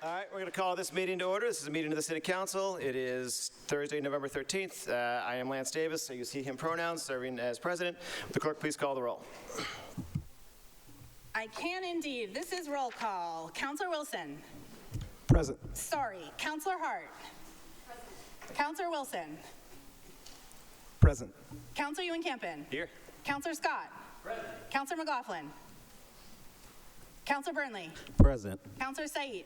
All right, we're going to call this meeting to order. This is a meeting of the City Council. It is Thursday, November 13th. I am Lance Davis, so you see him pronouns, serving as president. Will the clerk please call the roll? I can indeed. This is roll call. Councillor Wilson. Present. Sorry. Councillor Hart. Present. Councillor Wilson. Present. Councillor Ewan-Campen. Here. Councillor Scott. Present. Councillor McLaughlin. Councillor Burnley. Present. Councillor Said.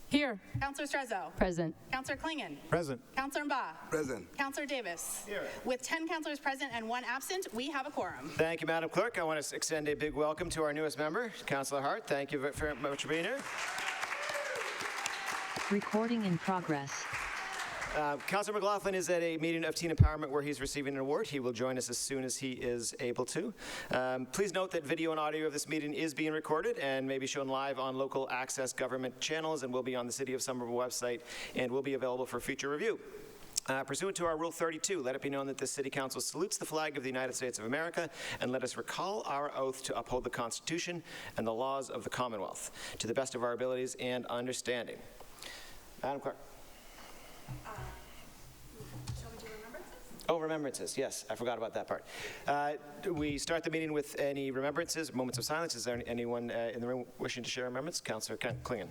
Here. Councillor Strezzo. Present. Councillor Klingon. Present. Councillor Mba. Present. Councillor Davis. Here. With 10 councillors present and 1 absent, we have a quorum. Thank you, Madam Clerk. I want to extend a big welcome to our newest member, Councillor Hart. Thank you very much for being here. Recording in progress. Councillor McLaughlin is at a meeting of Teen Empowerment where he's receiving an award. He will join us as soon as he is able to. Please note that video and audio of this meeting is being recorded and may be shown live on local access government channels and will be on the City of Somerville website and will be available for future review. Pursuant to our Rule 32, let it be known that the City Council salutes the flag of the United States of America, and let us recall our oath to uphold the Constitution and the laws of the Commonwealth to the best of our abilities and understanding. Madam Clerk. Shall we do remembrances? Oh, remembrances, yes. I forgot about that part. We start the meeting with any remembrances, moments of silence. Is there anyone in the room wishing to share a remembrance? Councillor Klingon.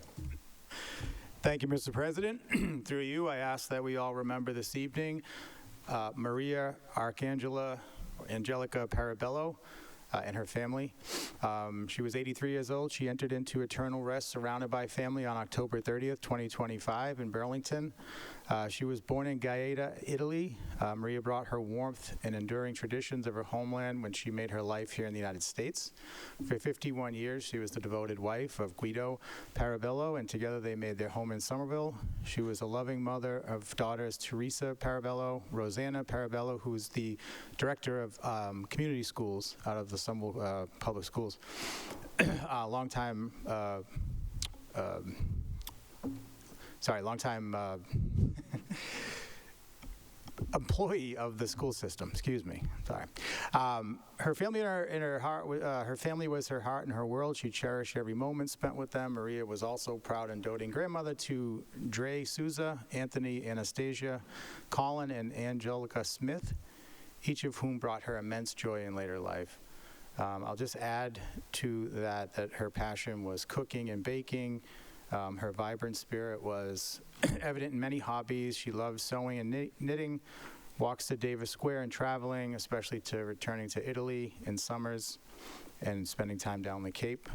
Thank you, Mr. President. Through you, I ask that we all remember this evening Maria Angelica Parabello and her family. She was 83 years old. She entered into eternal rest surrounded by family on October 30th, 2025 in Burlington. She was born in Gaeta, Italy. Maria brought her warmth and enduring traditions of her homeland when she made her life here in the United States. For 51 years, she was the devoted wife of Guido Parabello, and together they made their home in Somerville. She was a loving mother of daughters Teresa Parabello, Rosanna Parabello, who is the director of community schools out of the Somerville Public Schools. Longtime employee of the school system. Excuse me. Sorry. Her family in her heart. Her family was her heart and her world. She cherished every moment spent with them. Maria was also proud and doting grandmother to Dre Souza, Anthony Anastasia, Colin, and Angelica Smith, each of whom brought her immense joy in later life. I'll just add to that her passion was cooking and baking. Her vibrant spirit was evident in many hobbies. She loved sewing and knitting, walks to Davis Square and traveling, especially to returning to Italy in summers and spending time down the Cape.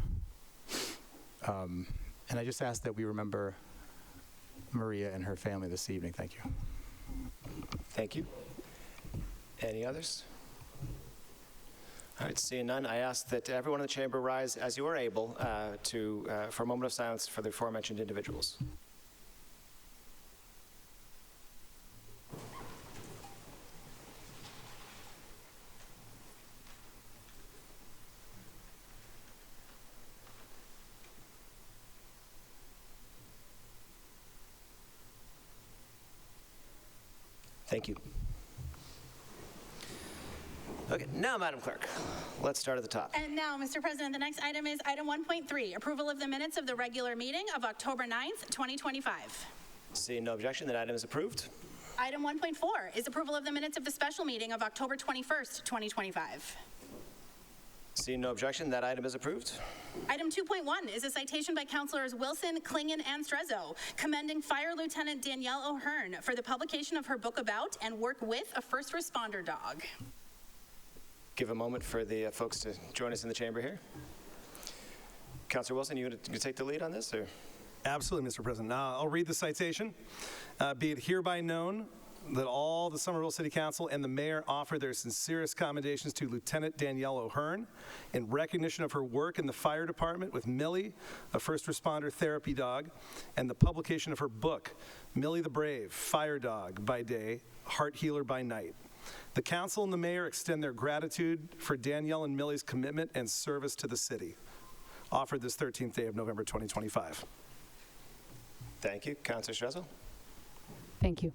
And I just ask that we remember Maria and her family this evening. Thank you. Thank you. Any others? All right, seeing none, I ask that everyone in the chamber rise as you are able for a moment of silence for the aforementioned individuals. Thank you. Okay, now, Madam Clerk, let's start at the top. And now, Mr. President, the next item is item 1.3, approval of the minutes of the regular meeting of October 9th, 2025. Seeing no objection, that item is approved. Item 1.4 is approval of the minutes of the special meeting of October 21st, 2025. Seeing no objection, that item is approved. Item 2.1 is a citation by Councilors Wilson, Klingon, and Strezzo, commending Fire Lieutenant Danielle O'Hearn for the publication of her book about and work with a first responder dog. Give a moment for the folks to join us in the chamber here. Councillor Wilson, you going to take the lead on this, or? Absolutely, Mr. President. I'll read the citation. Be it hereby known that all the Somerville City Council and the Mayor offer their sincerest commendations to Lieutenant Danielle O'Hearn in recognition of her work in the fire department with Millie, a first responder therapy dog, and the publication of her book, Millie the Brave, Fire Dog by Day, Heart Healer by Night. The council and the mayor extend their gratitude for Danielle and Millie's commitment and service to the city. Offered this 13th day of November 2025. Thank you. Councillor Strezzo? Thank you.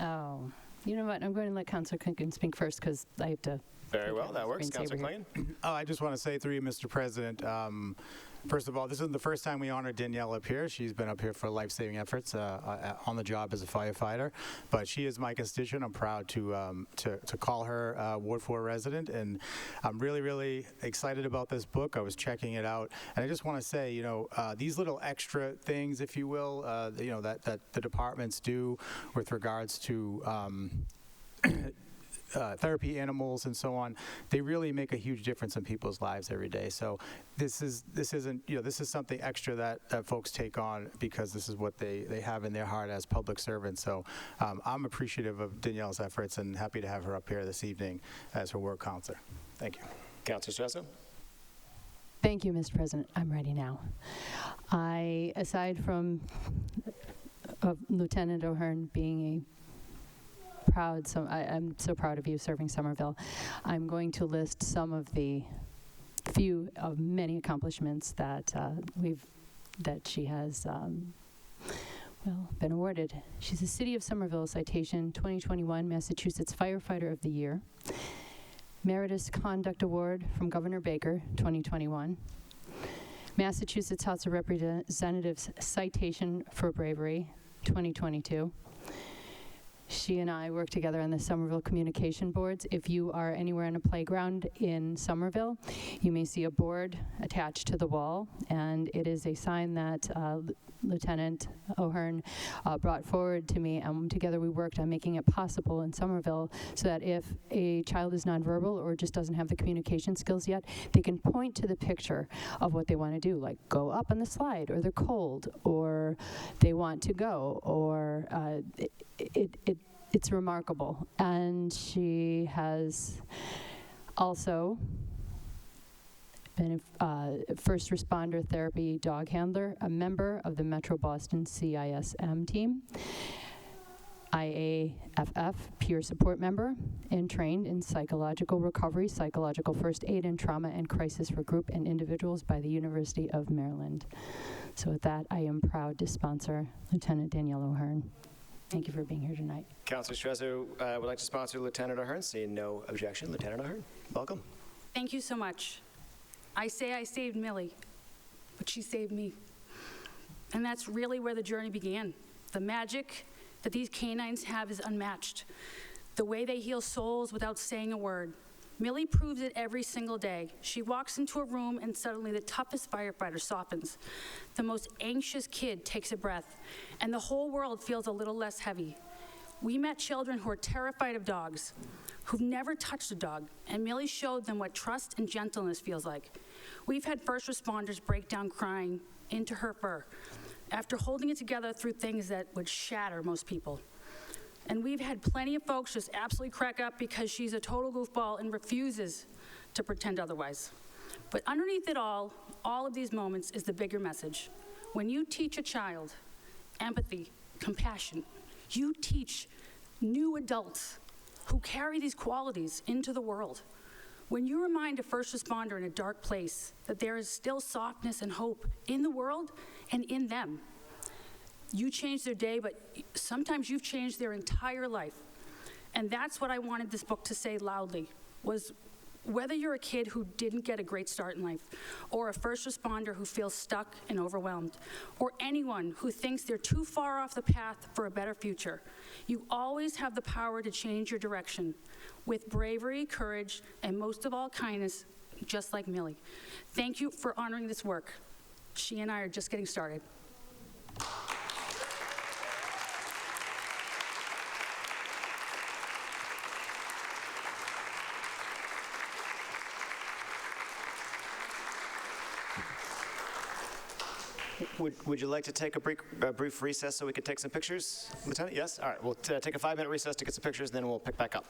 Oh, you know what? I'm going to let Councillor Klingon speak first because I have to. Very well. That works. Councillor Klingon? I just want to say through you, Mr. President, First of all, this isn't the first time we honored Danielle up here. She's been up here for life-saving efforts on the job as a firefighter. But she is my constituent. I'm proud to call her a Ward 4 resident, and I'm really, really excited about this book. I was checking it out, and I just want to say, these little extra things, if you will, that the departments do with regards to therapy animals and so on, they really make a huge difference in people's lives every day. So this is something extra that folks take on because this is what they have in their heart as public servants. So I'm appreciative of Danielle's efforts and happy to have her up here this evening as her ward counselor. Thank you. Councillor Strezzo? Thank you, Mr. President. I'm ready now. Aside from Lieutenant O'Hearn being I'm so proud of you serving Somerville. I'm going to list some of the few of many accomplishments that she has been awarded. She's a City of Somerville Citation 2021 Massachusetts Firefighter of the Year, Meritorious Conduct Award from Governor Baker 2021, Massachusetts House of Representatives Citation for Bravery 2022. She and I work together on the Somerville Communication Boards. If you are anywhere on a playground in Somerville, you may see a board attached to the wall, and it is a sign that Lieutenant O'Hearn brought forward to me, and together we worked on making it possible in Somerville so that if a child is nonverbal or just doesn't have the communication skills yet, they can point to the picture of what they want to do, like go up on the slide, or they're cold, or they want to go, or it's remarkable. And she has also been a first responder therapy dog handler, a member of the Metro Boston CISM team, IAFF peer support member, and trained in psychological recovery, psychological first aid, and trauma and crisis for group and individuals by the University of Maryland. So with that, I am proud to sponsor Lieutenant Danielle O'Hearn. Thank you for being here tonight. Councillor Strezzo would like to sponsor Lieutenant O'Hearn. Seeing no objection, Lieutenant O'Hearn, welcome. Thank you so much. I say I saved Millie, but she saved me. And that's really where the journey began. The magic that these canines have is unmatched. The way they heal souls without saying a word. Millie proves it every single day. She walks into a room and suddenly the toughest firefighter softens. The most anxious kid takes a breath, and the whole world feels a little less heavy. We met children who are terrified of dogs, who've never touched a dog, and Millie showed them what trust and gentleness feels like. We've had first responders break down crying into her fur after holding it together through things that would shatter most people. And we've had plenty of folks just absolutely crack up because she's a total goofball and refuses to pretend otherwise. But underneath it all of these moments is the bigger message. When you teach a child empathy, compassion, you teach new adults who carry these qualities into the world. When you remind a first responder in a dark place that there is still softness and hope in the world and in them, you change their day, but sometimes you've changed their entire life. And that's what I wanted this book to say loudly, was whether you're a kid who didn't get a great start in life, or a first responder who feels stuck and overwhelmed, or anyone who thinks they're too far off the path for a better future, you always have the power to change your direction with bravery, courage, and most of all, kindness, just like Millie. Thank you for honoring this work. She and I are just getting started. Would you like to take a brief recess so we could take some pictures, Lieutenant? Yes? All right, we'll take a 5-minute recess to get some pictures, then we'll pick back up.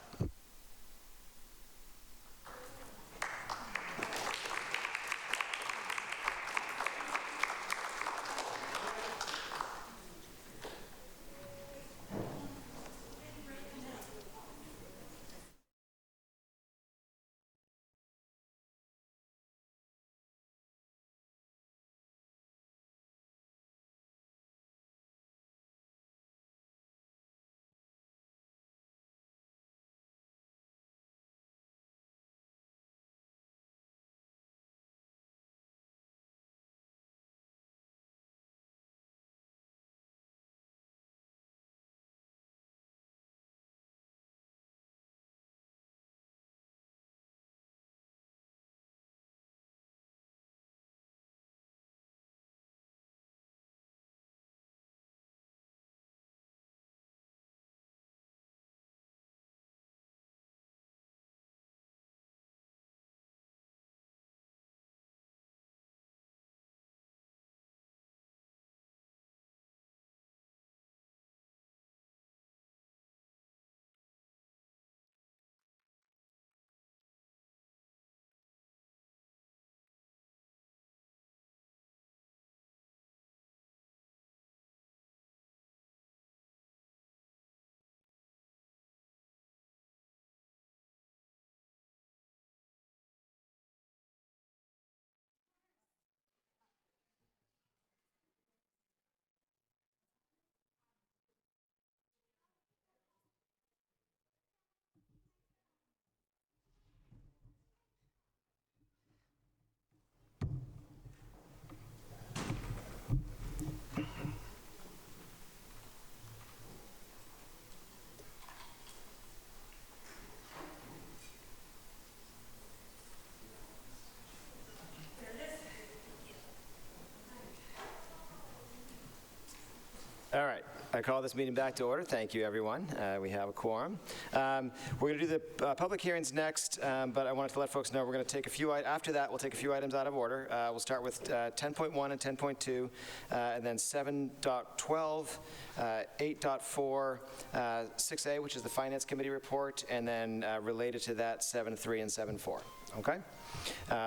I call this meeting back to order. Thank you, everyone. We have a quorum. We're going to do the public hearings next, but I wanted to let folks know we're going to take a few, after that, we'll take a few items out of order. We'll start with 10.1 and 10.2, and then 7.12, 8.4, 6A, which is the Finance Committee report, and then related to that, 7.3 and 7.4. Okay?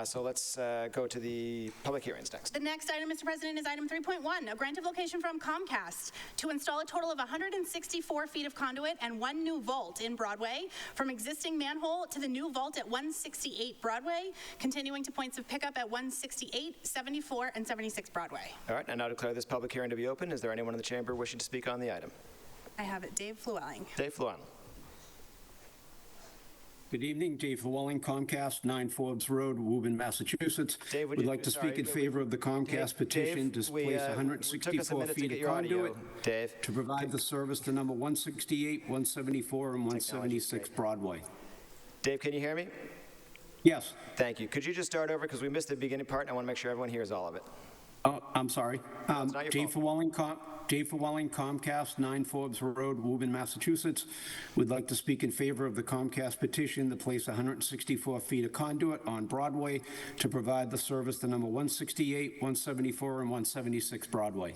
So let's go to the public hearings next. The next item, Mr. President, is item 3.1, a grant of location from Comcast to install a total of 164 feet of conduit and one new vault in Broadway from existing manhole to the new vault at 168 Broadway, continuing to points of pickup at 168, 74, and 76 Broadway. All right, I now declare this public hearing to be open. Is there anyone in the chamber wishing to speak on the item? I have it, Dave Llewellyn. Dave Llewellyn. Good evening, Dave Llewellyn, Comcast, 9 Forbes Road, Woburn, Massachusetts. Dave, would like to speak in favor of the Comcast petition to place 164 feet of conduit to provide the service to number 168, 174, and 176 Broadway. Dave, can you hear me? Yes. Thank you. Could you just start over because we missed the beginning part and I want to make sure everyone hears all of it. Oh, I'm sorry. it's not your Dave Llewellyn, Comcast, 9 Forbes Road, Woburn, Massachusetts. Would like to speak in favor of the Comcast petition to place 164 feet of conduit on Broadway to provide the service to number 168, 174, and 176 Broadway.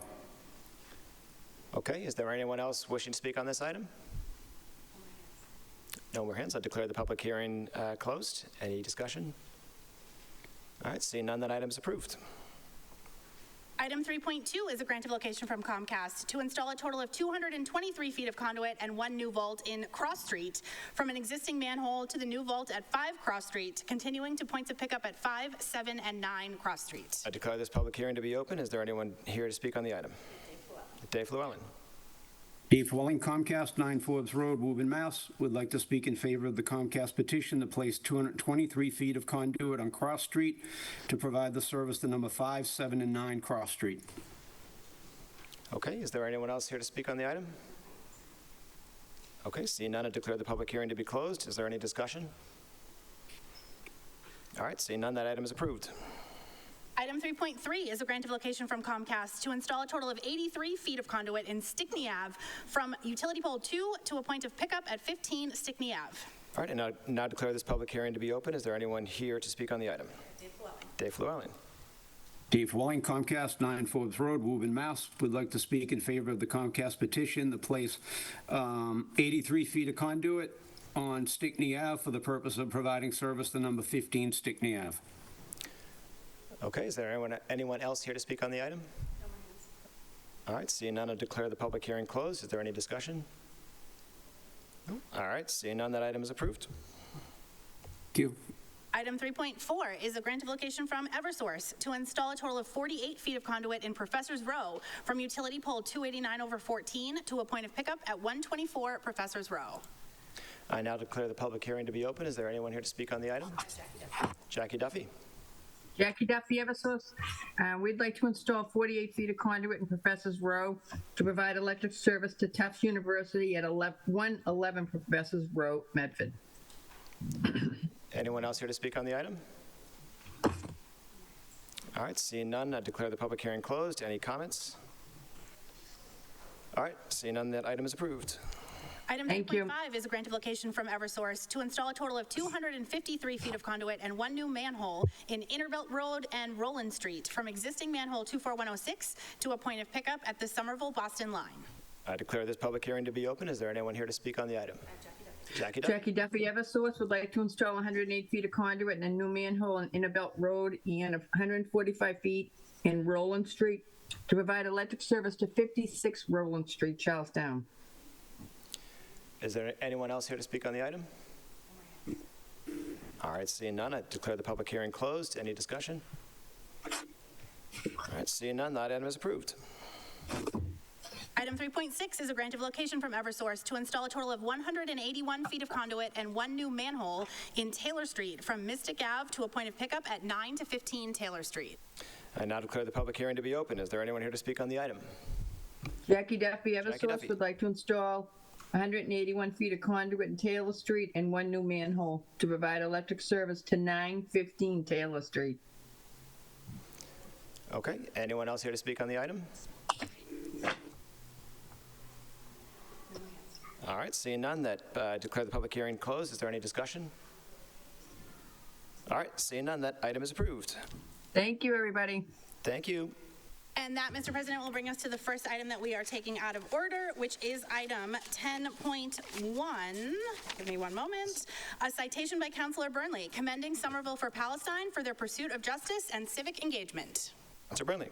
Okay, is there anyone else wishing to speak on this item? No more hands. I declare the public hearing closed. Any discussion? All right, seeing none, that item is approved. Item 3.2 is a grant of location from Comcast to install a total of 223 feet of conduit and one new vault in Cross Street from an existing manhole to the new vault at 5 Cross Street, continuing to points of pickup at 5, 7, and 9 Cross Street. I declare this public hearing to be open. Is there anyone here to speak on the item? Dave Llewellyn. Dave Llewellyn, Comcast, 9 Forbes Road, Woburn, Mass. Would like to speak in favor of the Comcast petition to place 223 feet of conduit on Cross Street to provide the service to number 5, 7, and 9 Cross Street. Okay, is there anyone else here to speak on the item? Okay, seeing none, I declare the public hearing to be closed. Is there any discussion? All right, seeing none, that item is approved. Item 3.3 is a grant of location from Comcast to install a total of 83 feet of conduit in Stickney Ave from utility pole 2 to a point of pickup at 15 Stickney Ave. All right, and now declare this public hearing to be open. Is there anyone here to speak on the item? Dave Llewellyn. Dave Llewellyn, Comcast, 9 Forbes Road, Woburn, Mass. Would like to speak in favor of the Comcast petition to place 83 feet of conduit on Stickney Ave for the purpose of providing service to number 15 Stickney Ave. Okay, is there anyone else here to speak on the item? All right, seeing none, I declare the public hearing closed. Is there any discussion? No? All right, seeing none, that item is approved. Thank you. Item 3.4 is a grant of location from Eversource to install a total of 48 feet of conduit in Professor's Row from utility pole 289/14 to a point of pickup at 124 Professor's Row. I now declare the public hearing to be open. Is there anyone here to speak on the item? Jackie Duffy. Jackie Duffy, Eversource. We'd like to install 48 feet of conduit in Professor's Row to provide electric service to Tufts University at 111 Professor's Row, Medford. Anyone else here to speak on the item? All right, seeing none, I declare the public hearing closed. Any comments? All right, seeing none, that item is approved. Item Thank you. 3.5 is a grant of location from Eversource to install a total of 253 feet of conduit and one new manhole in Innerbelt Road and Roland Street from existing manhole 24106 to a point of pickup at the Somerville Boston line. I declare this public hearing to be open. Is there anyone here to speak on the item? Jackie Duffy. Jackie Duffy, Eversource, would like to install 108 feet of conduit and a new manhole in Innerbelt Road and 145 feet in Roland Street to provide electric service to 56 Roland Street, Charlestown. Is there anyone else here to speak on the item? All right, seeing none, I declare the public hearing closed. Any discussion? All right, seeing none, that item is approved. Item 3.6 is a grant of location from Eversource to install a total of 181 feet of conduit and one new manhole in Taylor Street from Mystic Ave to a point of pickup at 9 to 15 Taylor Street. I now declare the public hearing to be open. Is there anyone here to speak on the item? Jackie Duffy, Jackie Eversource, Duffy. would like to install 181 feet of conduit in Taylor Street and one new manhole to provide electric service to 915 Taylor Street. Okay, anyone else here to speak on the item? All right, seeing none, that declare the public hearing closed. Is there any discussion? All right, seeing none, that item is approved. Thank you, everybody. Thank you. And that, Mr. President, will bring us to the first item that we are taking out of order, which is item 10.1. Give me one moment. A citation by Councillor Burnley commending Somerville for Palestine for their pursuit of justice and civic engagement. Councillor Burnley.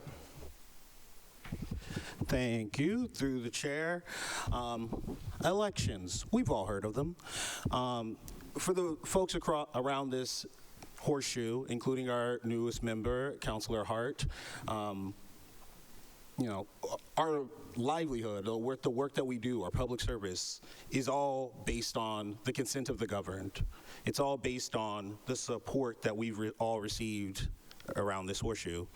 Thank you. Through the chair. Elections, we've all heard of them. For the folks around this horseshoe, including our newest member, Councillor Hart, you know, our livelihood, the work that we do, our public service, is all based on the consent of the governed. It's all based on the support that we've all received around this horseshoe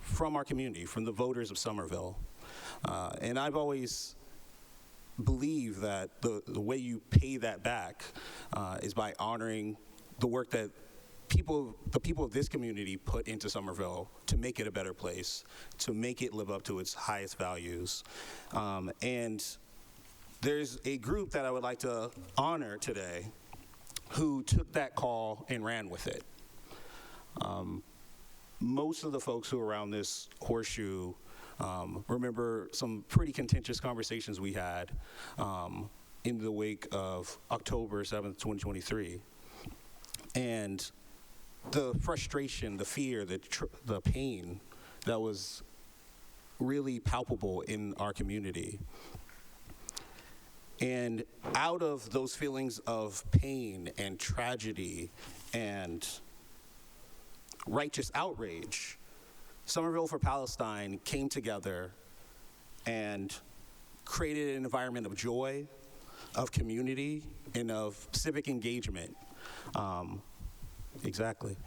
from our community, from the voters of Somerville. And I've always believed that the way you pay that back is by honoring the work that the people of this community put into Somerville to make it a better place, to make it live up to its highest values. And there's a group that I would like to honor today who took that call and ran with it. Most of the folks who are around this horseshoe remember some pretty contentious conversations we had in the wake of October 7th, 2023. And the frustration, the fear, the pain that was really palpable in our community. And out of those feelings of pain and tragedy and righteous outrage, Somerville for Palestine came together and created an environment of joy, of community, and of civic engagement. Exactly.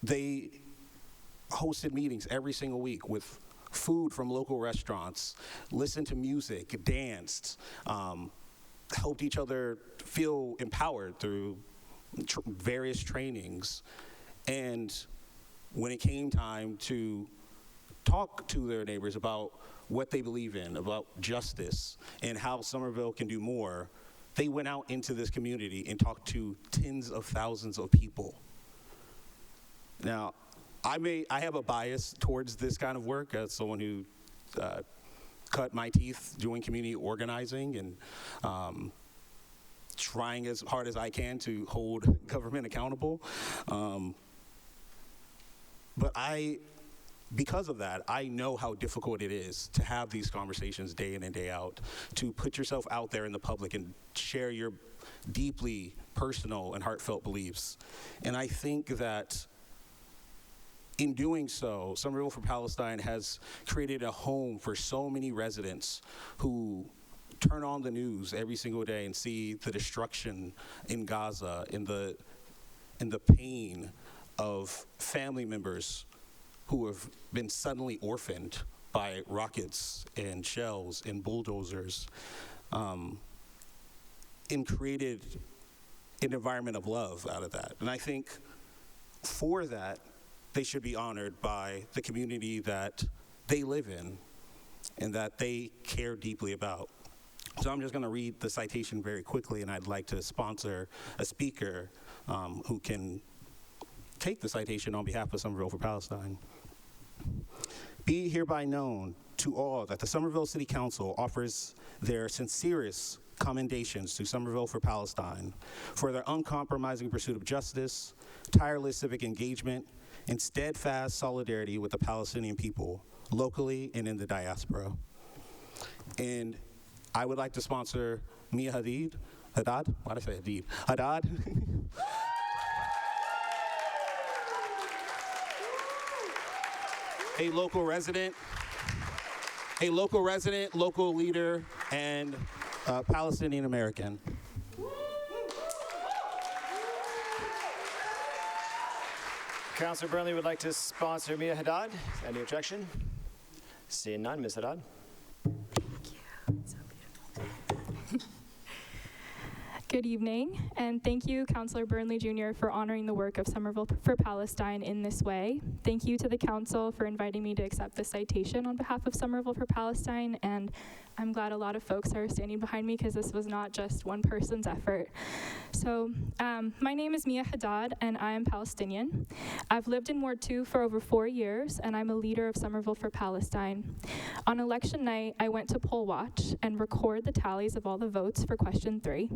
They hosted meetings every single week with food from local restaurants, listened to music, danced, helped each other feel empowered through various trainings. And when it came time to talk to their neighbors about what they believe in, about justice, and how Somerville can do more, they went out into this community and talked to tens of thousands of people. Now, I have a bias towards this kind of work as someone who cut my teeth doing community organizing and trying as hard as I can to hold government accountable. But because of that, I know how difficult it is to have these conversations day in and day out, to put yourself out there in the public and share your deeply personal and heartfelt beliefs. And I think that in doing so, Somerville for Palestine has created a home for so many residents who turn on the news every single day and see the destruction in Gaza, and the pain of family members who have been suddenly orphaned by rockets and shells and bulldozers, and created an environment of love out of that. And I think for that, they should be honored by the community that they live in and that they care deeply about. So I'm just going to read the citation very quickly, and I'd like to sponsor a speaker who can take the citation on behalf of Somerville for Palestine. Be hereby known to all that the Somerville City Council offers their sincerest commendations to Somerville for Palestine for their uncompromising pursuit of justice, tireless civic engagement, and steadfast solidarity with the Palestinian people, locally and in the diaspora. And I would like to sponsor Mia Haddad. Why did I say Hadid? Haddad. A local resident, local leader, and Palestinian American. Councillor Burnley would like to sponsor Mia Haddad. Any objection? Seeing none, Ms. Haddad. Good evening, and thank you, Councillor Burnley Jr., for honoring the work of Somerville for Palestine in this way. Thank you to the Council for inviting me to accept this citation on behalf of Somerville for Palestine, and I'm glad a lot of folks are standing behind me because this was not just one person's effort. So my name is Mia Haddad, and I am Palestinian. I've lived in Ward 2 for over 4 years, and I'm a leader of Somerville for Palestine. On election night, I went to poll watch and record the tallies of all the votes for question 3.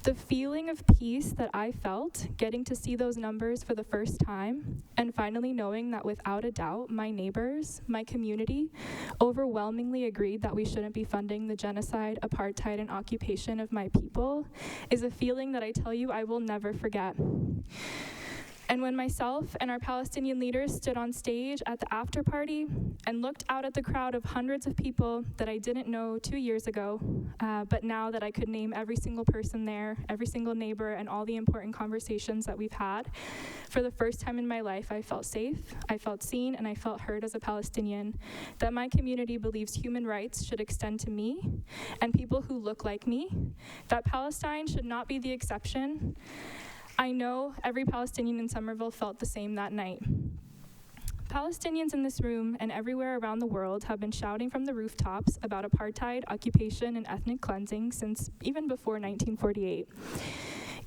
The feeling of peace that I felt getting to see those numbers for the first time, and finally knowing that without a doubt, my neighbors, my community, overwhelmingly agreed that we shouldn't be funding the genocide, apartheid, and occupation of my people, is a feeling that I tell you I will never forget. And when myself and our Palestinian leaders stood on stage at the after party and looked out at the crowd of hundreds of people that I didn't know 2 years ago, but now that I could name every single person there, every single neighbor, and all the important conversations that we've had, for the first time in my life, I felt safe, I felt seen, and I felt heard as a Palestinian, that my community believes human rights should extend to me and people who look like me, that Palestine should not be the exception. I know every Palestinian in Somerville felt the same that night. Palestinians in this room and everywhere around the world have been shouting from the rooftops about apartheid, occupation, and ethnic cleansing since even before 1948.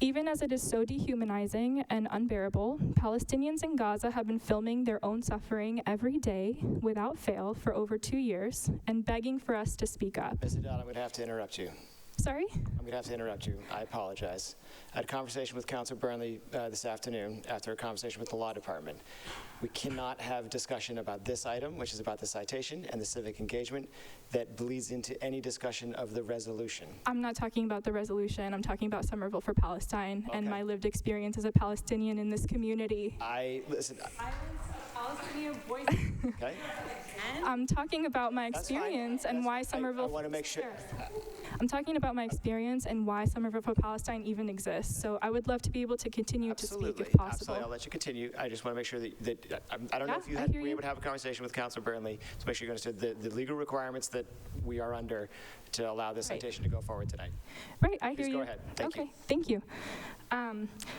Even as it is so dehumanizing and unbearable, Palestinians in Gaza have been filming their own suffering every day without fail for over 2 years and begging for us to speak up. Ms. Haddad, I'm going to have to interrupt you. Sorry? I'm going to have to interrupt you. I apologize. I had a conversation with Councillor Burnley this afternoon after a conversation with the Law Department. We cannot have discussion about this item, which is about the citation and the civic engagement, that bleeds into any discussion of the resolution. I'm not talking about the resolution. I'm talking about Somerville for Palestine and my lived experience as a Palestinian in this community. Listen. Palestinian voice. Okay. I'm talking about my experience and why Somerville. I want to make sure. I'm talking about my experience and why Somerville for Palestine even exists. So I would love to be able to continue to speak if possible. Absolutely. I'll let you continue. I just want to make sure that I don't know if you were able to have a conversation with Councillor Burnley to make sure you understood the legal requirements that we are under to allow this citation to go forward tonight. Right, I hear you. Please go ahead. Thank you. Okay, thank you.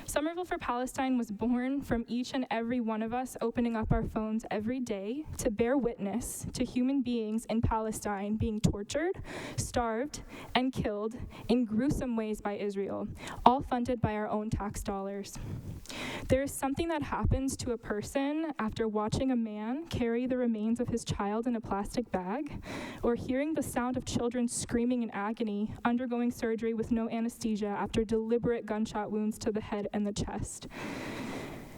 Somerville for Palestine was born from each and every one of us opening up our phones every day to bear witness to human beings in Palestine being tortured, starved, and killed in gruesome ways by Israel, all funded by our own tax dollars. There is something that happens to a person after watching a man carry the remains of his child in a plastic bag, or hearing the sound of children screaming in agony, undergoing surgery with no anesthesia after deliberate gunshot wounds to the head and the chest.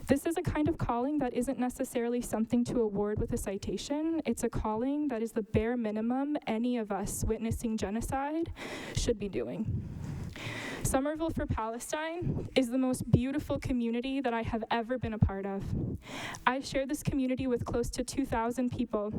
This is a kind of calling that isn't necessarily something to award with a citation. It's a calling that is the bare minimum any of us witnessing genocide should be doing. Somerville for Palestine is the most beautiful community that I have ever been a part of. I share this community with close to 2,000 people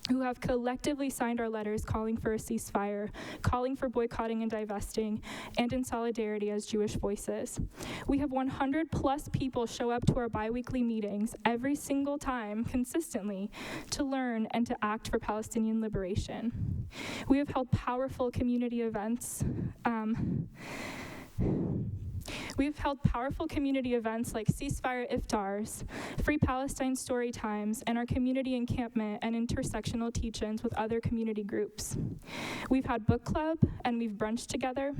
who have collectively signed our letters calling for a ceasefire, calling for boycotting and divesting, and in solidarity as Jewish voices. We have 100 plus people show up to our bi-weekly meetings every single time consistently to learn and to act for Palestinian liberation. We have held powerful community events. We've held powerful community events like ceasefire iftars, Free Palestine story times, and our community encampment and intersectional teach-ins with other community groups. We've had book club and we've brunched together.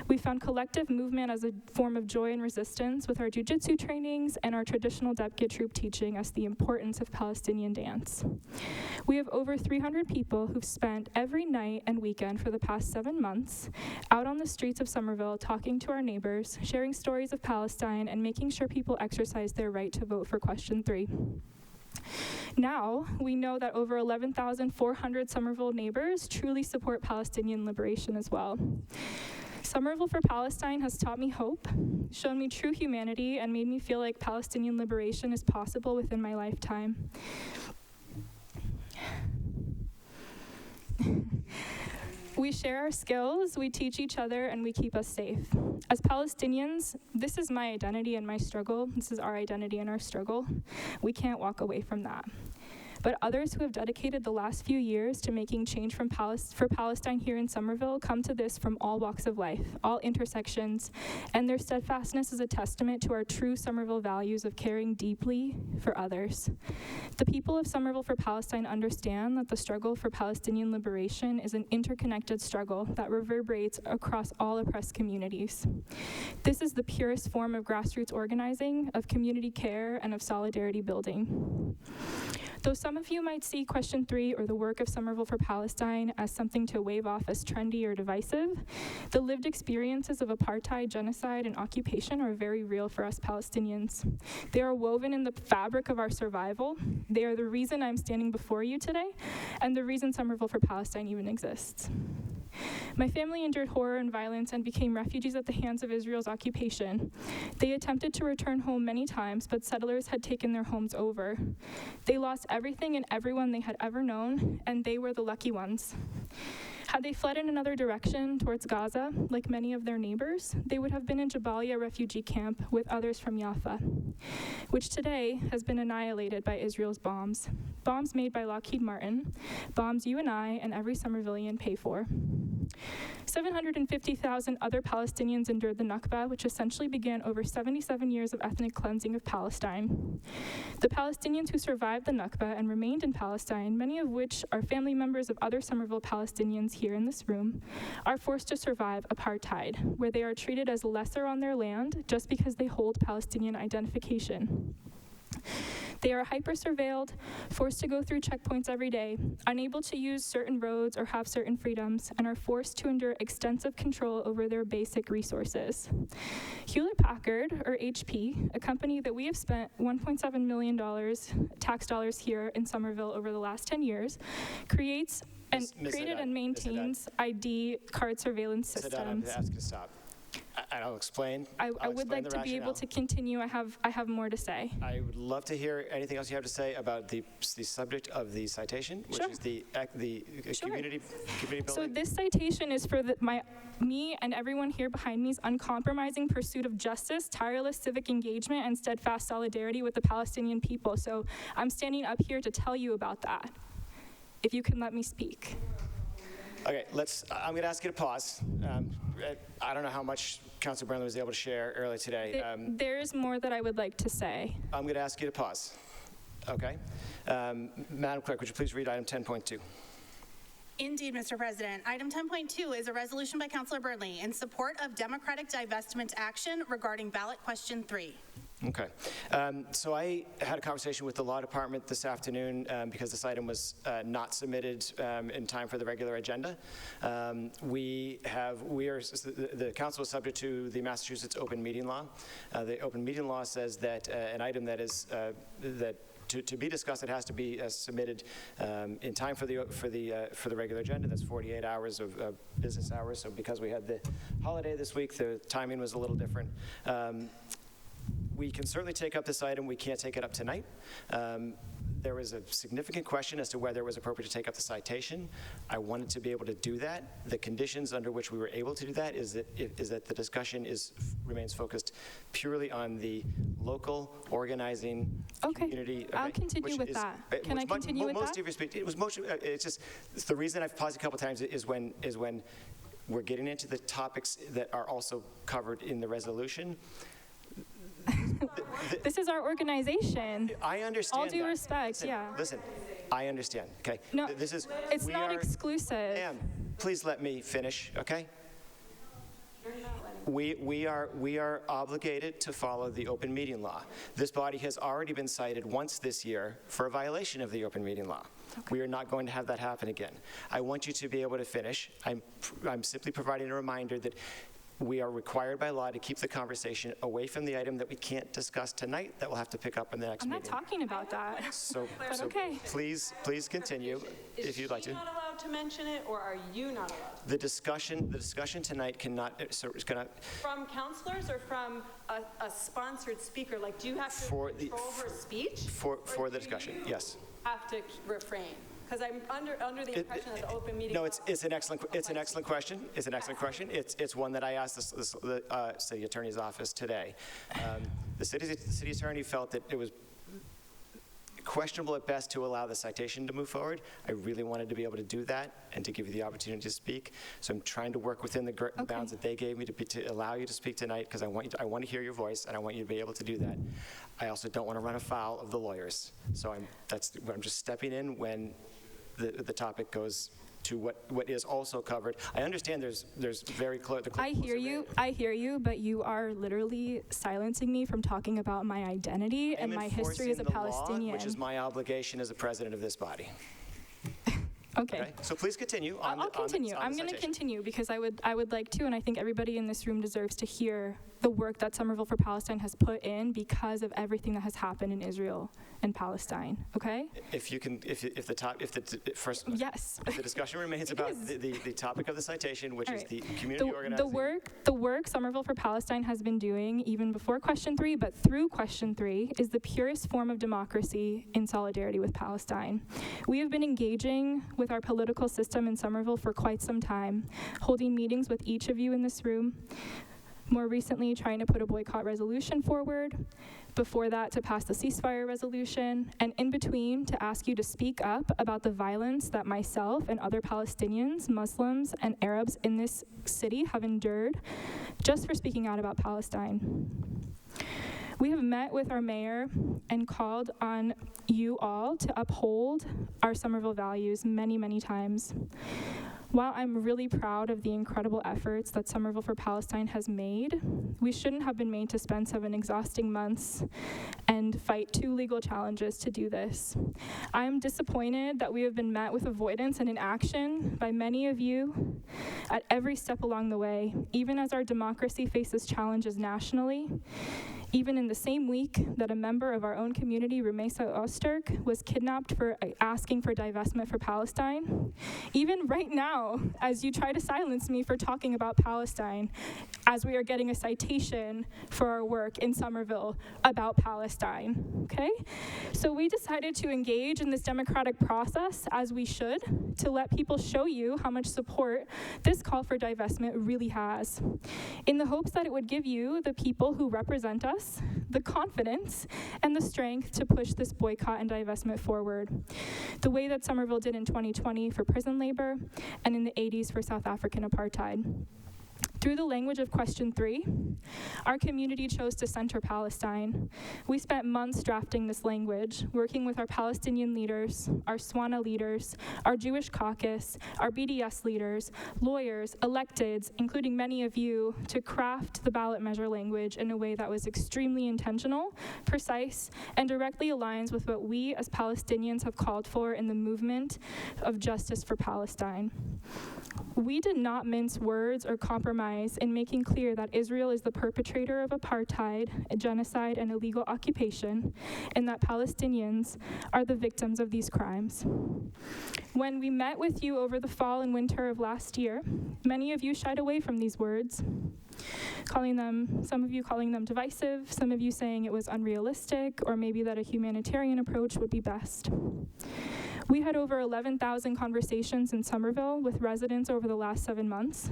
We found collective movement as a form of joy and resistance with our jiu-jitsu trainings and our traditional Debke troop teaching us the importance of Palestinian dance. We have over 300 people who've spent every night and weekend for the past 7 months out on the streets of Somerville talking to our neighbors, sharing stories of Palestine, and making sure people exercise their right to vote for question 3. Now, we know that over 11,400 Somerville neighbors truly support Palestinian liberation as well. Somerville for Palestine has taught me hope, shown me true humanity, and made me feel like Palestinian liberation is possible within my lifetime. We share our skills, we teach each other, and we keep us safe. As Palestinians, this is my identity and my struggle. This is our identity and our struggle. We can't walk away from that. but others who have dedicated the last few years to making change for Palestine here in Somerville come to this from all walks of life, all intersections, and their steadfastness is a testament to our true Somerville values of caring deeply for others. The people of Somerville for Palestine understand that the struggle for Palestinian liberation is an interconnected struggle that reverberates across all oppressed communities. This is the purest form of grassroots organizing, of community care, and of solidarity building. Though some of you might see question 3 or the work of Somerville for Palestine as something to wave off as trendy or divisive, the lived experiences of apartheid, genocide, and occupation are very real for us Palestinians. They are woven in the fabric of our survival. They are the reason I'm standing before you today, and the reason Somerville for Palestine even exists. My family endured horror and violence and became refugees at the hands of Israel's occupation. They attempted to return home many times, but settlers had taken their homes over. They lost everything and everyone they had ever known, and they were the lucky ones. Had they fled in another direction towards Gaza, like many of their neighbors, they would have been in Jabalia refugee camp with others from Jaffa, which today has been annihilated by Israel's bombs. Bombs made by Lockheed Martin, bombs you and I and every Somervillian pay for. 750,000 other Palestinians endured the Nakba, which essentially began over 77 years of ethnic cleansing of Palestine. The Palestinians who survived the Nakba and remained in Palestine, many of which are family members of other Somerville Palestinians here in this room, are forced to survive apartheid, where they are treated as lesser on their land just because they hold Palestinian identification. They are hyper-surveilled, forced to go through checkpoints every day, unable to use certain roads or have certain freedoms, and are forced to endure extensive control over their basic resources. Hewlett-Packard, or HP, a company that we have spent $1.7 million tax dollars here in Somerville over the last 10 years, created and maintains ID card surveillance Ms. Haddad, I'm systems. going to ask you to stop. I'll explain. I would like to be able to continue. I have more to say. I would love to hear anything else you have to say about the subject of the citation, which Sure. is the Sure. community building. So this citation is for me and everyone here behind me's uncompromising pursuit of justice, tireless civic engagement, and steadfast solidarity with the Palestinian people. So I'm standing up here to tell you about that. If you can let me speak. Okay, I'm going to ask you to pause. I don't know how much Councilor Burnley was able to share earlier today. There's more that I would like to say. I'm going to ask you to pause. Okay? Madam Clerk, would you please read item 10.2? Indeed, Mr. President. Item 10.2 is a resolution by Councilor Burnley in support of democratic divestment action regarding ballot question 3. Okay. So I had a conversation with the Law Department this afternoon because this item was not submitted in time for the regular agenda. The council is subject to the Massachusetts Open Meeting Law. The Open Meeting Law says that an item that is to be discussed, it has to be submitted in time for the regular agenda. That's 48 hours of business hours. So because we had the holiday this week, the timing was a little different. We can certainly take up this item. We can't take it up tonight. There was a significant question as to whether it was appropriate to take up the citation. I wanted to be able to do that. The conditions under which we were able to do that is that the discussion remains focused purely on the local organizing community. Okay, I'll continue with that. Can I continue with that? Most of your speech, it's just the reason I've paused a couple times is when we're getting into the topics that are also covered in the resolution. This is our organization. I understand. All due respect, yeah. Listen, I understand. Okay. No, it's not exclusive. Ma'am, please let me finish. Okay. We are obligated to follow the open meeting law. This body has already been cited once this year for a violation of the open meeting law. Okay. We are not going to have that happen again. I want you to be able to finish. I'm simply providing a reminder that we are required by law to keep the conversation away from the item that we can't discuss tonight that we'll have to pick up in the next meeting. I'm not talking about that. So okay. Please continue if you'd like to. Is she not allowed to mention it, or are you not allowed? The discussion tonight cannot. From councilors or from a sponsored speaker? Like, do you have to control her speech? For the discussion, yes. Have to refrain. Because I'm under the impression that the open meeting. No, it's an excellent question. It's an excellent question. It's one that I asked the city attorney's office today. The city attorney felt that it was questionable at best to allow the citation to move forward. I really wanted to be able to do that and to give you the opportunity to speak. So I'm trying to work within the bounds that they gave me to allow you to speak tonight, because I want to hear your voice, and I want you to be able to do that. I also don't want to run afoul of the lawyers. So I'm just stepping in when the topic goes to what is also covered. I understand there's very clear. I hear you, but you are literally silencing me from talking about my identity and my history as a Palestinian. Which is my obligation as the president of this body. Okay. So please continue. I'll continue. I'm going to continue because I would like to, and I think everybody in this room deserves to hear the work that Somerville for Palestine has put in because of everything that has happened in Israel and Palestine. Okay? If the discussion remains about the topic of the citation, which is the community organizing. The work Somerville for Palestine has been doing, even before question 3, but through question 3, is the purest form of democracy in solidarity with Palestine. We have been engaging with our political system in Somerville for quite some time, holding meetings with each of you in this room. More recently, trying to put a boycott resolution forward. Before that, to pass the ceasefire resolution. And in between, to ask you to speak up about the violence that myself and other Palestinians, Muslims, and Arabs in this city have endured just for speaking out about Palestine. We have met with our mayor and called on you all to uphold our Somerville values many, many times. While I'm really proud of the incredible efforts that Somerville for Palestine has made, we shouldn't have been made to spend 7 exhausting months and fight 2 legal challenges to do this. I'm disappointed that we have been met with avoidance and inaction by many of you at every step along the way, even as our democracy faces challenges nationally. Even in the same week that a member of our own community, Rumeysa Öztürk, was kidnapped for asking for divestment for Palestine. Even right now, as you try to silence me for talking about Palestine, as we are getting a citation for our work in Somerville about Palestine, okay? So we decided to engage in this democratic process, as we should, to let people show you how much support this call for divestment really has, in the hopes that it would give you, the people who represent us, the confidence and the strength to push this boycott and divestment forward, the way that Somerville did in 2020 for prison labor and in the 80s for South African apartheid. Through the language of question 3, our community chose to center Palestine. We spent months drafting this language, working with our Palestinian leaders, our SWANA leaders, our Jewish caucus, our BDS leaders, lawyers, electeds, including many of you, to craft the ballot measure language in a way that was extremely intentional, precise, and directly aligns with what we as Palestinians have called for in the movement of justice for Palestine. We did not mince words or compromise in making clear that Israel is the perpetrator of apartheid, genocide, and illegal occupation, and that Palestinians are the victims of these crimes. When we met with you over the fall and winter of last year, many of you shied away from these words, some of you calling them divisive, some of you saying it was unrealistic, or maybe that a humanitarian approach would be best. We had over 11,000 conversations in Somerville with residents over the last 7 months.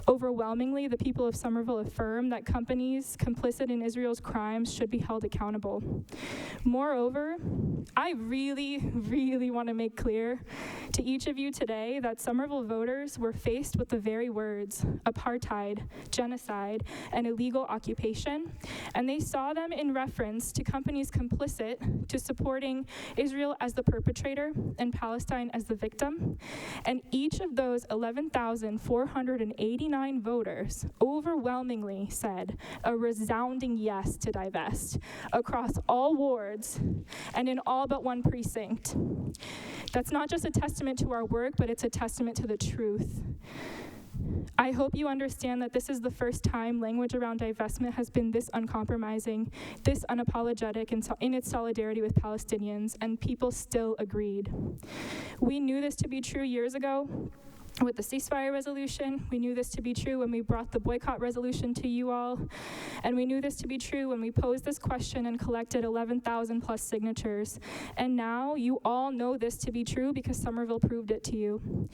Overwhelmingly, the people of Somerville affirm that companies complicit in Israel's crimes should be held accountable. Moreover, I really, really want to make clear to each of you today that Somerville voters were faced with the very words apartheid, genocide, and illegal occupation, and they saw them in reference to companies complicit to supporting Israel as the perpetrator and Palestine as the victim. And each of those 11,489 voters overwhelmingly said a resounding yes to divest across all wards and in all but one precinct. That's not just a testament to our work, but it's a testament to the truth. I hope you understand that this is the first time language around divestment has been this uncompromising, this unapologetic in its solidarity with Palestinians, and people still agreed. We knew this to be true years ago with the ceasefire resolution. We knew this to be true when we brought the boycott resolution to you all. And we knew this to be true when we posed this question and collected 11,000 plus signatures. And now you all know this to be true because Somerville proved it to you.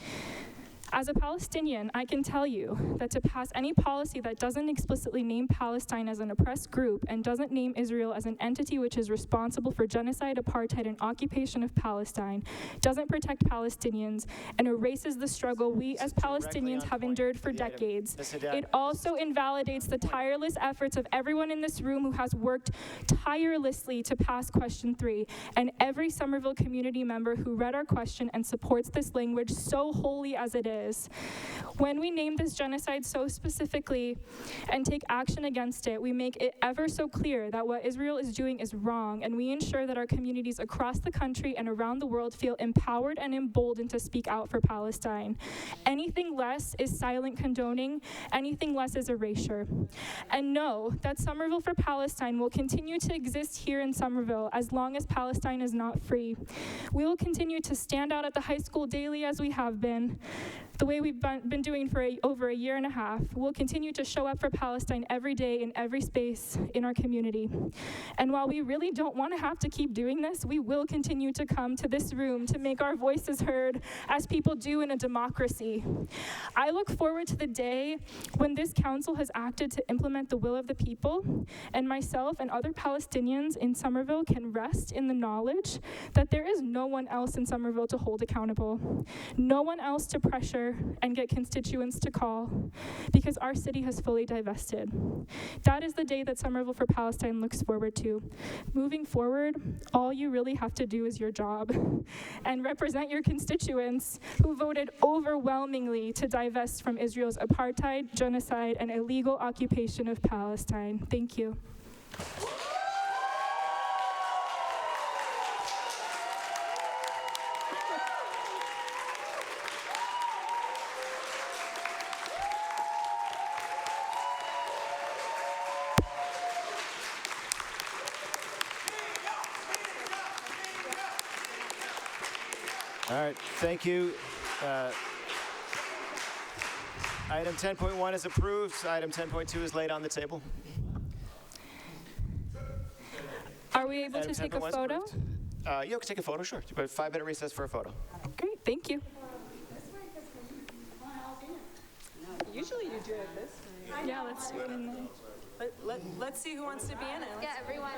As a Palestinian, I can tell you that to pass any policy that doesn't explicitly name Palestine as an oppressed group and doesn't name Israel as an entity which is responsible for genocide, apartheid, and occupation of Palestine, doesn't protect Palestinians, and erases the struggle we as Palestinians have endured for decades. It also invalidates the tireless efforts of everyone in this room who has worked tirelessly to pass question 3, and every Somerville community member who read our question and supports this language so wholly as it is. When we name this genocide so specifically and take action against it, we make it ever so clear that what Israel is doing is wrong, and we ensure that our communities across the country and around the world feel empowered and emboldened to speak out for Palestine. Anything less is silent condoning, anything less is erasure. And know that Somerville for Palestine will continue to exist here in Somerville as long as Palestine is not free. We will continue to stand out at the high school daily as we have been, the way we've been doing for over a year and a half. We'll continue to show up for Palestine every day in every space in our community. And while we really don't want to have to keep doing this, we will continue to come to this room to make our voices heard as people do in a democracy. I look forward to the day when this council has acted to implement the will of the people, and myself and other Palestinians in Somerville can rest in the knowledge that there is no one else in Somerville to hold accountable, no one else to pressure and get constituents to call, because our city has fully divested. That is the day that Somerville for Palestine looks forward to. Moving forward, all you really have to do is your job and represent your constituents who voted overwhelmingly to divest from Israel's apartheid, genocide, and illegal occupation of Palestine. Thank you. All right, thank you. Item 10.1 is approved. Item 10.2 is laid on the table. Are we able Item to take a 10.1 is photo? approved. Yeah, we can take a photo, sure. About a 5-minute recess for a photo. Great, thank you. Usually you do it this way. Yeah, let's do it in there. Let's see who wants to be in it. Get everyone.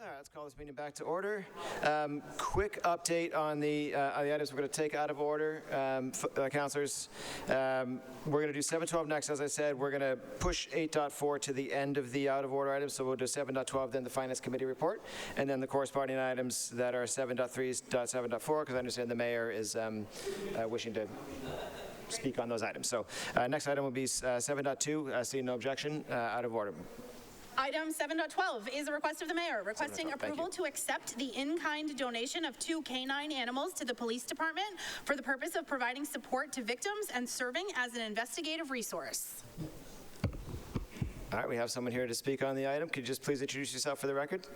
All right, let's call this meeting back to order. Quick update on the items we're going to take out of order, councillors. We're going to do 7.12 next, as I said. We're going to push 8.4 to the end of the out of order items, so we'll do 7.12, then the Finance Committee report, and then the corresponding items that are 7.3, 7.4, because I understand the mayor is wishing to speak on those items. So next item will be 7.2, seeing no objection, out of order. Item 7.12 is a request of the mayor requesting approval to accept the in-kind donation of 2 canine animals to the police department for the purpose of providing support to victims and serving as an investigative resource. All right, we have someone here to speak on the item. Could you just please introduce yourself for the record?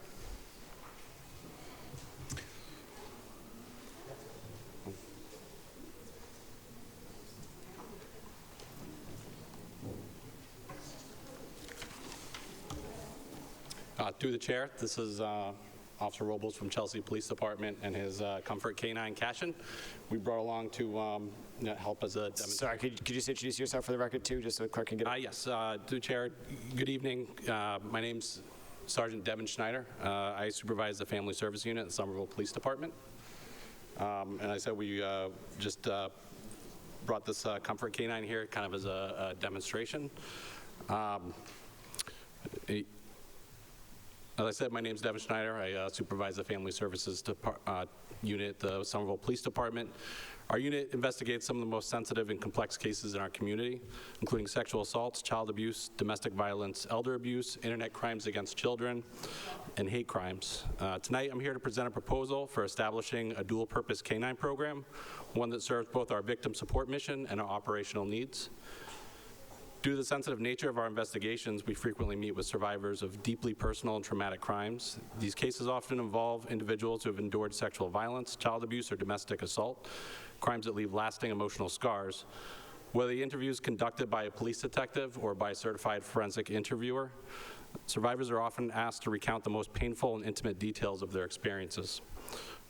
Through the chair, this is Officer Robles from Chelsea Police Department and his Comfort Canine Cashin. We brought along to help as a demonstration. Sorry, could you just introduce yourself for the record too, just so the clerk can get it? Yes, through the chair, good evening. My name's Sergeant Devin Schneider. I supervise the Family Service Unit at the Somerville Police Department. And I said we just brought this Comfort Canine here kind of as a demonstration. As I said, my name is Devin Schneider. I supervise the Family Services Unit at the Somerville Police Department. Our unit investigates some of the most sensitive and complex cases in our community, including sexual assaults, child abuse, domestic violence, elder abuse, internet crimes against children, and hate crimes. Tonight, I'm here to present a proposal for establishing a dual-purpose canine program, one that serves both our victim support mission and our operational needs. Due to the sensitive nature of our investigations, we frequently meet with survivors of deeply personal and traumatic crimes. These cases often involve individuals who have endured sexual violence, child abuse, or domestic assault, crimes that leave lasting emotional scars. Whether the interview is conducted by a police detective or by a certified forensic interviewer, survivors are often asked to recount the most painful and intimate details of their experiences.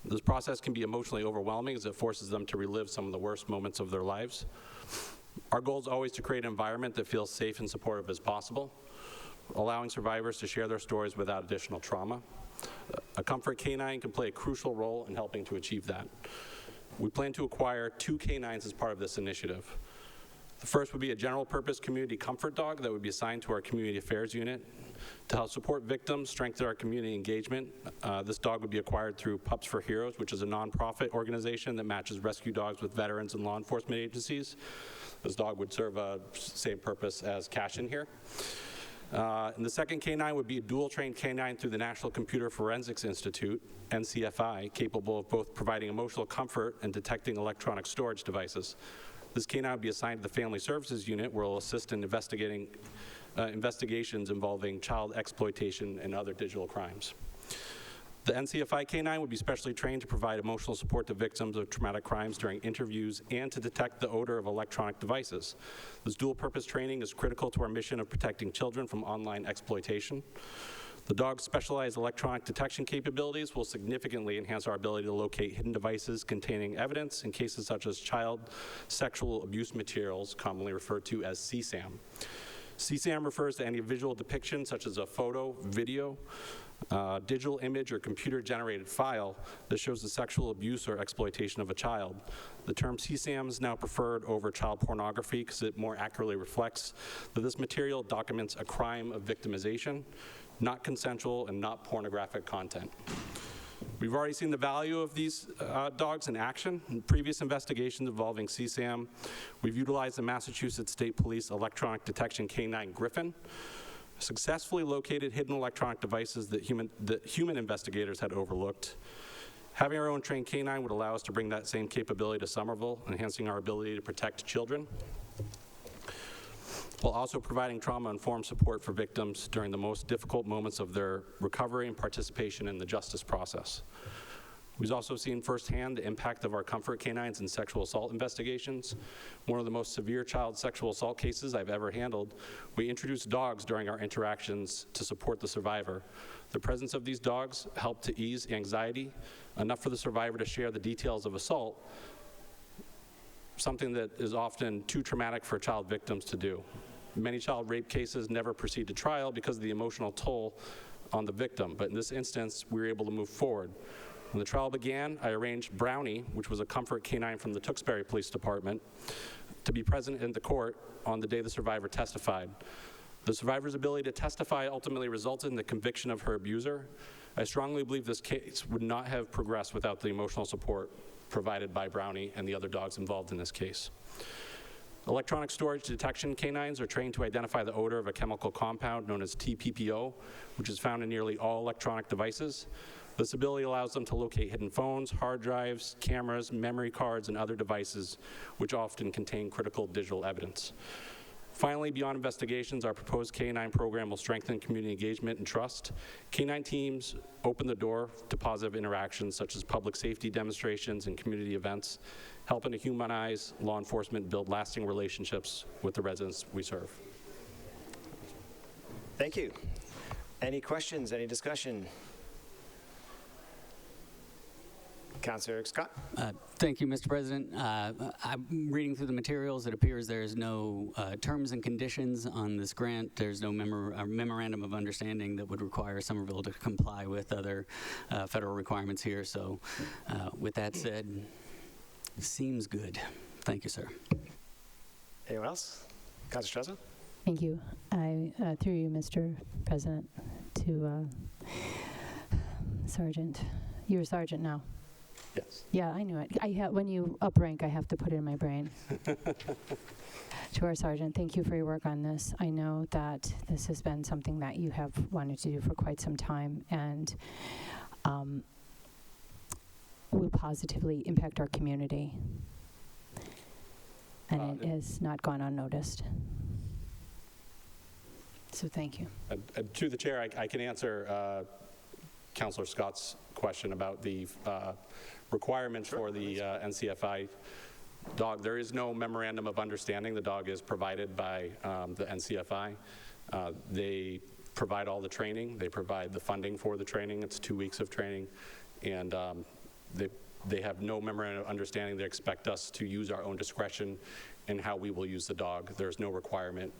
This process can be emotionally overwhelming as it forces them to relive some of the worst moments of their lives. Our goal is always to create an environment that feels safe and supportive as possible, allowing survivors to share their stories without additional trauma. A Comfort Canine can play a crucial role in helping to achieve that. We plan to acquire 2 canines as part of this initiative. The first would be a general purpose community comfort dog that would be assigned to our community affairs unit. To help support victims, strengthen our community engagement, this dog would be acquired through Pups for Heroes, which is a nonprofit organization that matches rescue dogs with veterans and law enforcement agencies. This dog would serve a same purpose as Cashin here. And the second canine would be a dual-trained canine through the National Computer Forensics Institute, NCFI, capable of both providing emotional comfort and detecting electronic storage devices. This canine would be assigned to the Family Services Unit, where it will assist in investigations involving child exploitation and other digital crimes. The NCFI canine would be specially trained to provide emotional support to victims of traumatic crimes during interviews and to detect the odor of electronic devices. This dual-purpose training is critical to our mission of protecting children from online exploitation. The dog's specialized electronic detection capabilities will significantly enhance our ability to locate hidden devices containing evidence in cases such as child sexual abuse materials, commonly referred to as CSAM. CSAM refers to any visual depiction, such as a photo, video, digital image, or computer-generated file that shows the sexual abuse or exploitation of a child. The term CSAM is now preferred over child pornography because it more accurately reflects that this material documents a crime of victimization, not consensual and not pornographic content. We've already seen the value of these dogs in action. In previous investigations involving CSAM, we've utilized the Massachusetts State Police Electronic Detection Canine Griffin, successfully located hidden electronic devices that human investigators had overlooked. Having our own trained canine would allow us to bring that same capability to Somerville, enhancing our ability to protect children, while also providing trauma-informed support for victims during the most difficult moments of their recovery and participation in the justice process. We've also seen firsthand the impact of our Comfort canines in sexual assault investigations. One of the most severe child sexual assault cases I've ever handled, we introduced dogs during our interactions to support the survivor. The presence of these dogs helped to ease anxiety, enough for the survivor to share the details of assault, something that is often too traumatic for child victims to do. Many child rape cases never proceed to trial because of the emotional toll on the victim, but in this instance, we were able to move forward. When the trial began, I arranged Brownie, which was a comfort canine from the Tewksbury Police Department, to be present in the court on the day the survivor testified. The survivor's ability to testify ultimately resulted in the conviction of her abuser. I strongly believe this case would not have progressed without the emotional support provided by Brownie and the other dogs involved in this case. Electronic storage detection canines are trained to identify the odor of a chemical compound known as TPPO, which is found in nearly all electronic devices. This ability allows them to locate hidden phones, hard drives, cameras, memory cards, and other devices, which often contain critical digital evidence. Finally, beyond investigations, our proposed K-9 program will strengthen community engagement and trust. K-9 teams open the door to positive interactions such as public safety demonstrations and community events, helping to humanize law enforcement and build lasting relationships with the residents we serve. Thank you. Any questions, any discussion? Councillor Scott. Thank you, Mr. President. I'm reading through the materials. It appears there's no terms and conditions on this grant. There's no memorandum of understanding that would require Somerville to comply with other federal requirements here. So with that said, seems good. Thank you, sir. Anyone else? Councillor Strezzo? Thank you. I, through you, Mr. President, to Sergeant. You're a sergeant now. Yes. Yeah, I knew it. When you uprank, I have to put it in my brain. To our sergeant, thank you for your work on this. I know that this has been something that you have wanted to do for quite some time, and will positively impact our community. And it has not gone unnoticed. So thank you. To the chair, I can answer Councillor Scott's question about the requirements for the NCFI dog. There is no memorandum of understanding. The dog is provided by the NCFI. They provide all the training. They provide the funding for the training. It's 2 weeks of training. And they have no memorandum of understanding. They expect us to use our own discretion in how we will use the dog. There's no requirement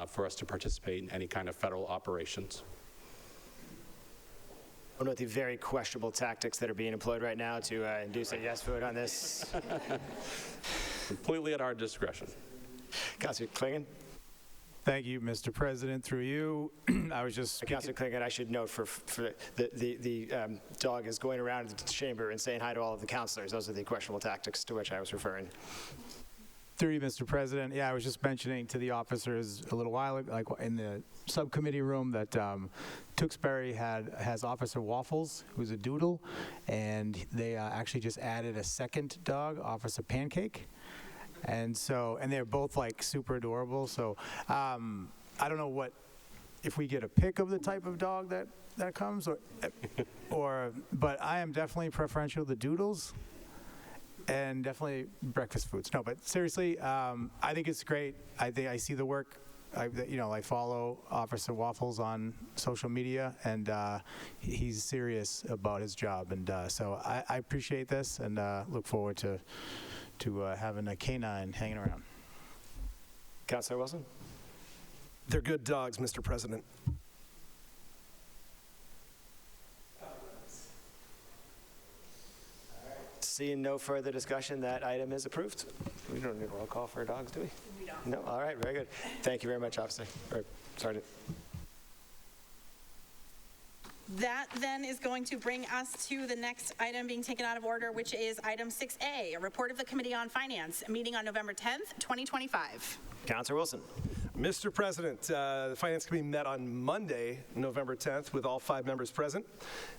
for us to participate in any kind of federal operations. I note the very questionable tactics that are being employed right now to induce a yes vote on this. Completely at our discretion. Councillor Klingon. Thank you, Mr. President. Through you, I was just... Councillor Klingon, I should note for the dog is going around the chamber and saying hi to all of the councillors. Those are the questionable tactics to which I was referring. Through you, Mr. President. Yeah, I was just mentioning to the officers a little while ago, like in the subcommittee room, that Tewksbury has Officer Waffles, who's a doodle, and they actually just added a second dog, Officer Pancake. And they're both like super adorable. So I don't know if we get a pick of the type of dog that comes, but I am definitely preferential to doodles. And definitely breakfast foods. No, but seriously, I think it's great. I see the work. I follow Officer Waffles on social media, and he's serious about his job. And so I appreciate this, and look forward to having a canine hanging around. Councillor Wilson? They're good dogs, Mr. President. Seeing no further discussion, that item is approved. We don't need a roll call for dogs, do we? We don't. No? All right, very good. Thank you very much, Officer, or Sergeant. That then is going to bring us to the next item being taken out of order, which is item 6A, a report of the Committee on Finance, meeting on November 10th, 2025. Councillor Wilson. Mr. President, the Finance Committee met on Monday, November 10th, with all 5 members present.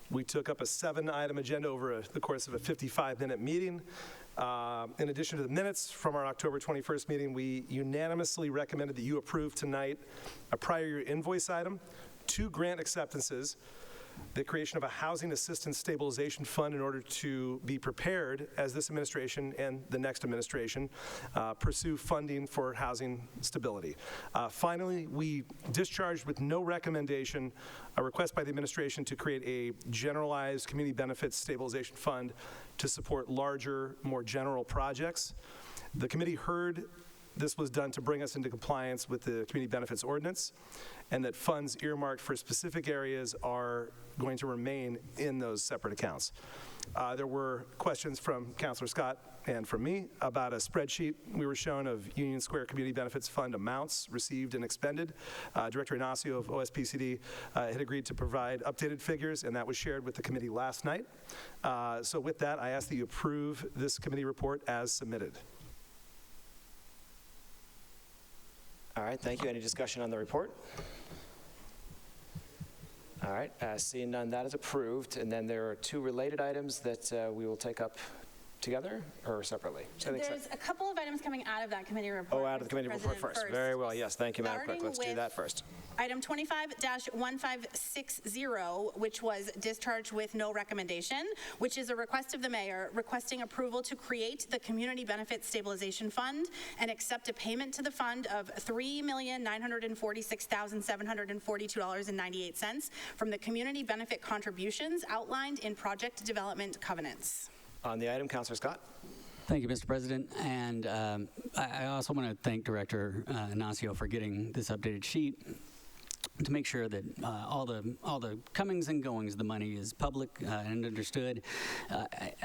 We took up a 7-item agenda over the course of a 55-minute meeting. In addition to the minutes from our October 21st meeting, we unanimously recommended that you approve tonight a prior year invoice item, 2 grant acceptances, the creation of a housing assistance stabilization fund in order to be prepared as this administration and the next administration pursue funding for housing stability. Finally, we discharged with no recommendation a request by the administration to create a generalized community benefits stabilization fund to support larger, more general projects. The committee heard this was done to bring us into compliance with the Community Benefits Ordinance, and that funds earmarked for specific areas are going to remain in those separate accounts. There were questions from Councilor Scott and from me about a spreadsheet we were shown of Union Square Community Benefits Fund amounts received and expended. Director Ignacio of OSPCD had agreed to provide updated figures, and that was shared with the committee last night. So with that, I ask that you approve this committee report as submitted. All right, thank you. Any discussion on the report? All right, seeing none, that is approved. And then there are two related items that we will take up together or separately? There's a couple of items coming out of that committee report. Oh, out of the committee report first. Very well, yes. Thank you, Madam Clerk. Let's do that first. Item 25-1560, which was discharged with no recommendation, which is a request of the mayor requesting approval to create the Community Benefits Stabilization Fund and accept a payment to the fund of $3,946,742.98 from the community benefit contributions outlined in project development covenants. On the item, Councilor Scott. Thank you, Mr. President. And I also want to thank Director Ignacio for getting this updated sheet to make sure that all the comings and goings of the money is public and understood.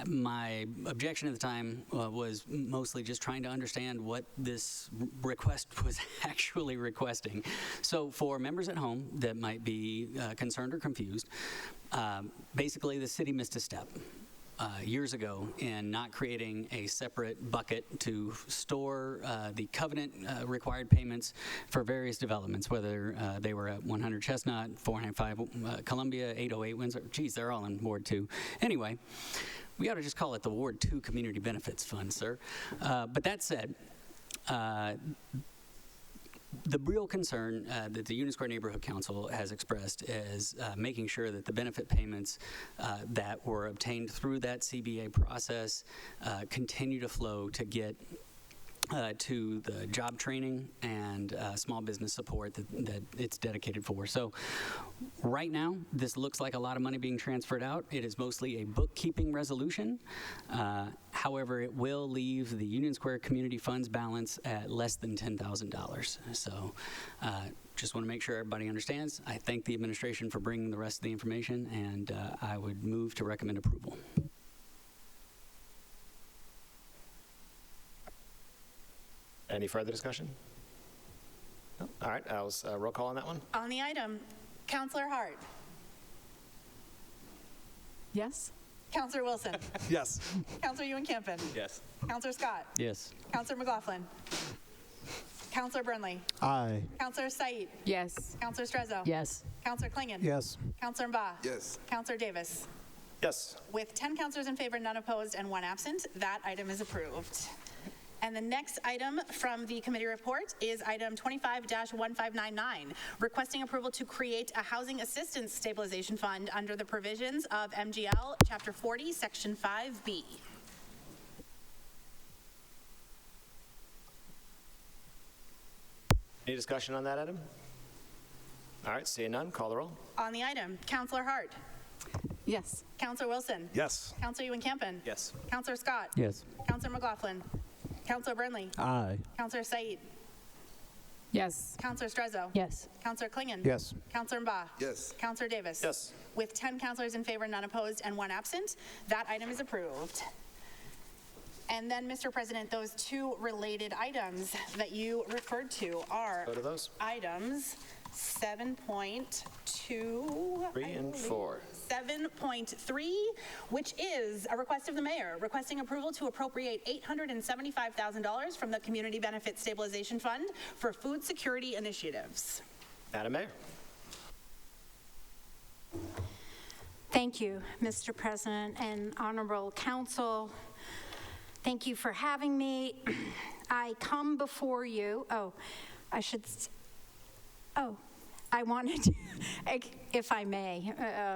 My objection at the time was mostly just trying to understand what this request was actually requesting. So for members at home that might be concerned or confused, basically the city missed a step years ago in not creating a separate bucket to store the covenant required payments for various developments, whether they were at 100 Chestnut, 495 Columbia, 808 Windsor. Geez, they're all in Ward 2. Anyway, we ought to just call it the Ward 2 Community Benefits Fund, sir. But that said, the real concern that the Union Square Neighborhood Council has expressed is making sure that the benefit payments that were obtained through that CBA process continue to flow to get to the job training and small business support that it's dedicated for. So right now, this looks like a lot of money being transferred out. It is mostly a bookkeeping resolution. However, it will leave the Union Square Community Funds balance at less than $10,000. So just want to make sure everybody understands. I thank the administration for bringing the rest of the information, and I would move to recommend approval. Any further discussion? No? All right, I'll roll call on that one. On the item, Councillor Hart. Yes? Councillor Wilson. Yes. Councillor Ewan-Campen. Yes. Councillor Scott. Yes. Councillor McLaughlin. Councillor Burnley. Aye. Councillor Said. Yes. Councillor Strezzo. Yes. Councillor Klingon. Yes. Councillor Mba. Yes. Councillor Davis. Yes. With 10 councillors in favor, none opposed, and 1 absent, that item is approved. And the next item from the committee report is item 25-1599, requesting approval to create a housing assistance stabilization fund under the provisions of MGL Chapter 40, Section 5B. Any discussion on that item? All right, seeing none, call the roll. On the item, Councillor Hart. Yes. Councillor Wilson. Yes. Councillor Ewan-Campen. Yes. Councillor Scott. Yes. Councillor McLaughlin. Councillor Burnley. Aye. Councillor Said. Yes. Councillor Strezzo. Yes. Councillor Klingon. Yes. Councillor Mba. Yes. Councillor Davis. Yes. With 10 councillors in favor, none opposed, and 1 absent, that item is approved. And then, Mr. President, those 2 related items that you referred to are Go to those. items 7.2 3 and 4. 7.3, which is a request of the mayor requesting approval to appropriate $875,000 from the Community Benefit Stabilization Fund for food security initiatives. Madam Mayor. Thank you, Mr. President and Honorable Council. Thank you for having me. I come before you. I wanted to, if I may,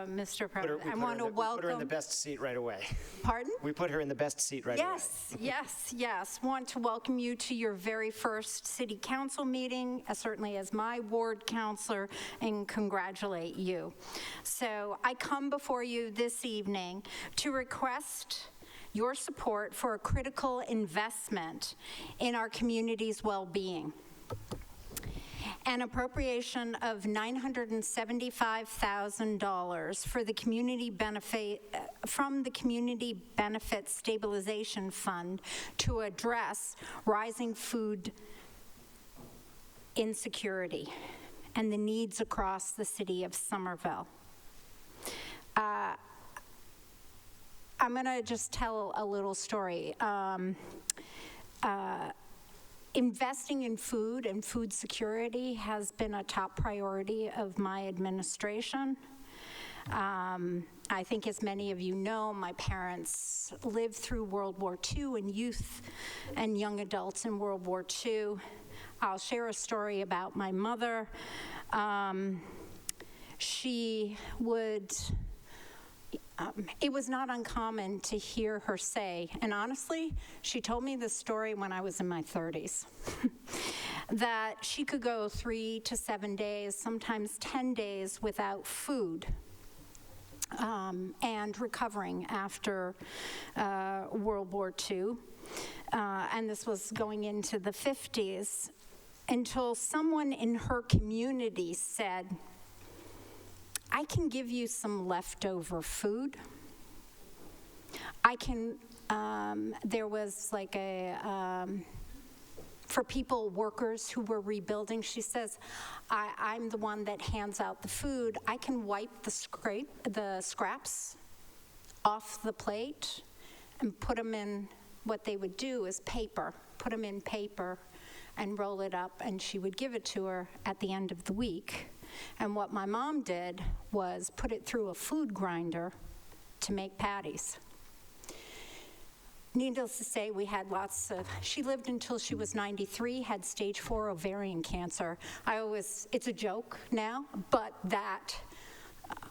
Mr. President, I want to welcome. We put her in the best seat right away. Pardon? We put her in the best seat right away. Yes. Want to welcome you to your very first city council meeting, certainly as my ward councilor, and congratulate you. So I come before you this evening to request your support for a critical investment in our community's well-being. An appropriation of $975,000 for the community benefit from the Community Benefit Stabilization Fund to address rising food insecurity and the needs across the city of Somerville. I'm going to just tell a little story. Investing in food and food security has been a top priority of my administration. I think, as many of you know, my parents lived through World War II, and youth and young adults in World War II. I'll share a story about my mother. She would it was not uncommon to hear her say, and honestly, she told me this story when I was in my 30s, that she could go 3 to 7 days, sometimes 10 days without food, and recovering after World War II. And this was going into the 50s, until someone in her community said, I can give you some leftover food. I can, there was like for people, workers who were rebuilding, she says, I'm the one that hands out the food. I can wipe the scraps off the plate and put them in, what they would do is paper, put them in paper and roll it up, and she would give it to her at the end of the week. And what my mom did was put it through a food grinder to make patties. Needless to say, we had lots of, she lived until she was 93, had stage 4 ovarian cancer. It's a joke now, but that,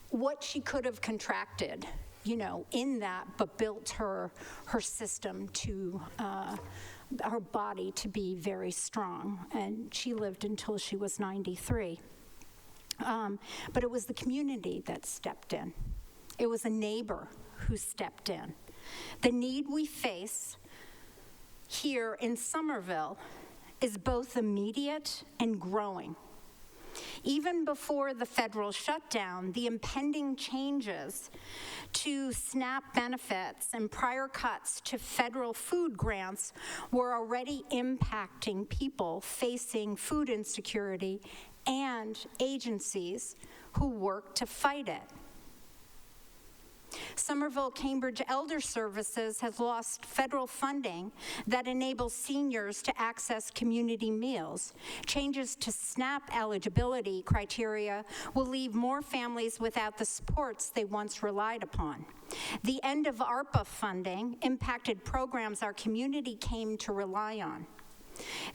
what she could have contracted, you know, in that, but built her system to, her body to be very strong. And she lived until she was 93. But it was the community that stepped in. It was a neighbor who stepped in. The need we face here in Somerville is both immediate and growing. Even before the federal shutdown, the impending changes to SNAP benefits and prior cuts to federal food grants were already impacting people facing food insecurity and agencies who work to fight it. Somerville Cambridge Elder Services has lost federal funding that enables seniors to access community meals. Changes to SNAP eligibility criteria will leave more families without the supports they once relied upon. The end of ARPA funding impacted programs our community came to rely on.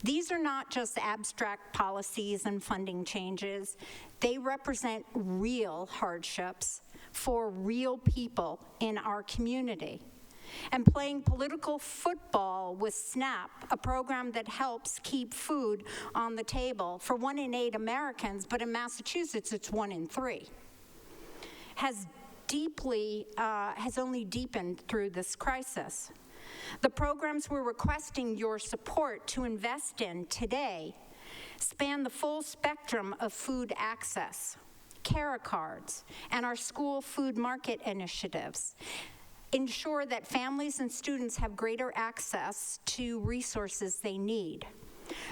These are not just abstract policies and funding changes. They represent real hardships for real people in our community. And playing political football with SNAP, a program that helps keep food on the table for 1 in 8 Americans, but in Massachusetts it's 1 in 3, has only deepened through this crisis. The programs we're requesting your support to invest in today span the full spectrum of food access, Cara cards, and our school food market initiatives. Ensure that families and students have greater access to resources they need.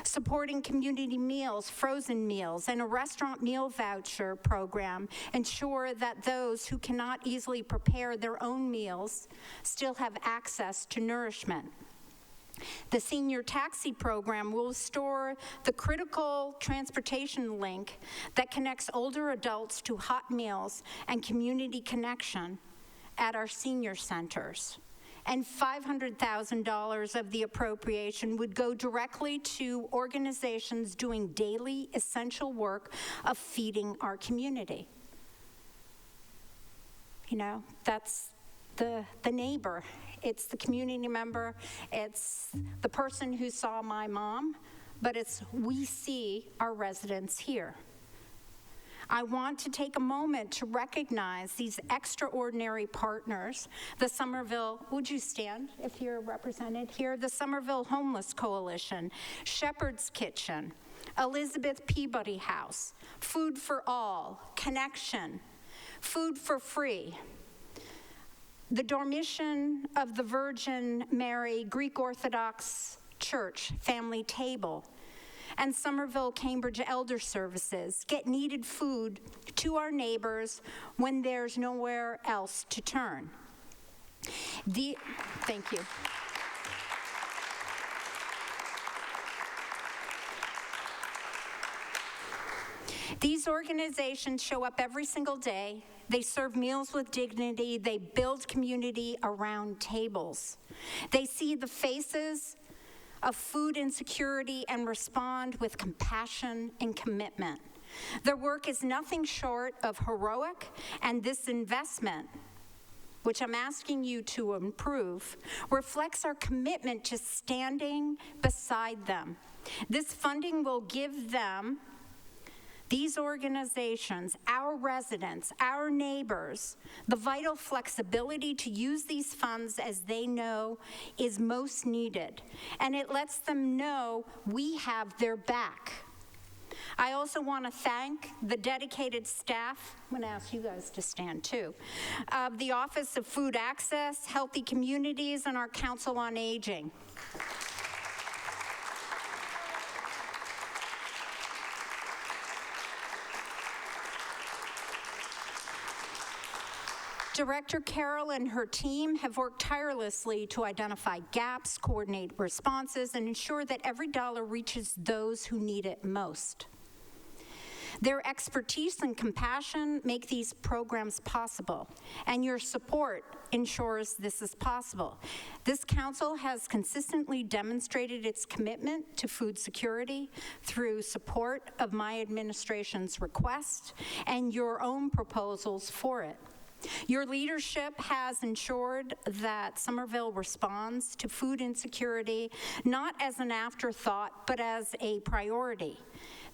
Supporting community meals, frozen meals, and a restaurant meal voucher program ensure that those who cannot easily prepare their own meals still have access to nourishment. The senior taxi program will restore the critical transportation link that connects older adults to hot meals and community connection at our senior centers. And $500,000 of the appropriation would go directly to organizations doing daily essential work of feeding our community. You know, that's the neighbor. It's the community member. It's the person who saw my mom, but it's we see our residents here. I want to take a moment to recognize these extraordinary partners, the Somerville, would you stand if you're represented here? The Somerville Homeless Coalition, Shepherd's Kitchen, Elizabeth Peabody House, Food for All, Connection, Food for Free, the Dormition of the Virgin Mary Greek Orthodox Church Family Table, and Somerville Cambridge Elder Services get needed food to our neighbors when there's nowhere else to turn. Thank you. These organizations show up every single day. They serve meals with dignity. They build community around tables. They see the faces of food insecurity and respond with compassion and commitment. Their work is nothing short of heroic, and this investment, which I'm asking you to improve, reflects our commitment to standing beside them. This funding will give them, these organizations, our residents, our neighbors, the vital flexibility to use these funds as they know is most needed. And it lets them know we have their back. I also want to thank the dedicated staff, I'm going to ask you guys to stand too, of the Office of Food Access, Healthy Communities, and our Council on Aging. Director Carroll and her team have worked tirelessly to identify gaps, coordinate responses, and ensure that every dollar reaches those who need it most. Their expertise and compassion make these programs possible, and your support ensures this is possible. This council has consistently demonstrated its commitment to food security through support of my administration's request and your own proposals for it. Your leadership has ensured that Somerville responds to food insecurity not as an afterthought, but as a priority.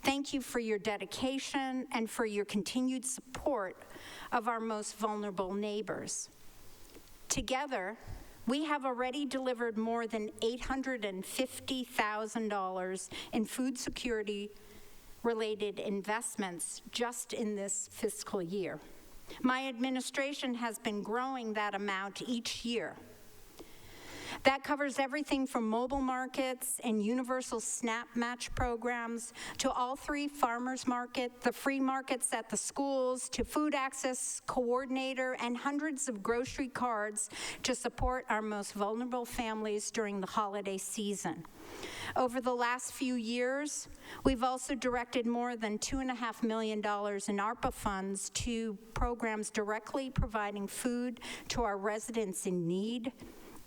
Thank you for your dedication and for your continued support of our most vulnerable neighbors. Together, we have already delivered more than $850,000 in food security-related investments just in this fiscal year. My administration has been growing that amount each year. That covers everything from mobile markets and universal SNAP match programs to all 3 farmers market, the free markets at the schools, to food access coordinator, and hundreds of grocery cards to support our most vulnerable families during the holiday season. Over the last few years, we've also directed more than $2.5 million in ARPA funds to programs directly providing food to our residents in need,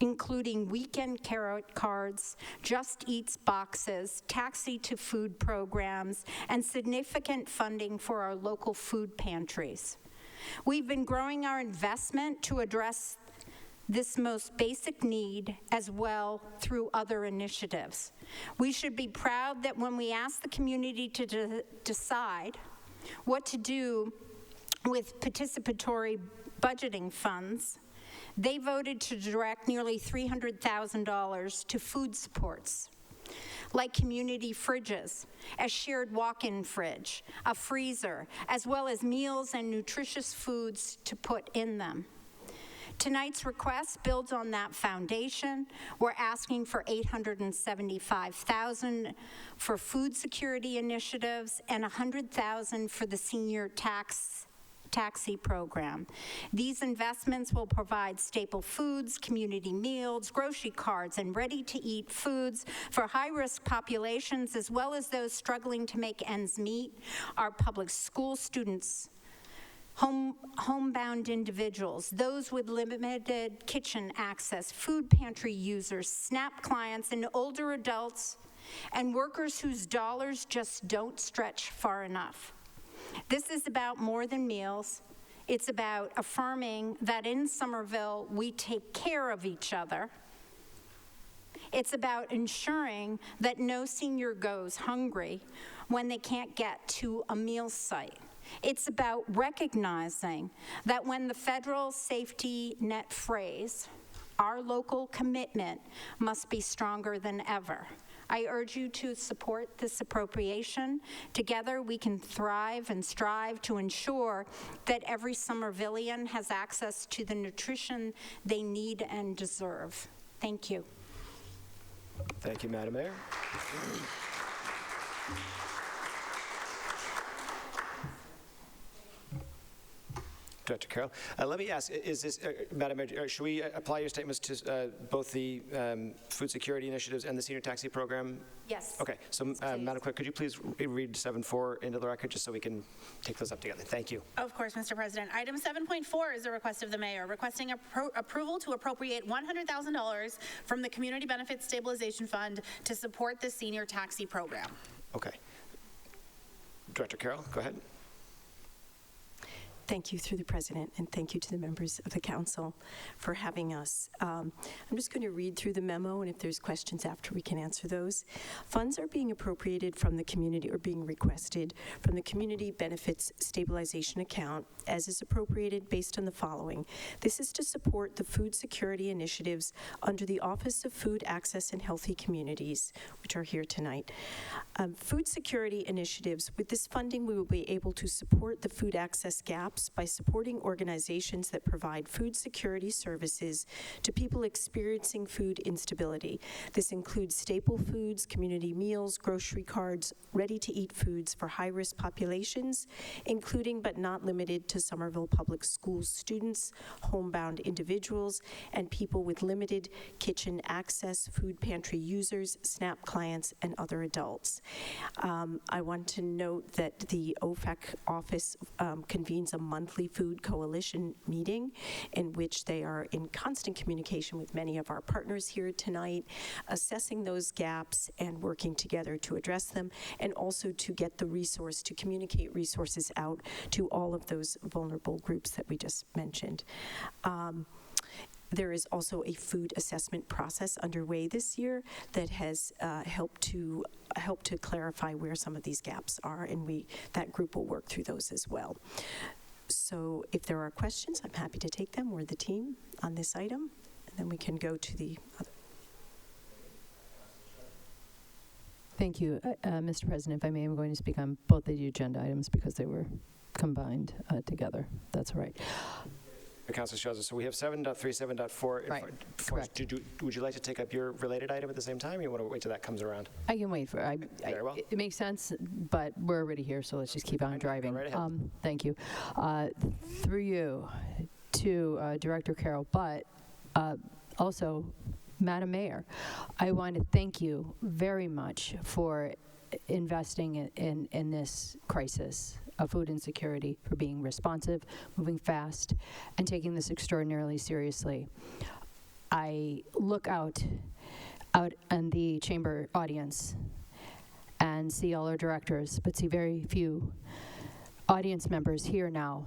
including weekend carrot cards, Just Eats boxes, taxi to food programs, and significant funding for our local food pantries. We've been growing our investment to address this most basic need as well through other initiatives. We should be proud that when we ask the community to decide what to do with participatory budgeting funds, they voted to direct nearly $300,000 to food supports, like community fridges, a shared walk-in fridge, a freezer, as well as meals and nutritious foods to put in them. Tonight's request builds on that foundation. We're asking for $875,000 for food security initiatives and $100,000 for the senior taxi program. These investments will provide staple foods, community meals, grocery cards, and ready-to-eat foods for high-risk populations, as well as those struggling to make ends meet, our public school students, homebound individuals, those with limited kitchen access, food pantry users, SNAP clients, and older adults, and workers whose dollars just don't stretch far enough. This is about more than meals. It's about affirming that in Somerville, we take care of each other. It's about ensuring that no senior goes hungry when they can't get to a meal site. It's about recognizing that when the federal safety net phrase, our local commitment must be stronger than ever. I urge you to support this appropriation. Together, we can thrive and strive to ensure that every Somervillian has access to the nutrition they need and deserve. Thank you. Thank you, Madam Mayor. Director Carroll, let me ask, is this, Madam Mayor, should we apply your statements to both the food security initiatives and the senior taxi program? Yes. Okay, so Madam Clerk, could you please read 7.4 into the record just so we can take those up together? Thank you. Of course, Mr. President. Item 7.4 is a request of the mayor requesting approval to appropriate $100,000 from the Community Benefits Stabilization Fund to support the senior taxi program. Okay. Director Carroll, go ahead. Thank you through the President, and thank you to the members of the Council for having us. I'm just going to read through the memo, and if there's questions after, we can answer those. Funds are being appropriated from the community, or being requested from the Community Benefits Stabilization Account, as is appropriated based on the following. This is to support the food security initiatives under the Office of Food Access and Healthy Communities, which are here tonight. Food security initiatives. With this funding, we will be able to support the food access gap by supporting organizations that provide food security services to people experiencing food instability. This includes staple foods, community meals, grocery cards, ready-to-eat foods for high-risk populations, including but not limited to Somerville Public Schools students, homebound individuals, and people with limited kitchen access, food pantry users, SNAP clients, and other adults. I want to note that the OFAC office convenes a monthly food coalition meeting in which they are in constant communication with many of our partners here tonight, assessing those gaps and working together to address them, and also to get the resource, to communicate resources out to all of those vulnerable groups that we just mentioned. There is also a food assessment process underway this year that has helped to clarify where some of these gaps are, and that group will work through those as well. So if there are questions, I'm happy to take them, or the team, on this item, and then we can go to the other. Thank you. Mr. President, if I may, I'm going to speak on both the agenda items because they were combined together. That's all right. Councilor Scherzer, so we have 7.3, 7.4. Right, correct. Would you like to take up your related item at the same time, or you want to wait till that comes around? I can wait for Very well. it makes sense, but we're already here, so let's just keep on driving. Go right ahead. Thank you. Through you to Director Carroll, but also Madam Mayor, I want to thank you very much for investing in this crisis of food insecurity, for being responsive, moving fast, and taking this extraordinarily seriously. I look out in the chamber audience and see all our directors, but see very few audience members here now,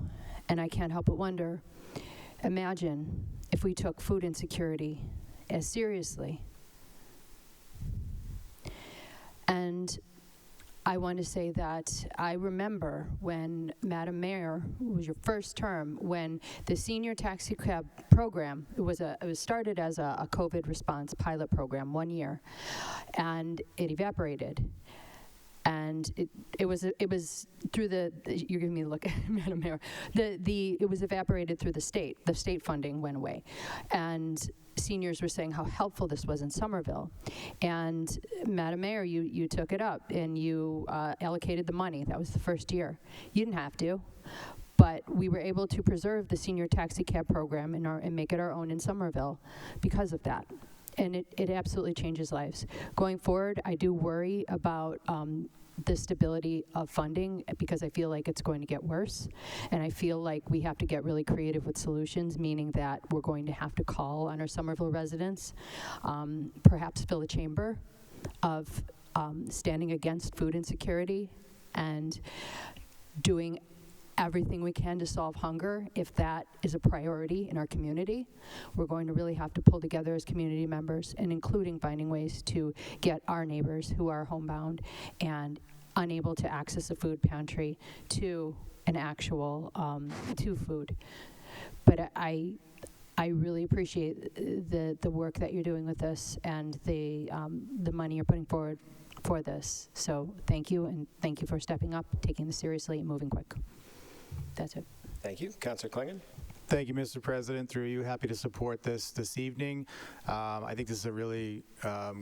and I can't help but wonder, imagine if we took food insecurity as seriously. And I want to say that I remember when, Madam Mayor, it was your first term, when the senior taxi cab program, it was started as a COVID response pilot program 1 year, and it evaporated. And it was through you're giving me a look, Madam Mayor, it was evaporated through the state funding went away. And seniors were saying how helpful this was in Somerville. And Madam Mayor, you took it up and you allocated the money. That was the first year. You didn't have to, but we were able to preserve the senior taxi cab program and make it our own in Somerville because of that. And it absolutely changes lives. Going forward, I do worry about the stability of funding because I feel like it's going to get worse. And I feel like we have to get really creative with solutions, meaning that we're going to have to call on our Somerville residents, perhaps fill a chamber of standing against food insecurity and doing everything we can to solve hunger. If that is a priority in our community, we're going to really have to pull together as community members, and including finding ways to get our neighbors who are homebound and unable to access a food pantry to an actual to food. But I really appreciate the work that you're doing with this and the money you're putting forward for this. So thank you, and thank you for stepping up, taking this seriously, and moving quick. That's it. Thank you. Councillor Klingon. Thank you, Mr. President. Through you, happy to support this evening. I think this is a really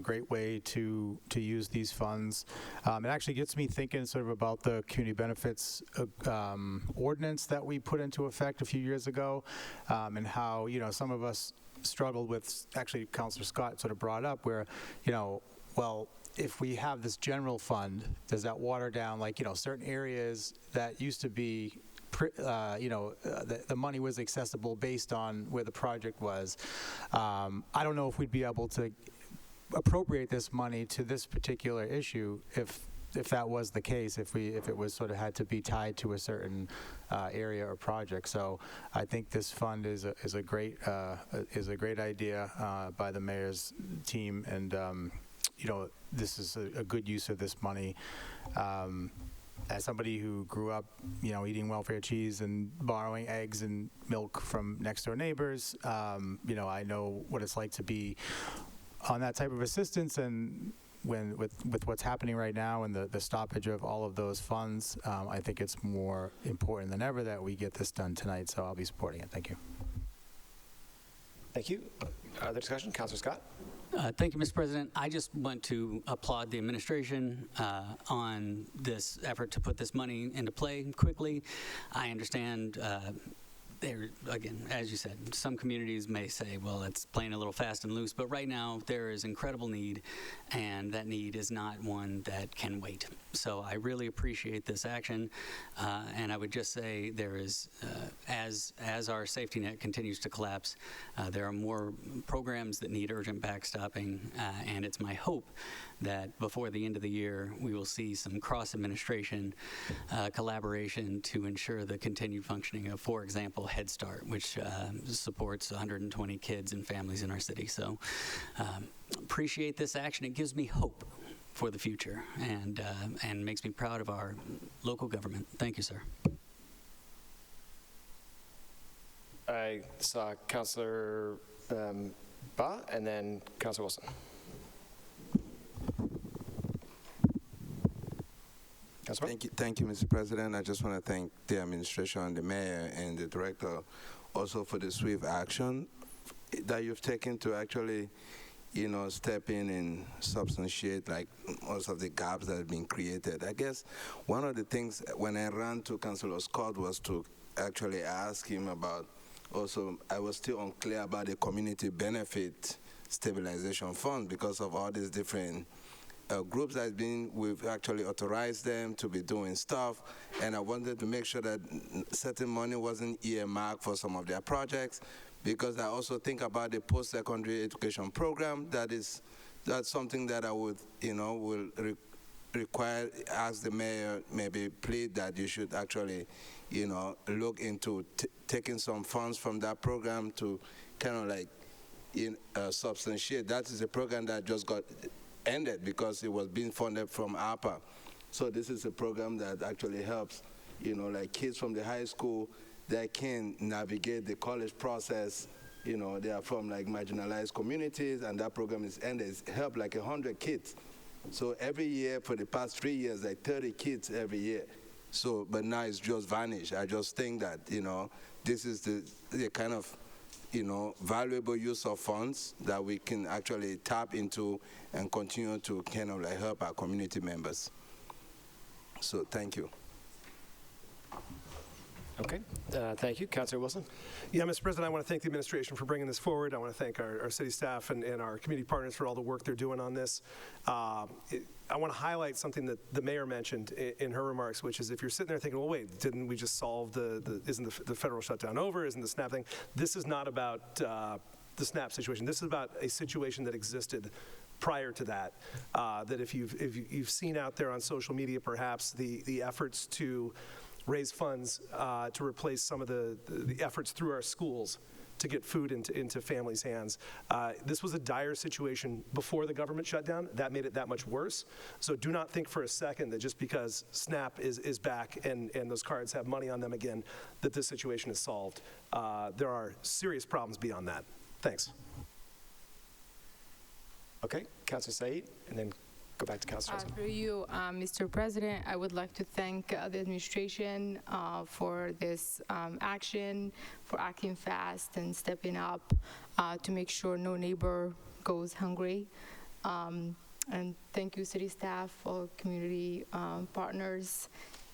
great way to use these funds. It actually gets me thinking sort of about the community benefits ordinance that we put into effect a few years ago, and how, you know, some of us struggled with, actually Councillor Scott sort of brought up, where, you know, well, if we have this general fund, does that water down, like, you know, certain areas that used to be the money was accessible based on where the project was. I don't know if we'd be able to appropriate this money to this particular issue if that was the case, if it was sort of had to be tied to a certain area or project. So I think this fund is a great idea by the mayor's team, and you know, this is a good use of this money. As somebody who grew up, you know, eating welfare cheese and borrowing eggs and milk from next door neighbors, you know, I know what it's like to be on that type of assistance. And when with what's happening right now and the stoppage of all of those funds, I think it's more important than ever that we get this done tonight. So I'll be supporting it. Thank you. Thank you. Other discussion? Councillor Scott. Thank you, Mr. President. I just want to applaud the administration on this effort to put this money into play quickly. I understand there, again, as you said, some communities may say, well, it's playing a little fast and loose, but right now there is incredible need, and that need is not one that can wait. So I really appreciate this action, and I would just say there is, as our safety net continues to collapse, there are more programs that need urgent backstopping, and it's my hope that before the end of the year, we will see some cross-administration collaboration to ensure the continued functioning of, for example, Head Start, which supports 120 kids and families in our city. So appreciate this action. It gives me hope for the future, and makes me proud of our local government. Thank you, sir. I saw Councillor Ba and then Councillor Wilson. Thank you, Mr. President. I just want to thank the administration, the mayor, and the director also for the swift action that you've taken to actually, you know, step in and substantiate like most of the gaps that have been created. I guess one of the things when I ran to Councillor Scott was to actually ask him about, also I was still unclear about the community benefit stabilization fund because of all these different groups that have been, we've actually authorized them to be doing stuff, and I wanted to make sure that certain money wasn't earmarked for some of their projects, because I also think about the post-secondary education program. That's something that I would, you know, will require, ask the mayor, maybe plead that you should actually, you know, look into taking some funds from that program to kind of like substantiate. That is a program that just got ended because it was being funded from ARPA. So this is a program that actually helps, you know, like kids from the high school that can navigate the college process. You know, they are from like marginalized communities, and that program is ended. It's helped like 100 kids. So every year for the past 3 years, like 30 kids every year. So, but now it's just vanished. I just think that, you know, this is the kind of, you know, valuable use of funds that we can actually tap into and continue to kind of like help our community members. So thank you. Okay, thank you. Councillor Wilson. Yeah, Mr. President, I want to thank the administration for bringing this forward. I want to thank our city staff and our community partners for all the work they're doing on this. I want to highlight something that the mayor mentioned in her remarks, which is if you're sitting there thinking, well, wait, didn't we just solve isn't the federal shutdown over? Isn't the SNAP thing? This is not about the SNAP situation. This is about a situation that existed prior to that. That if you've seen out there on social media, perhaps the efforts to raise funds to replace some of the efforts through our schools to get food into families' hands. This was a dire situation before the government shutdown. That made it that much worse. So do not think for a second that just because SNAP is back and those cards have money on them again, that this situation is solved. There are serious problems beyond that. Thanks. Okay, Councillor Said, and then go back to Councillor Strezzo. Through you, Mr. President, I would like to thank the administration for this action, for acting fast and stepping up to make sure no neighbor goes hungry. And thank you, city staff, all community partners,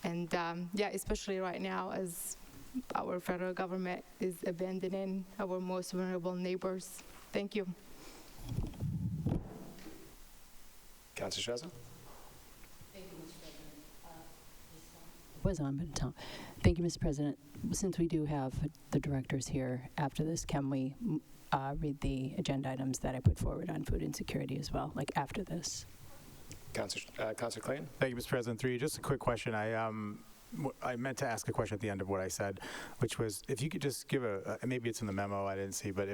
and yeah, especially right now as our federal government is abandoning our most vulnerable neighbors. Thank you. Councillor Strezzo? Thank you, Mr. President. Was on, but Tom. Thank you, Mr. President. Since we do have the directors here after this, can we read the agenda items that I put forward on food insecurity as well, like after this? Councillor Clayton? Thank you, Mr. President. Through you, just a quick question. I meant to ask a question at the end of what I said, which was if you could just give maybe it's in the memo I didn't see, but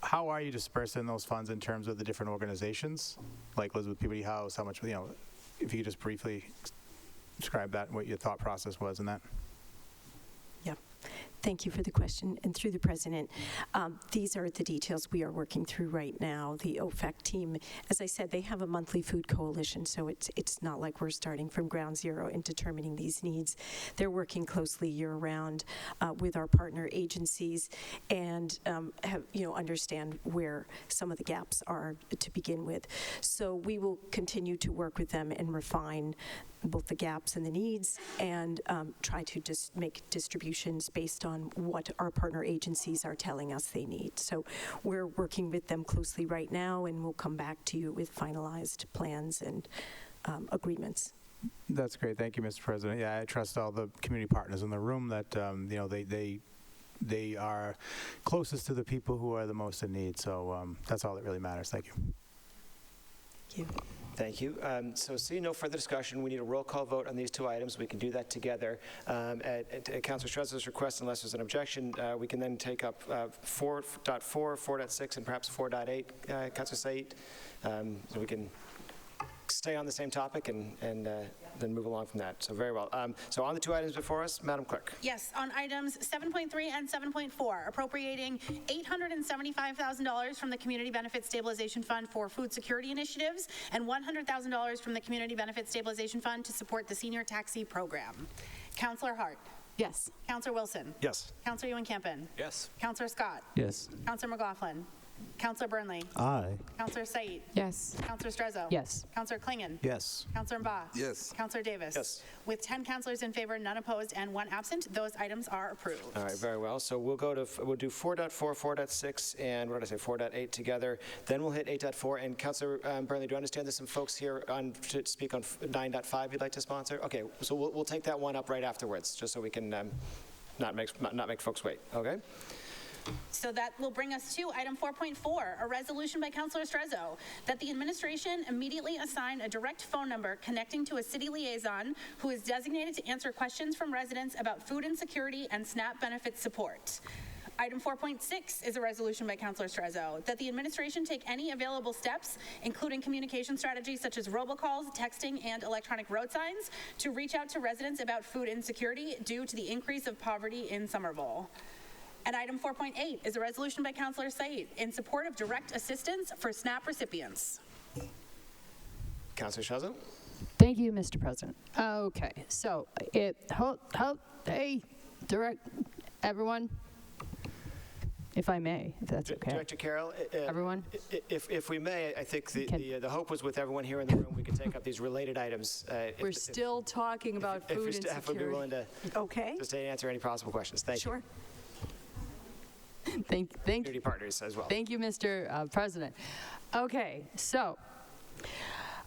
how are you dispersing those funds in terms of the different organizations, like Elizabeth Peabody House, how much, if you could just briefly describe that and what your thought process was in that? Yeah. Thank you for the question. And through the President, these are the details we are working through right now. The OFAC team, as I said, they have a monthly food coalition, so it's not like we're starting from ground zero in determining these needs. They're working closely year-round with our partner agencies and understand where some of the gaps are to begin with. So we will continue to work with them and refine both the gaps and the needs and try to just make distributions based on what our partner agencies are telling us they need. So we're working with them closely right now, and we'll come back to you with finalized plans and agreements. That's great. Thank you, Mr. President. Yeah, I trust all the community partners in the room that they are closest to the people who are the most in need. So that's all that really matters. Thank you. Thank you. Thank you. So seeing no further discussion, we need a roll call vote on these two items. We can do that together. At Councillor Strezzo's request, unless there's an objection, we can then take up 4.4, 4.6, and perhaps 4.8, Councillor Said. So we can stay on the same topic and then move along from that. So very well. So on the two items before us, Madam Clerk. Yes, on items 7.3 and 7.4, appropriating $875,000 from the Community Benefit Stabilization Fund for food security initiatives and $100,000 from the Community Benefit Stabilization Fund to support the senior taxi program. Councillor Hart. Yes. Councillor Wilson. Yes. Councillor Ewan-Campen. Yes. Councillor Scott. Yes. Councillor McLaughlin. Councillor Burnley. Aye. Councillor Said. Yes. Councillor Strezzo. Yes. Councillor Klingon. Yes. Councillor Mba. Yes. Councillor Davis. Yes. With 10 councillors in favor, none opposed, and 1 absent, those items are approved. All right, very well. So we'll do 4.4, 4.6, and what did I say, 4.8 together. Then we'll hit 8.4. And Councillor Burnley, do I understand there's some folks here to speak on 9.5 you'd like to sponsor? Okay, so we'll take that one up right afterwards, just so we can not make folks wait. Okay. So that will bring us to item 4.4, a resolution by Councillor Strezzo that the administration immediately assign a direct phone number connecting to a city liaison who is designated to answer questions from residents about food insecurity and SNAP benefit support. Item 4.6 is a resolution by Councillor Strezzo that the administration take any available steps, including communication strategies such as robocalls, texting, and electronic road signs, to reach out to residents about food insecurity due to the increase of poverty in Somerville. And item 4.8 is a resolution by Councillor Said in support of direct assistance for SNAP recipients. Councillor Strezzo? Thank you, Mr. President. Okay, so hey, direct everyone, if I may, if that's okay. Director Carroll, everyone? If we may, I think the hope was with everyone here in the room, we could take up these related items. We're still talking about food insecurity. If your staff would be willing to answer any possible questions. Thank you. Sure. Thank community partners as well. Thank you, Mr. President. Okay, so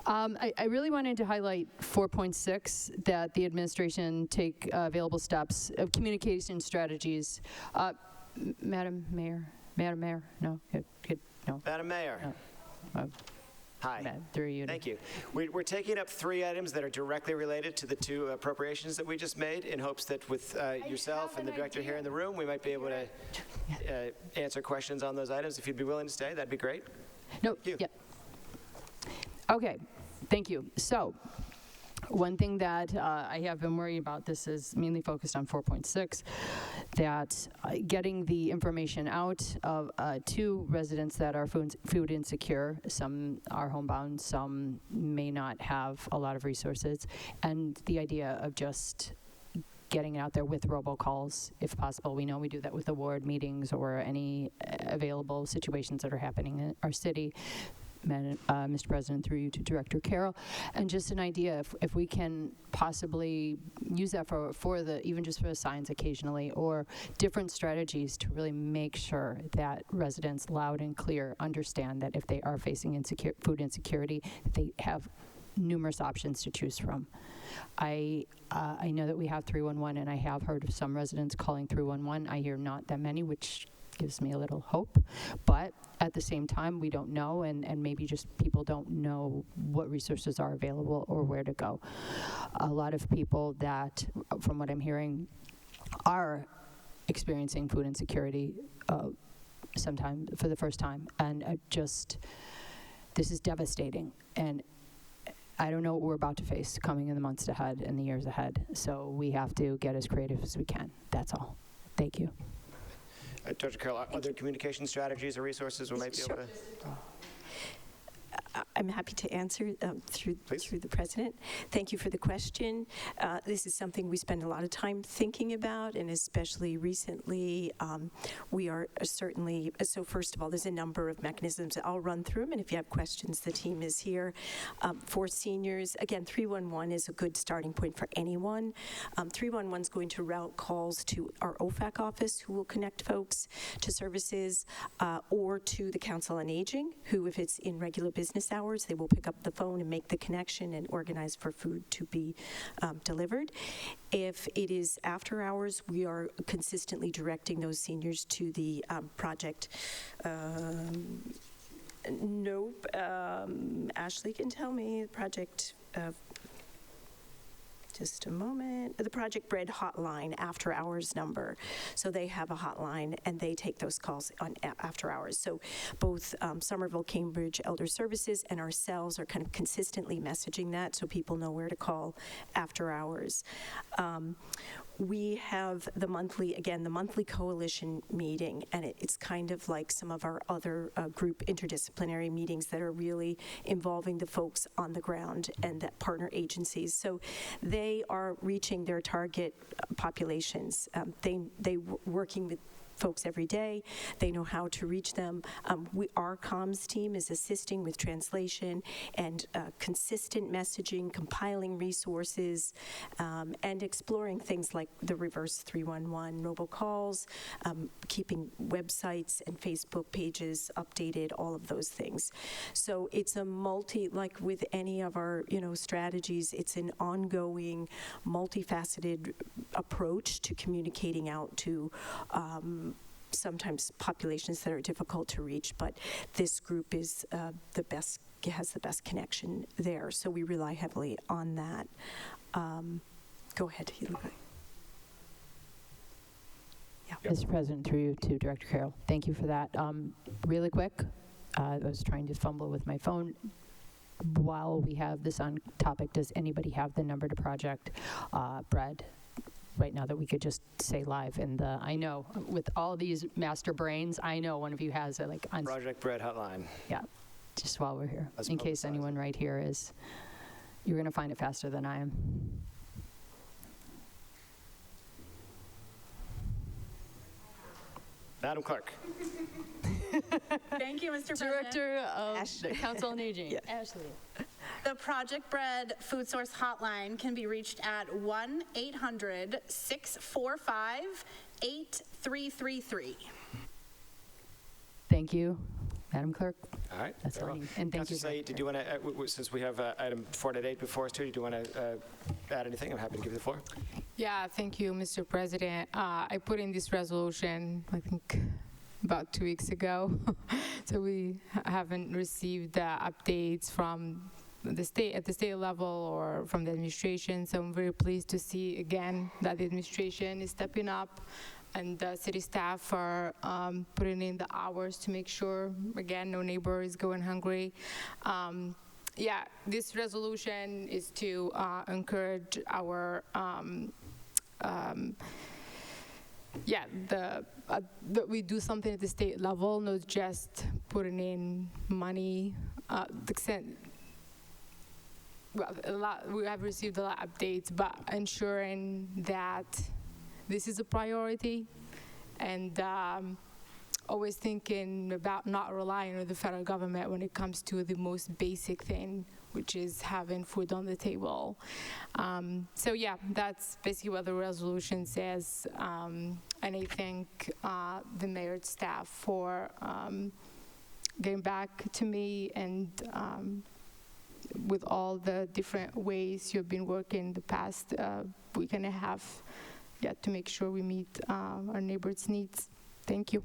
I really wanted to highlight 4.6, that the administration take available steps of communication strategies. Madam Mayor, no, no. Madam Mayor. No. Hi. Through you. Thank you. We're taking up 3 items that are directly related to the 2 appropriations that we just made in hopes that with yourself and the director here in the room, we might be able to answer questions on those items. If you'd be willing to stay, that'd be great. No, yeah. Okay, thank you. So, one thing that I have been worried about, this is mainly focused on 4.6, that getting the information out of to residents that are food insecure. Some are homebound, some may not have a lot of resources, and the idea of just getting it out there with robocalls, if possible. We know we do that with award meetings or any available situations that are happening in our city. Mr. President, through you to Director Carroll, and just an idea if we can possibly use that for the even just for the signs occasionally, or different strategies to really make sure that residents loud and clear understand that if they are facing food insecurity, that they have numerous options to choose from. I know that we have 311, and I have heard of some residents calling 311. I hear not that many, which gives me a little hope, but at the same time, we don't know, and maybe just people don't know what resources are available or where to go. A lot of people that, from what I'm hearing, are experiencing food insecurity sometime for the first time, and this is devastating, and I don't know what we're about to face coming in the months ahead and the years ahead, so we have to get as creative as we can. That's all. Thank you. Dr. Carroll, are there communication strategies or resources we might be able to? I'm happy to answer through the President. Thank you for the question. This is something we spend a lot of time thinking about, and especially recently, we are certainly, so first of all, there's a number of mechanisms. I'll run through them, and if you have questions, the team is here. For seniors, again, 311 is a good starting point for anyone. 311 is going to route calls to our OFAC office, who will connect folks to services, or to the Council on Aging, who, if it's in regular business hours, they will pick up the phone and make the connection and organize for food to be delivered. If it is after hours, we are consistently directing those seniors to the project. Nope. Ashley can tell me. Project. Just a moment. The Project Bread hotline after hours number. So they have a hotline and they take those calls on after hours. So both Somerville, Cambridge Elder Services and ourselves are kind of consistently messaging that so people know where to call after hours. We have the monthly coalition meeting, and it's kind of like some of our other group interdisciplinary meetings that are really involving the folks on the ground and that partner agencies. So they are reaching their target populations. They working with folks every day. They know how to reach them. Our comms team is assisting with translation and consistent messaging, compiling resources, and exploring things like the reverse 311 robocalls, keeping websites and Facebook pages updated, all of those things. So it's a like with any of our strategies, it's an ongoing, multifaceted approach to communicating out to sometimes populations that are difficult to reach, but this group is has the best connection there, so we rely heavily on that. Go ahead, Hila. Yeah. Mr. President, through you to Director Carroll, thank you for that. Really quick, I was trying to fumble with my phone. While we have this on topic, does anybody have the number to Project Bread right now that we could just say live? And I know with all these master brains, I know one of you has it like on Project Bread hotline. Yeah, just while we're here, in case anyone right here is, you're going to find it faster than I am. Madam Clerk. Thank you, Mr. Director of President. the Council on Aging. Yes. Ashley. The Project Bread Food Source Hotline can be reached at 1-800-645-8333. Thank you, Madam Clerk. All right. That's all I need. And thank you. Councilor Said, did you want to, since we have item 4.8 before us too, do you want to add anything? I'm happy to give you the floor. Yeah, thank you, Mr. President. I put in this resolution, I think about 2 weeks ago. So we haven't received updates from the state at the state level or from the administration. So I'm very pleased to see again that the administration is stepping up and the city staff are putting in the hours to make sure, again, no neighbor is going hungry. Yeah, this resolution is to encourage our that we do something at the state level, not just putting in money. We have received a lot of updates, but ensuring that this is a priority and always thinking about not relying on the federal government when it comes to the most basic thing, which is having food on the table. So yeah, that's basically what the resolution says. And I thank the mayor's staff for getting back to me and with all the different ways you've been working the past week and a half, to make sure we meet our neighbors' needs. Thank you.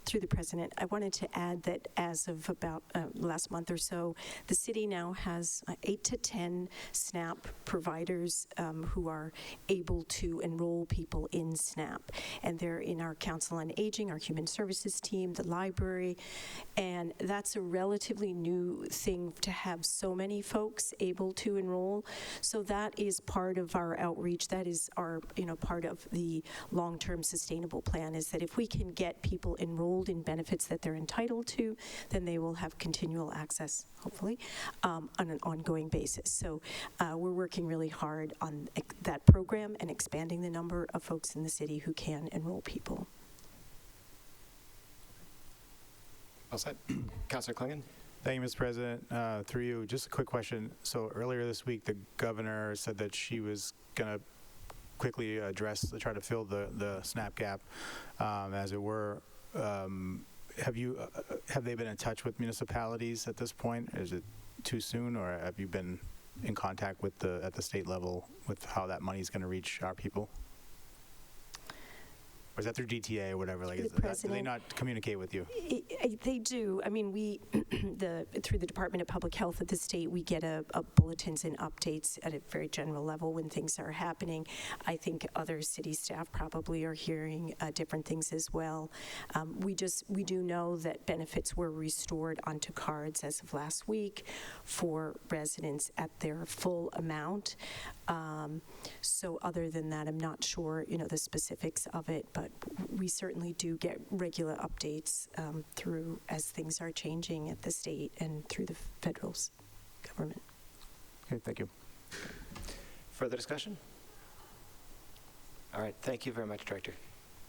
Through the president, I wanted to add that as of about last month or so, the city now has 8 to 10 SNAP providers who are able to enroll people in SNAP. And they're in our Council on Aging, our Human Services team, the library. And that's a relatively new thing to have so many folks able to enroll. So that is part of our outreach. That is our, part of the long-term sustainable plan, is that if we can get people enrolled in benefits that they're entitled to, then they will have continual access, hopefully, on an ongoing basis. So we're working really hard on that program and expanding the number of folks in the city who can enroll people. All set. Councilor Klingon. Thank you, Mr. President. Through you, just a quick question. So earlier this week, the governor said that she was going to quickly try to fill the SNAP gap, as it were. Have they been in touch with municipalities at this point? Is it too soon, or have you been in contact with at the state level with how that money is going to reach our people? Or is that through DTA or whatever? Like, do they not communicate with you? They do. I mean, we, through the Department of Public Health at the state, we get bulletins and updates at a very general level when things are happening. I think other city staff probably are hearing different things as well. We do know that benefits were restored onto cards as of last week for residents at their full amount. So other than that, I'm not sure, the specifics of it, but we certainly do get regular updates through as things are changing at the state and through the federal government. Okay, thank you. Further discussion? All right, thank you very much, Director.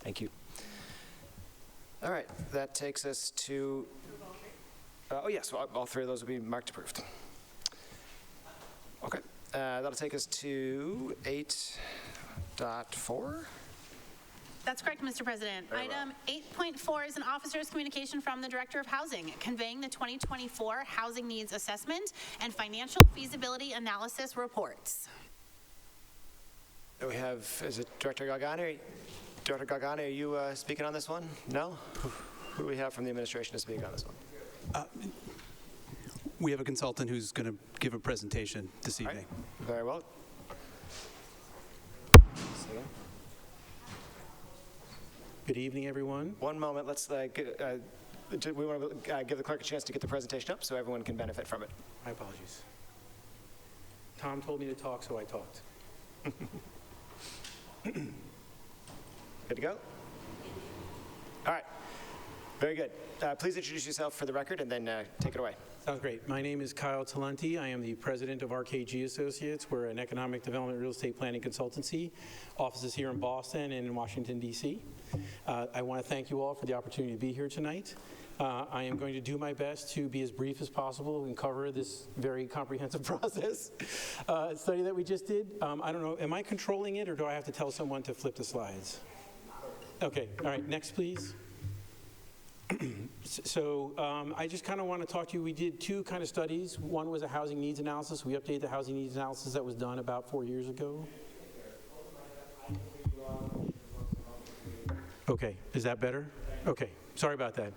Thank you. All right, that takes us to, yes, all three of those will be marked approved. Okay. That'll take us to 8.4. That's correct, Mr. President. Item 8.4 is an officer's communication from the Director of Housing, conveying the 2024 Housing Needs Assessment and Financial Feasibility Analysis reports. We have, is it Director Gargani? Director Gargani, are you speaking on this one? No? Who do we have from the administration to speak on this one? We have a consultant who's going to give a presentation this evening. Right. Very well. Good evening, everyone. One moment. Let's we want to give the clerk a chance to get the presentation up so everyone can benefit from it. My apologies. Tom told me to talk, so I talked. Good to go? All right. Very good. Please introduce yourself for the record and then take it away. Sounds great. My name is Kyle Talenti. I am the president of RKG Associates. We're an economic development real estate planning consultancy. Offices here in Boston and in Washington, D.C. I want to thank you all for the opportunity to be here tonight. I am going to do my best to be as brief as possible and cover this very comprehensive process study that we just did. I don't know, am I controlling it or do I have to tell someone to flip the slides? Okay, all right, next please. So I just kind of want to talk to you. We did two kind of studies. One was a housing needs analysis. We updated the housing needs analysis that was done about 4 years ago. Okay, is that better? Okay, sorry about that.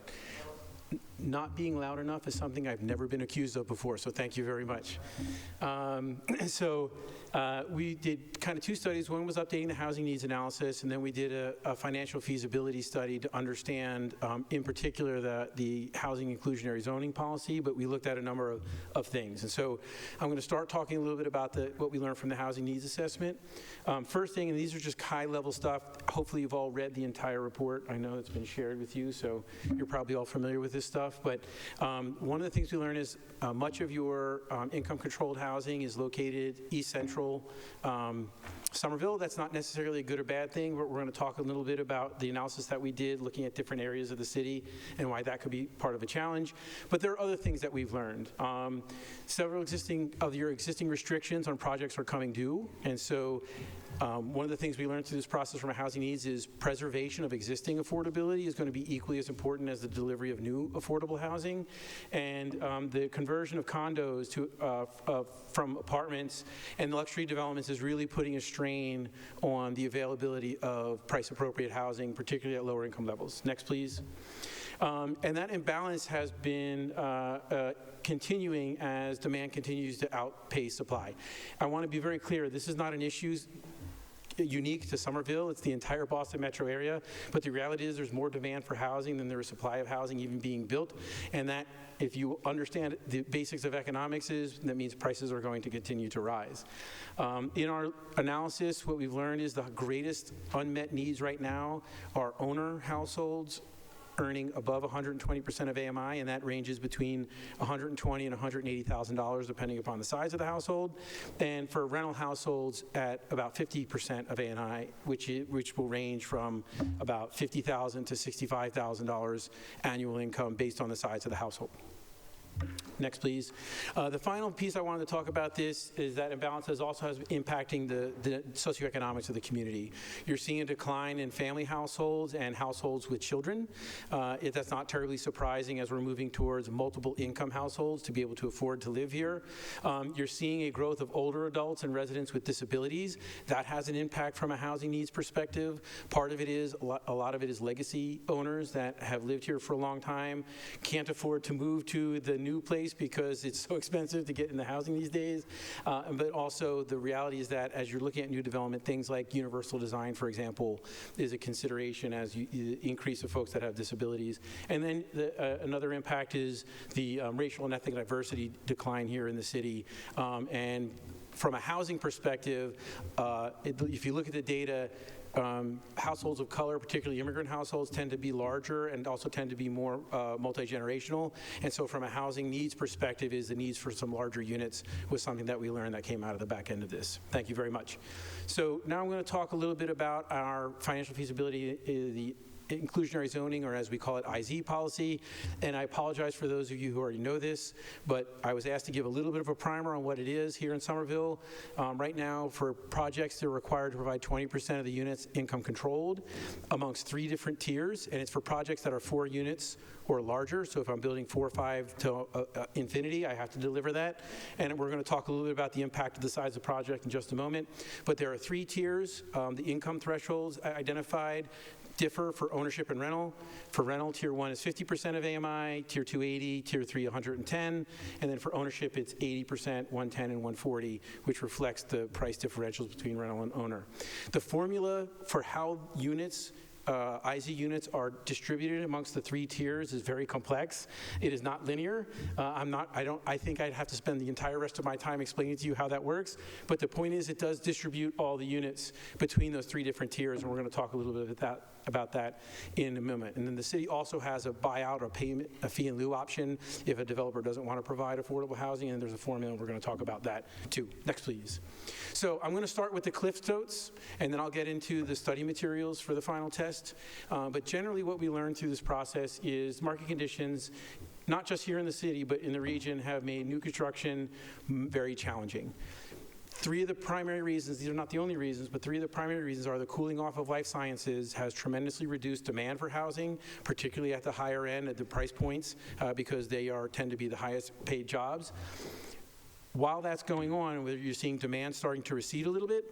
Not being loud enough is something I've never been accused of before, so thank you very much. We did kind of two studies. One was updating the housing needs analysis, and then we did a financial feasibility study to understand, in particular, the housing inclusionary zoning policy, but we looked at a number of things. And so I'm going to start talking a little bit about what we learned from the housing needs assessment. First thing, and these are just high-level stuff. Hopefully you've all read the entire report. I know it's been shared with you, so you're probably all familiar with this stuff. But one of the things we learned is much of your income-controlled housing is located east central Somerville. That's not necessarily a good or bad thing, but we're going to talk a little bit about the analysis that we did looking at different areas of the city and why that could be part of a challenge. But there are other things that we've learned. Several of your existing restrictions on projects are coming due, and so one of the things we learned through this process from a housing needs is preservation of existing affordability is going to be equally as important as the delivery of new affordable housing. And the conversion of condos from apartments and luxury developments is really putting a strain on the availability of price-appropriate housing, particularly at lower income levels. Next, please. And that imbalance has been continuing as demand continues to outpace supply. I want to be very clear, this is not an issue unique to Somerville. It's the entire Boston metro area, but the reality is there's more demand for housing than there is supply of housing even being built, and that if you understand the basics of economics that means prices are going to continue to rise. In our analysis, what we've learned is the greatest unmet needs right now are owner households earning above 120% of AMI, and that ranges between $120,000 and $180,000 depending upon the size of the household, and for rental households at about 50% of AMI, which will range from about $50,000 to $65,000 annual income based on the size of the household. Next, please. The final piece I wanted to talk about this is that imbalance also has impacting the socioeconomics of the community. You're seeing a decline in family households and households with children. That's not terribly surprising as we're moving towards multiple income households to be able to afford to live here. You're seeing a growth of older adults and residents with disabilities. That has an impact from a housing needs perspective. Part of it is, a lot of it is legacy owners that have lived here for a long time, can't afford to move to the new place because it's so expensive to get in the housing these days. But also the reality is that as you're looking at new development, things like universal design, for example, is a consideration as you increase of folks that have disabilities. And then another impact is the racial and ethnic diversity decline here in the city. And from a housing perspective, if you look at the data, households of color, particularly immigrant households, tend to be larger and also tend to be more multi-generational. And so from a housing needs perspective, the needs for some larger units was something that we learned that came out of the back end of this. Thank you very much. So now I'm going to talk a little bit about our financial feasibility, the inclusionary zoning, or as we call it, IZ policy. And I apologize for those of you who already know this, but I was asked to give a little bit of a primer on what it is here in Somerville. Right now, for projects, they're required to provide 20% of the units income controlled amongst 3 different tiers, and it's for projects that are 4 units or larger. So if I'm building 4 or 5 to infinity, I have to deliver that. And we're going to talk a little bit about the impact of the size of the project in just a moment. But there are 3 tiers. The income thresholds identified differ for ownership and rental. For rental, tier 1 is 50% of AMI, tier 2 80, tier 3 110, and then for ownership it's 80%, 110, and 140, which reflects the price differentials between rental and owner. The formula for how units IZ units are distributed amongst the 3 tiers is very complex. It is not linear. I think I'd have to spend the entire rest of my time explaining to you how that works. But the point is, it does distribute all the units between those 3 different tiers, and we're going to talk a little bit about that in a moment. And then the city also has a buyout or a fee in lieu option if a developer doesn't want to provide affordable housing, and there's a formula, and we're going to talk about that too. Next, please. So I'm going to start with the Cliff Notes, and then I'll get into the study materials for the final test. But generally what we learned through this process is market conditions, not just here in the city, but in the region, have made new construction very challenging. 3 of the primary reasons, these are not the only reasons, but 3 of the primary reasons are the cooling off of life sciences has tremendously reduced demand for housing, particularly at the higher end, at the price points, because they tend to be the highest paid jobs. While that's going on, you're seeing demand starting to recede a little bit.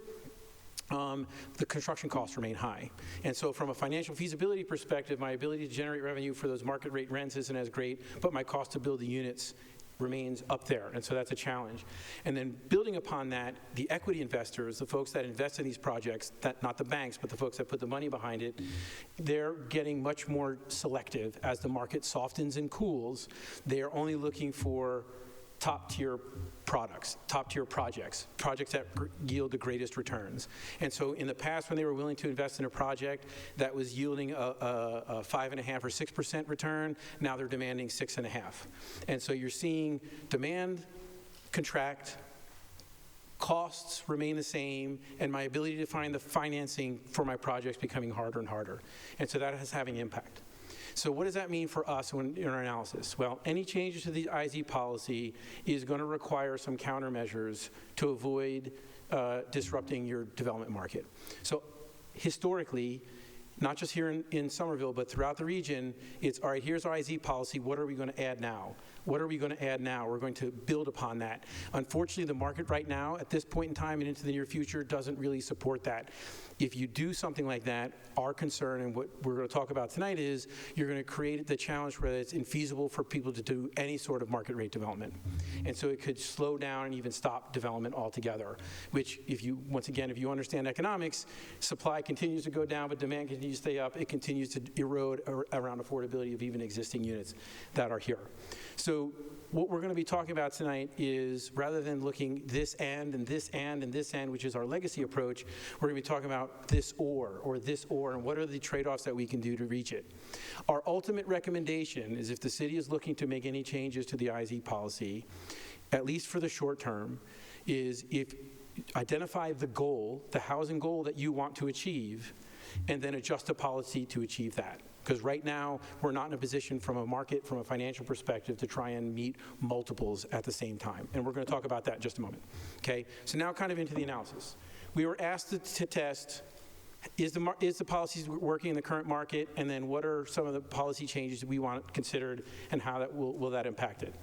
the construction costs remain high. And so from a financial feasibility perspective, my ability to generate revenue for those market rate rents isn't as great, but my cost to build the units remains up there, and so that's a challenge. And then building upon that, the equity investors, the folks that invest in these projects, not the banks, but the folks that put the money behind it, they're getting much more selective as the market softens and cools. They are only looking for top-tier products, top-tier projects that yield the greatest returns. And so in the past, when they were willing to invest in a project that was yielding a 5.5% or 6% return, now they're demanding 6.5%. And so you're seeing demand contract, costs remain the same, and my ability to find the financing for my projects becoming harder and harder. And so that is having impact. So what does that mean for us in our analysis? Well, any changes to the IZ policy is going to require some countermeasures to avoid disrupting your development market. So historically, not just here in Somerville, but throughout the region, it's, all right, here's our IZ policy, what are we going to add now? What are we going to add now? We're going to build upon that. Unfortunately, the market right now, at this point in time and into the near future, doesn't really support that. If you do something like that, our concern and what we're going to talk about tonight is you're going to create the challenge where it's infeasible for people to do any sort of market rate development. And so it could slow down and even stop development altogether, which once again, if you understand economics, supply continues to go down, but demand continues to stay up. It continues to erode around affordability of even existing units that are here. So what we're going to be talking about tonight is, rather than looking this end and this end and this end, which is our legacy approach, we're going to be talking about this or this or, and what are the trade-offs that we can do to reach it. Our ultimate recommendation is, if the city is looking to make any changes to the IZ policy, at least for the short term, is identify the goal, the housing goal that you want to achieve, and then adjust a policy to achieve that. Because right now, we're not in a position from a financial perspective, to try and meet multiples at the same time. And we're going to talk about that in just a moment. Okay? So now kind of into the analysis. We were asked to test, is the policies working in the current market, and then what are some of the policy changes that we want considered, and how that will that impact it?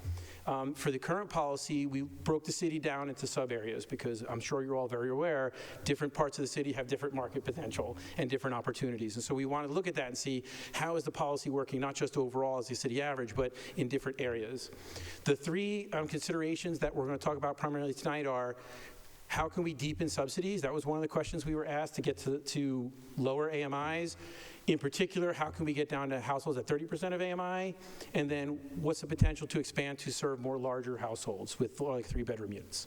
For the current policy, we broke the city down into sub-areas, because I'm sure you're all very aware, different parts of the city have different market potential and different opportunities. And so we want to look at that and see, how is the policy working, not just overall as the city average, but in different areas. The three considerations that we're going to talk about primarily tonight are, how can we deepen subsidies? That was one of the questions we were asked, to get to lower AMIs. In particular, how can we get down to households at 30% of AMI? And then what's the potential to expand to serve more larger households with like 3-bedroom units?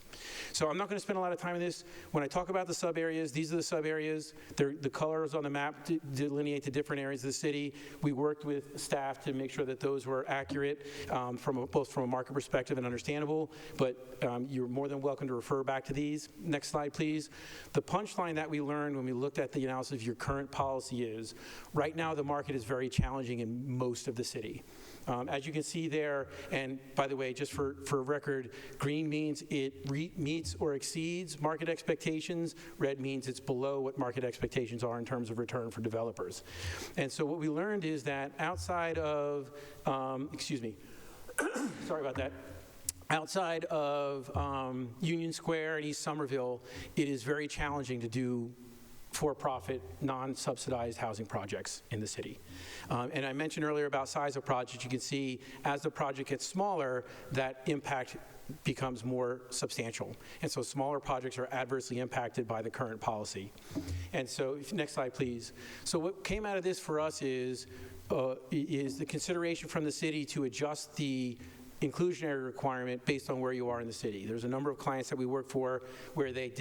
So I'm not going to spend a lot of time on this. When I talk about the sub-areas, these are the sub-areas. The colors on the map delineate the different areas of the city. We worked with staff to make sure that those were accurate, both from a market perspective and understandable, but you're more than welcome to refer back to these. Next slide, please. The punchline that we learned when we looked at the analysis of your current policy is, right now, the market is very challenging in most of the city. As you can see there, and by the way, just for record, green means it meets or exceeds market expectations. Red means it's below what market expectations are in terms of return for developers. And so what we learned is that outside of, sorry about that. Outside of Union Square and East Somerville, it is very challenging to do for-profit, non-subsidized housing projects in the city. And I mentioned earlier about size of project. You can see as the project gets smaller, that impact becomes more substantial. And so smaller projects are adversely impacted by the current policy. And so, next slide, please. So what came out of this for us is the consideration from the city to adjust the inclusionary requirement based on where you are in the city. There's a number of clients that we work for where they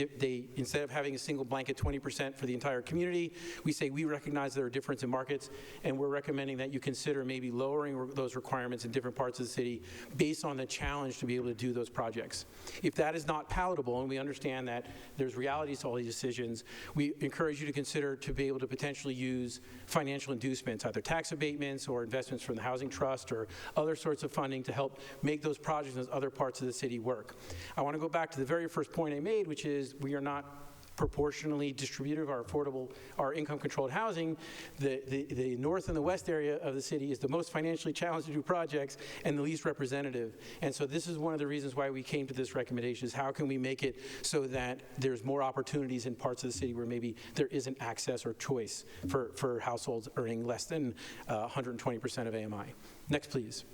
instead of having a single blanket 20% for the entire community, we say we recognize there are differences in markets, and we're recommending that you consider maybe lowering those requirements in different parts of the city based on the challenge to be able to do those projects. If that is not palatable, and we understand that there's realities to all these decisions, we encourage you to consider to be able to potentially use financial inducements, either tax abatements or investments from the Housing Trust or other sorts of funding to help make those projects in those other parts of the city work. I want to go back to the very first point I made, which is we are not proportionally distributed of our affordable, our income-controlled housing, the north and the west area of the city is the most financially challenged to do projects and the least representative. And so this is one of the reasons why we came to this recommendation, is how can we make it so that there's more opportunities in parts of the city where maybe there isn't access or choice for households earning less than 120% of AMI. Next, please.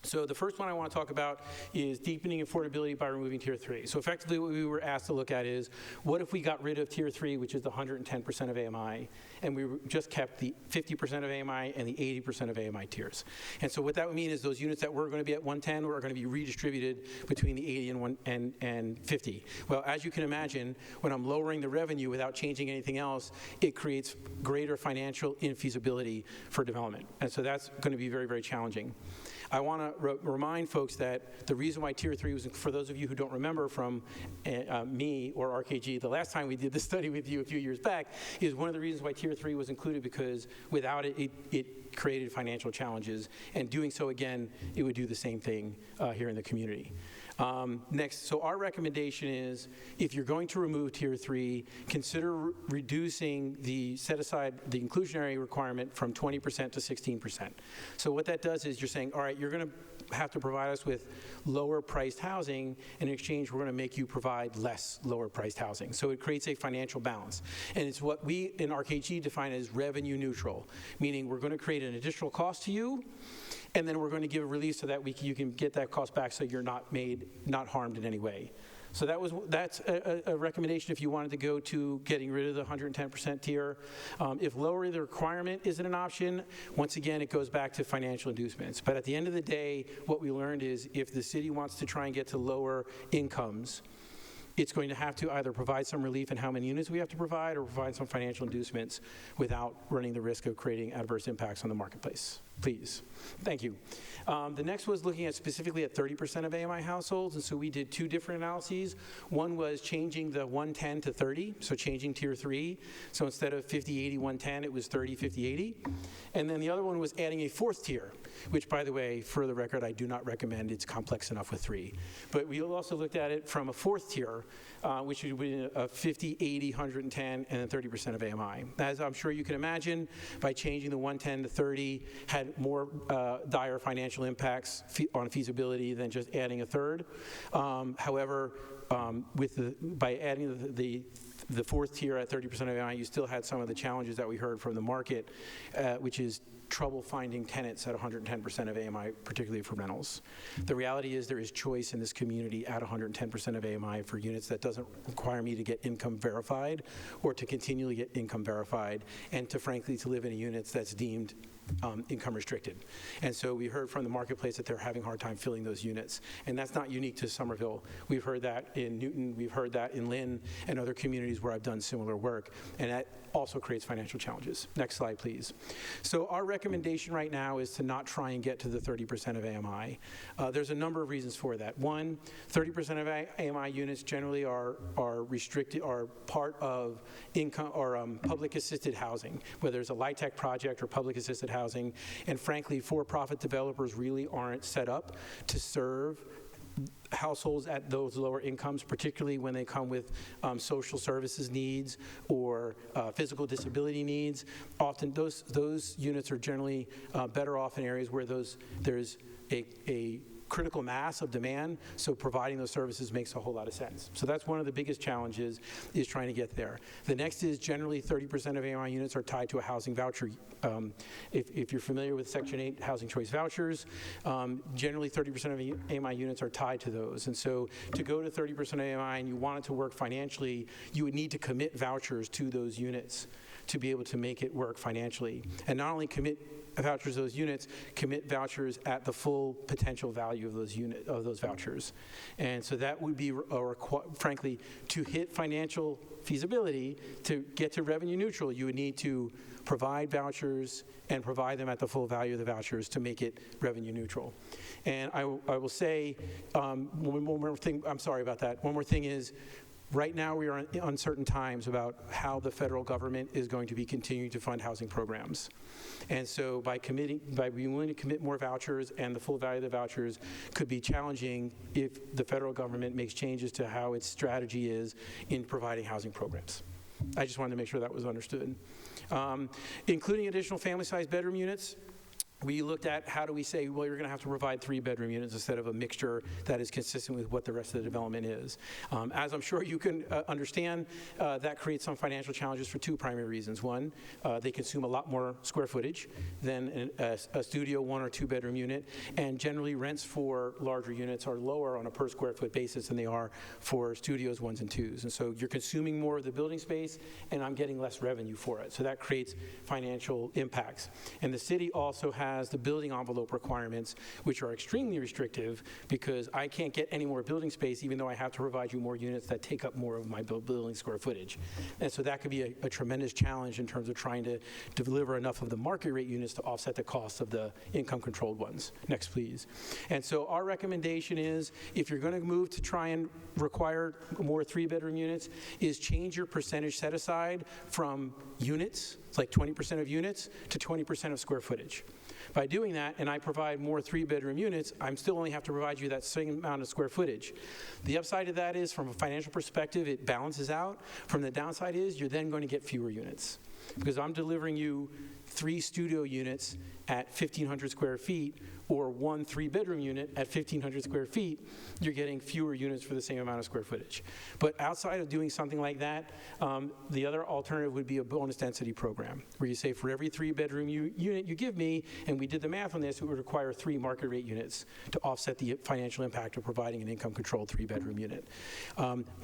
So the first one I want to talk about is deepening affordability by removing Tier 3. So effectively what we were asked to look at is, what if we got rid of Tier 3, which is the 110% of AMI, and we just kept the 50% of AMI and the 80% of AMI tiers? And so what that would mean is those units that were going to be at 110 are going to be redistributed between the 80 and 50. Well, as you can imagine, when I'm lowering the revenue without changing anything else, it creates greater financial infeasibility for development. And so that's going to be very, very challenging. I want to remind folks that the reason why Tier 3 was, for those of you who don't remember from me or RKG, the last time we did this study with you a few years back, is one of the reasons why Tier 3 was included, because without it, it created financial challenges, and doing so again, it would do the same thing here in the community. Next, so our recommendation is, if you're going to remove Tier 3, consider reducing the set-aside, the inclusionary requirement from 20% to 16%. So what that does is you're saying, all right, you're going to have to provide us with lower-priced housing. In exchange, we're going to make you provide less lower-priced housing. So it creates a financial balance. And it's what we in RKG define as revenue neutral, meaning we're going to create an additional cost to you, and then we're going to give a relief so that you can get that cost back so you're not harmed in any way. So that's a recommendation if you wanted to go to getting rid of the 110% tier. If lowering the requirement isn't an option, once again, it goes back to financial inducements. But at the end of the day, what we learned is if the city wants to try and get to lower incomes, it's going to have to either provide some relief in how many units we have to provide or provide some financial inducements without running the risk of creating adverse impacts on the marketplace. Please. Thank you. The next was looking at specifically at 30% of AMI households, and so we did two different analyses. One was changing the 110 to 30, so changing Tier 3. So instead of 50, 80, 110, it was 30, 50, 80. And then the other one was adding a fourth tier, which, by the way, for the record, I do not recommend. It's complex enough with 3. But we also looked at it from a fourth tier, which would be a 50, 80, 110, and then 30% of AMI. As I'm sure you can imagine, by changing the 110 to 30 had more dire financial impacts on feasibility than just adding a third. However, by adding the fourth tier at 30% of AMI, you still had some of the challenges that we heard from the market, which is trouble finding tenants at 110% of AMI, particularly for rentals. The reality is there is choice in this community at 110% of AMI for units that doesn't require me to get income verified or to continually get income verified, and to frankly to live in a unit that's deemed income restricted. And so we heard from the marketplace that they're having a hard time filling those units. And that's not unique to Somerville. We've heard that in Newton, we've heard that in Lynn and other communities where I've done similar work. And that also creates financial challenges. Next slide, please. So our recommendation right now is to not try and get to the 30% of AMI. There's a number of reasons for that. One, 30% of AMI units generally are restricted, are part of income or public assisted housing, whether it's a LIHTC project or public assisted housing. And frankly, for-profit developers really aren't set up to serve households at those lower incomes, particularly when they come with social services needs or physical disability needs. Often those units are generally better off in areas where there's a critical mass of demand, so providing those services makes a whole lot of sense. So that's one of the biggest challenges, is trying to get there. The next is generally 30% of AMI units are tied to a housing voucher. If you're familiar with Section 8 housing choice vouchers, generally 30% of AMI units are tied to those. And so to go to 30% of AMI and you want it to work financially, you would need to commit vouchers to those units to be able to make it work financially. And not only commit vouchers to those units, commit vouchers at the full potential value of those vouchers. And so that would be, frankly, to hit financial feasibility, to get to revenue neutral, you would need to provide vouchers and provide them at the full value of the vouchers to make it revenue neutral. And I will say, one more thing, I'm sorry about that. One more thing is, Right now, we are in uncertain times about how the federal government is going to be continuing to fund housing programs. And so by being willing to commit more vouchers, and the full value of the vouchers could be challenging if the federal government makes changes to how its strategy is in providing housing programs. I just wanted to make sure that was understood. Including additional family-sized bedroom units, we looked at how do we say, well, you're going to have to provide 3-bedroom units instead of a mixture that is consistent with what the rest of the development is. As I'm sure you can understand, that creates some financial challenges for 2 primary reasons. One, they consume a lot more square footage than a studio 1 or 2-bedroom unit, and generally rents for larger units are lower on a per square foot basis than they are for studios 1s and 2s. And so you're consuming more of the building space, and I'm getting less revenue for it. So that creates financial impacts. And the city also has the building envelope requirements, which are extremely restrictive because I can't get any more building space even though I have to provide you more units that take up more of my building square footage. And so that could be a tremendous challenge in terms of trying to deliver enough of the market rate units to offset the cost of the income controlled ones. Next, please. And so our recommendation is, if you're going to move to try and require more 3-bedroom units, is change your percentage set aside from units, it's like 20% of units, to 20% of square footage. By doing that, and I provide more 3-bedroom units, I'm still only have to provide you that same amount of square footage. The upside of that is, from a financial perspective, it balances out. From the downside is, you're then going to get fewer units. Because I'm delivering you 3 studio units at 1,500 square feet, or 1 3-bedroom unit at 1,500 square feet, you're getting fewer units for the same amount of square footage. But outside of doing something like that, the other alternative would be a bonus density program, where you say for every 3-bedroom unit you give me, and we did the math on this, it would require 3 market rate units to offset the financial impact of providing an income-controlled 3-bedroom unit.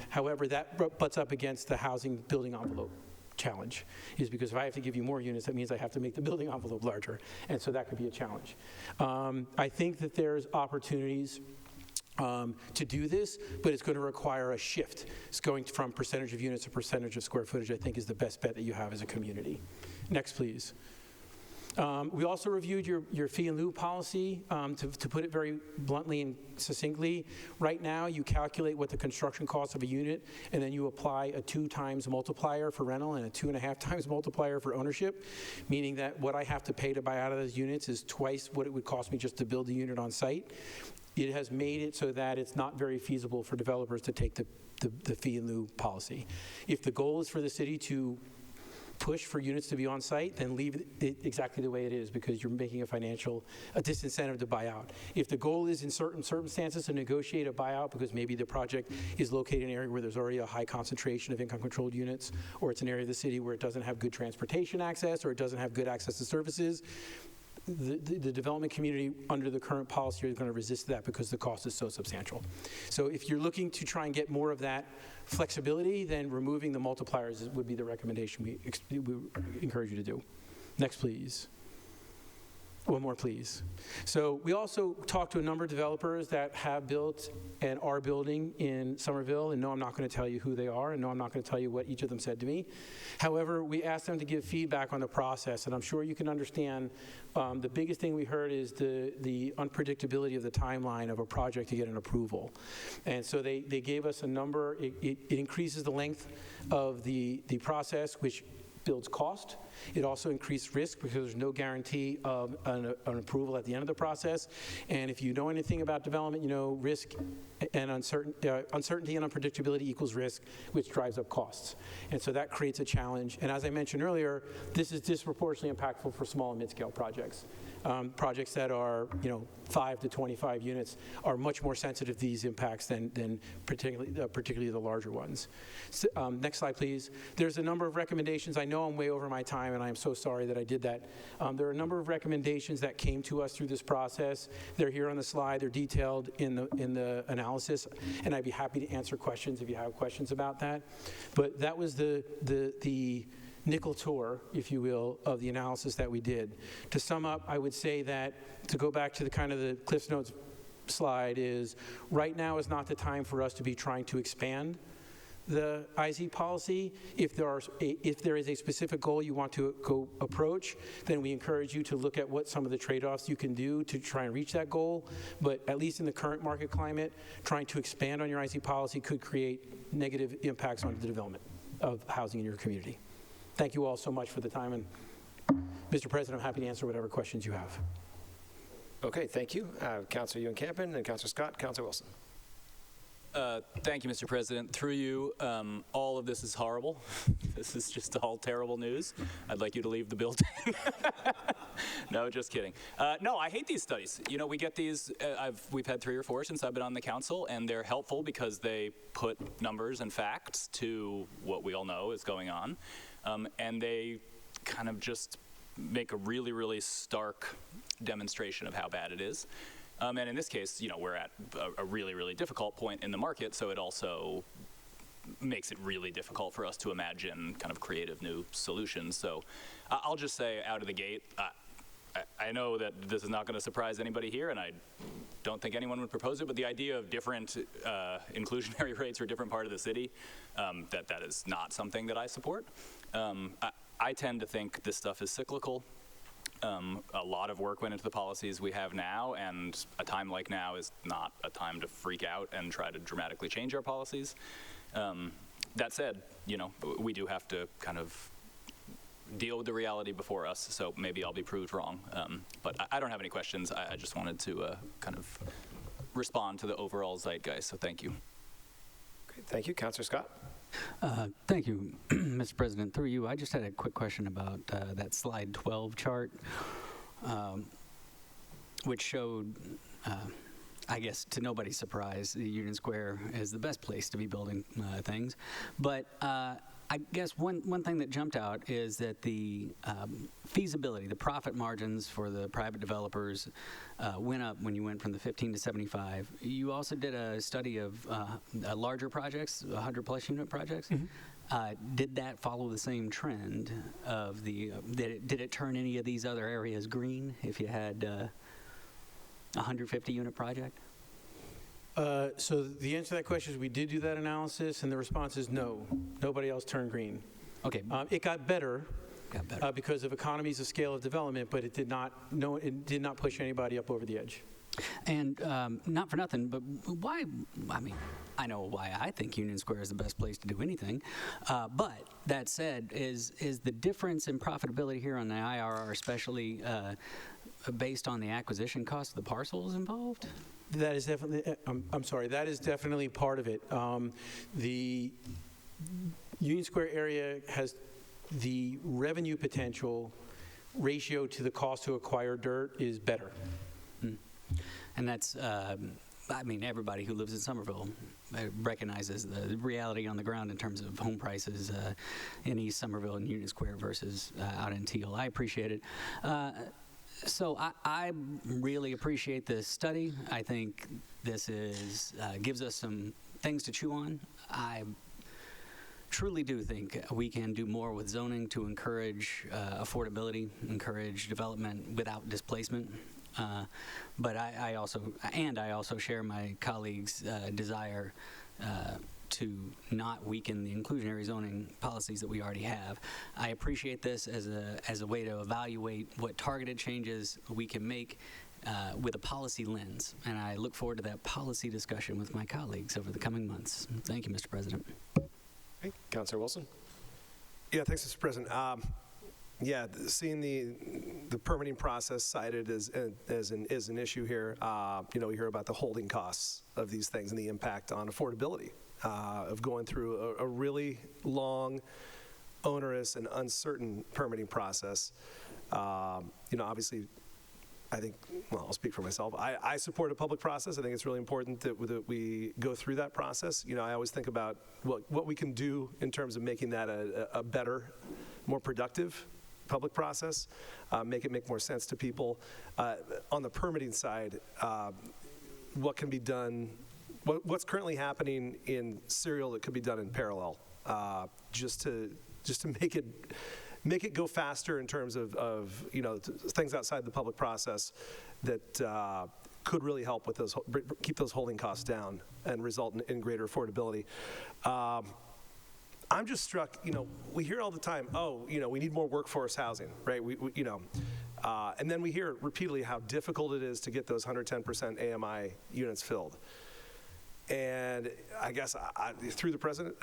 However, that butts up against the housing building envelope challenge, is because if I have to give you more units, that means I have to make the building envelope larger, and so that could be a challenge. I think that there's opportunities to do this, but it's going to require a shift. It's going from percentage of units to percentage of square footage, I think, is the best bet that you have as a community. Next, please. We also reviewed your fee in lieu policy. To put it very bluntly and succinctly, right now you calculate what the construction cost of a unit, and then you apply a 2 times multiplier for rental and a 2.5 times multiplier for ownership, meaning that what I have to pay to buy out of those units is twice what it would cost me just to build the unit on site. It has made it so that it's not very feasible for developers to take the fee in lieu policy. If the goal is for the city to push for units to be on site, then leave it exactly the way it is, because you're making a disincentive to buy out. If the goal is in certain circumstances to negotiate a buyout because maybe the project is located in an area where there's already a high concentration of income controlled units, or it's an area of the city where it doesn't have good transportation access, or it doesn't have good access to services, the development community under the current policy is going to resist that because the cost is so substantial. So if you're looking to try and get more of that flexibility, then removing the multipliers would be the recommendation we encourage you to do. Next, please. One more, please. So we also talked to a number of developers that have built and are building in Somerville, and no, I'm not going to tell you who they are, and no, I'm not going to tell you what each of them said to me. However, we asked them to give feedback on the process, and I'm sure you can understand the biggest thing we heard is the unpredictability of the timeline of a project to get an approval. And so they gave us a number. It increases the length of the process, which builds cost. It also increased risk because there's no guarantee of an approval at the end of the process. And if you know anything about development, you know risk and uncertainty and unpredictability equals risk, which drives up costs. And so that creates a challenge. And as I mentioned earlier, this is disproportionately impactful for small and mid-scale projects. Projects that are 5 to 25 units are much more sensitive to these impacts than particularly the larger ones. So, next slide, please. There's a number of recommendations. I know I'm way over my time, and I'm so sorry that I did that. There are a number of recommendations that came to us through this process. They're here on the slide. They're detailed in the analysis, and I'd be happy to answer questions if you have questions about that. But that was the nickel tour, if you will, of the analysis that we did. To sum up, I would say that, to go back to the kind of the Cliff Notes slide, is right now is not the time for us to be trying to expand the IZ policy. If there is a specific goal you want to go approach, then we encourage you to look at what some of the trade-offs you can do to try and reach that goal. But at least in the current market climate, trying to expand on your IZ policy could create negative impacts on the development of housing in your community. Thank you all so much for the time, and Mr. President, I'm happy to answer whatever questions you have. Okay, thank you. Councilor Ewan-Campen and Councilor Scott. Councilor Wilson. Thank you, Mr. President. Through you, all of this is horrible. This is just all terrible news. I'd like you to leave the building. No, just kidding. No, I hate these studies. You know, we get these, we've had 3 or 4 since I've been on the council, and they're helpful because they put numbers and facts to what we all know is going on, and they kind of just make a really, really stark demonstration of how bad it is. And in this case, you know, we're at a really, really difficult point in the market, so it also makes it really difficult for us to imagine kind of creative new solutions. So I'll just say out of the gate, I know that this is not going to surprise anybody here, and I don't think anyone would propose it, but the idea of different inclusionary rates for different part of the city, that is not something that I support. I tend to think this stuff is cyclical. A lot of work went into the policies we have now, and a time like now is not a time to freak out and try to dramatically change our policies. That said, you know, we do have to kind of deal with the reality before us, so maybe I'll be proved wrong. But I don't have any questions. I just wanted to kind of respond to the overall zeitgeist, so thank you. Okay, thank you. Councilor Scott. Thank you, Mr. President. Through you, I just had a quick question about that slide 12 chart, which showed, I guess to nobody's surprise, Union Square is the best place to be building things. But I guess one thing that jumped out is that the feasibility, the profit margins for the private developers went up when you went from the 15 to 75. You also did a study of larger projects, 100-plus unit projects. Mm-hmm. Did that follow the same trend of the, did it turn any of these other areas green if you had a 150-unit project? So the answer to that question is we did do that analysis, and the response is no. Nobody else turned green. Okay. It got better. Because of economies of scale of development, but it did not push anybody up over the edge. And not for nothing, but why? I mean, I know why I think Union Square is the best place to do anything. But that said, is the difference in profitability here on the IRR, especially based on the acquisition cost of the parcels involved? That is definitely. I'm sorry. That is definitely part of it. The Union Square area has the revenue potential ratio to the cost to acquire dirt is better. And that's, I mean, everybody who lives in Somerville recognizes the reality on the ground in terms of home prices in East Somerville and Union Square versus out in Teal. I appreciate it. So I really appreciate this study. I think this gives us some things to chew on. I truly do think we can do more with zoning to encourage affordability, encourage development without displacement. But I also share my colleagues' desire to not weaken the inclusionary zoning policies that we already have. I appreciate this as a way to evaluate what targeted changes we can make with a policy lens, and I look forward to that policy discussion with my colleagues over the coming months. Thank you, Mr. President. Okay. Councilor Wilson. Yeah, thanks, Mr. President. Yeah, seeing the permitting process cited as an issue here, you know, we hear about the holding costs of these things and the impact on affordability of going through a really long, onerous, and uncertain permitting process. You know, obviously, I think, well, I'll speak for myself. I support a public process. I think it's really important that we go through that process. You know, I always think about what we can do in terms of making that a better, more productive public process, make it make more sense to people. On the permitting side, what can be done, what's currently happening in serial that could be done in parallel, just to make it go faster in terms of you know, things outside the public process that could really help with those, keep those holding costs down and result in greater affordability. I'm just struck, we hear all the time, we need more workforce housing, right? And then we hear repeatedly how difficult it is to get those 110% AMI units filled. And I guess through the president,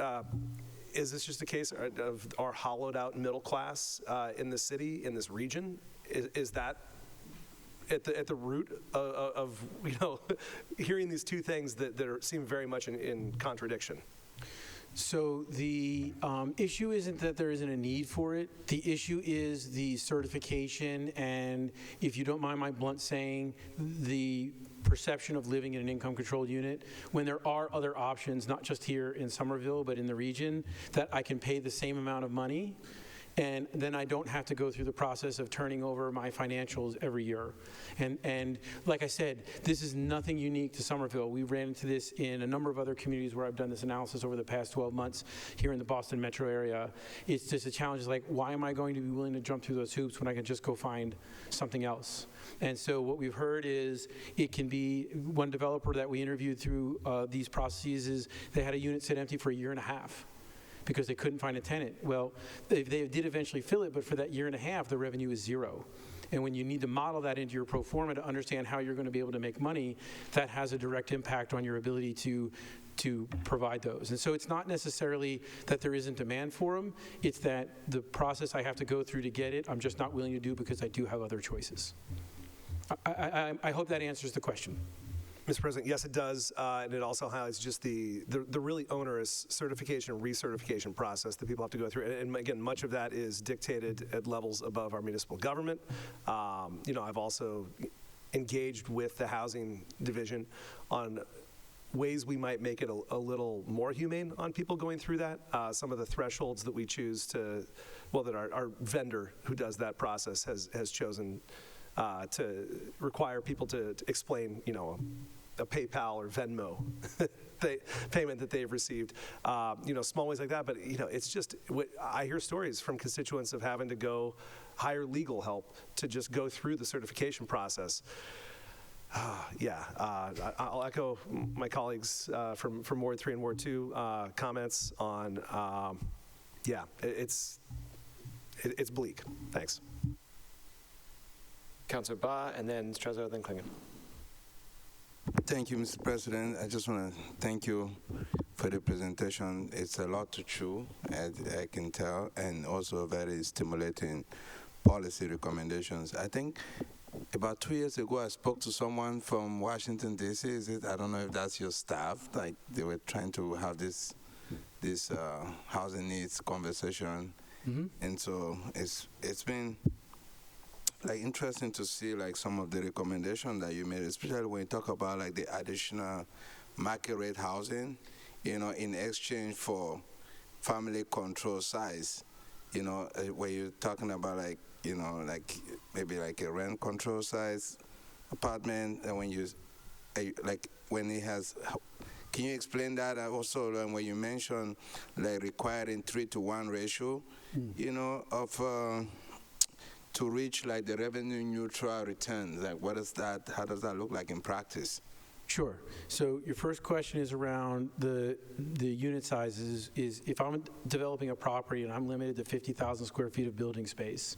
is this just a case of our hollowed out middle class in the city, in this region? Is that at the root of hearing these two things that seem very much in contradiction? So the issue isn't that there isn't a need for it. The issue is the certification, and if you don't mind my blunt saying, the perception of living in an income-controlled unit, when there are other options, not just here in Somerville, but in the region, that I can pay the same amount of money, and then I don't have to go through the process of turning over my financials every year. And like I said, this is nothing unique to Somerville. We ran into this in a number of other communities where I've done this analysis over the past 12 months here in the Boston metro area. It's just a challenge, like, why am I going to be willing to jump through those hoops when I can just go find something else? And so what we've heard is it can be, one developer that we interviewed through these processes is they had a unit sit empty for a year and a half because they couldn't find a tenant. Well, they did eventually fill it, but for that year and a half, the revenue is zero. And when you need to model that into your pro forma to understand how you're going to be able to make money, that has a direct impact on your ability to provide those. And so it's not necessarily that there isn't demand for them, it's that the process I have to go through to get it, I'm just not willing to do because I do have other choices. I hope that answers the question. Mr. President, yes, it does, and it also highlights just the really onerous certification and recertification process that people have to go through. And again, much of that is dictated at levels above our municipal government. I've also engaged with the housing division on ways we might make it a little more humane on people going through that. Some of the thresholds that we choose that our vendor who does that process has chosen to require people to explain, a PayPal or Venmo payment that they've received, small ways like that. But, it's just, I hear stories from constituents of having to go hire legal help to just go through the certification process. I'll echo my colleagues from Ward 3 and Ward 2 comments on, it's bleak. Thanks. Councillor Ba, and then Strezzo, then Klingon. Thank you, Mr. President. I just want to thank you for the presentation. It's a lot to chew, as I can tell, and also very stimulating policy recommendations. I think about 2 years ago, I spoke to someone from Washington, D.C. I don't know if that's your staff. Like, they were trying to have this housing needs conversation. Mm-hmm. And so it's been interesting to see some of the recommendations that you made, especially when you talk about the additional market rate housing, in exchange for family control size, where you're talking about maybe a rent control size apartment, and when when it has. Can you explain that also when you mentioned requiring 3-to-1 ratio, of to reach the revenue neutral return? What is that? How does that look like in practice? Sure. So your first question is around the unit sizes. Is if I'm developing a property and I'm limited to 50,000 square feet of building space,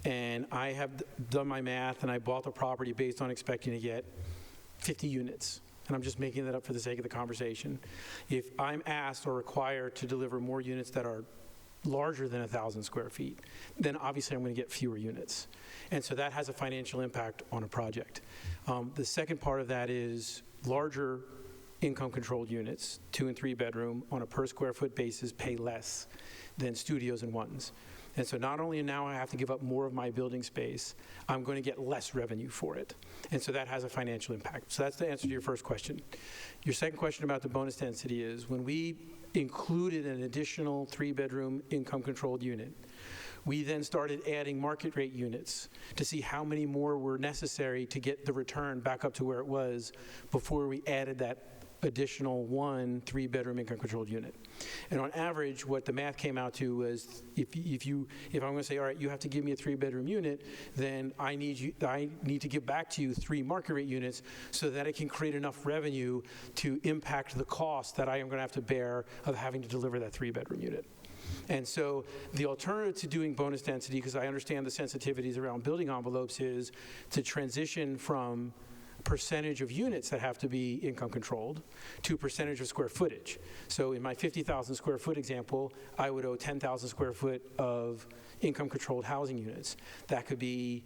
and I have done my math and I bought the property based on expecting to get 50 units, and I'm just making that up for the sake of the conversation. If I'm asked or required to deliver more units that are larger than 1,000 square feet, then obviously I'm going to get fewer units. And so that has a financial impact on a project. The second part of that is larger income-controlled units, 2 and 3 bedroom, on a per square foot basis, pay less than studios and ones. And so not only now I have to give up more of my building space, I'm going to get less revenue for it. And so that has a financial impact. So that's the answer to your first question. Your second question about the bonus density is, when we included an additional 3-bedroom income-controlled unit, we then started adding market rate units to see how many more were necessary to get the return back up to where it was before we added that additional 1 3-bedroom income-controlled unit. And on average, what the math came out to was, if I'm going to say, all right, you have to give me a 3-bedroom unit, then I need to give back to you 3 market rate units so that it can create enough revenue to impact the cost that I am going to have to bear of having to deliver that 3-bedroom unit. And so the alternative to doing bonus density, because I understand the sensitivities around building envelopes, is to transition from percentage of units that have to be income controlled to percentage of square footage. So in my 50,000 square foot example, I would owe 10,000 square foot of income controlled housing units. That could be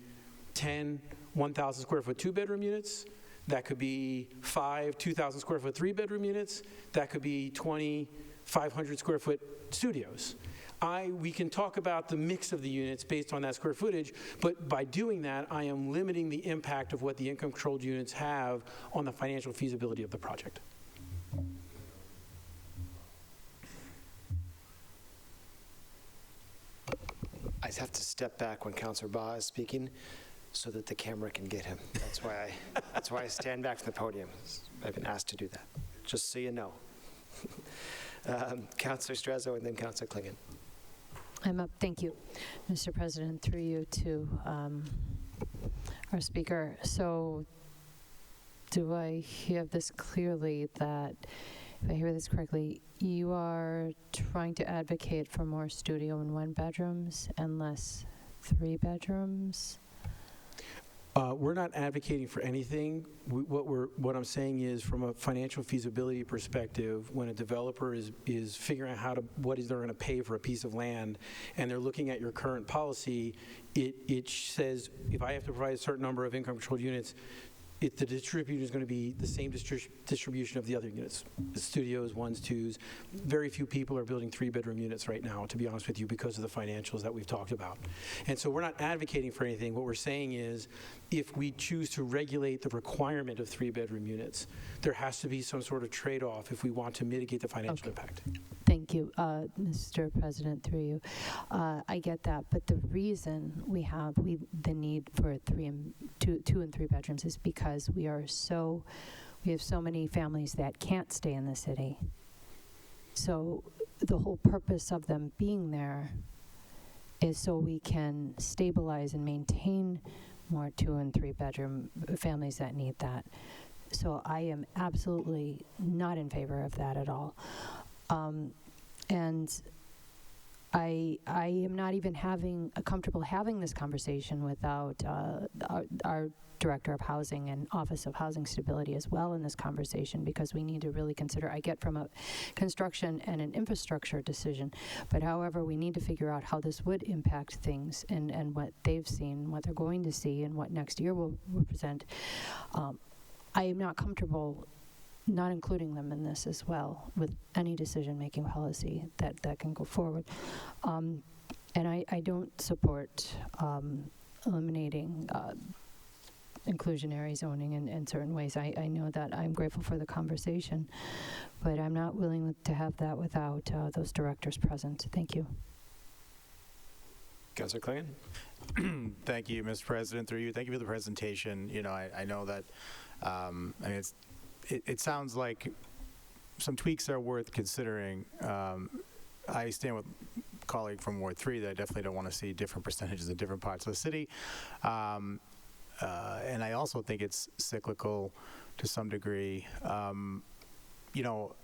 10 1,000 square foot 2-bedroom units. That could be 5 2,000 square foot 3-bedroom units. That could be 20 500 square foot studios. We can talk about the mix of the units based on that square footage, but by doing that, I am limiting the impact of what the income controlled units have on the financial feasibility of the project. I have to step back when Councillor Baugh is speaking so that the camera can get him. That's why I stand back from the podium. I've been asked to do that, just so you know. Councillor Strezzo and then Councillor Klingon. I'm up. Thank you, Mr. President. Through you to our speaker. So do I hear this clearly that, if I hear this correctly, you are trying to advocate for more studio and 1-bedrooms and less 3-bedrooms? We're not advocating for anything. What I'm saying is, from a financial feasibility perspective, when a developer is figuring out what they're going to pay for a piece of land, and they're looking at your current policy, it says if I have to provide a certain number of income-controlled units, the distribution is going to be the same distribution of the other units, the studios, 1s, 2s. Very few people are building 3-bedroom units right now, to be honest with you, because of the financials that we've talked about. And so we're not advocating for anything. What we're saying is, if we choose to regulate the requirement of 3-bedroom units, there has to be some sort of trade-off if we want to mitigate the financial impact. Thank you, Mr. President, through you. I get that, but the reason we have the need for 2 and 3 bedrooms is because we have so many families that can't stay in the city. So the whole purpose of them being there is so we can stabilize and maintain more 2 and 3 bedroom families that need that. So I am absolutely not in favor of that at all. And I am not even comfortable having this conversation without our Director of Housing and Office of Housing Stability as well in this conversation, because we need to really consider, I get from a construction and an infrastructure decision, but however, we need to figure out how this would impact things and what they've seen, what they're going to see, and what next year will present. I am not comfortable not including them in this as well with any decision-making policy that can go forward. And I don't support eliminating inclusionary zoning in certain ways. I know that. I'm grateful for the conversation, but I'm not willing to have that without those directors present. Thank you. Councillor Klingon. Thank you, Mr. President. Through you, thank you for the presentation. You know, I know that, I mean, it sounds like some tweaks are worth considering. I stand with a colleague from Ward 3 that I definitely don't want to see different percentages in different parts of the city. And I also think it's cyclical to some degree. You know,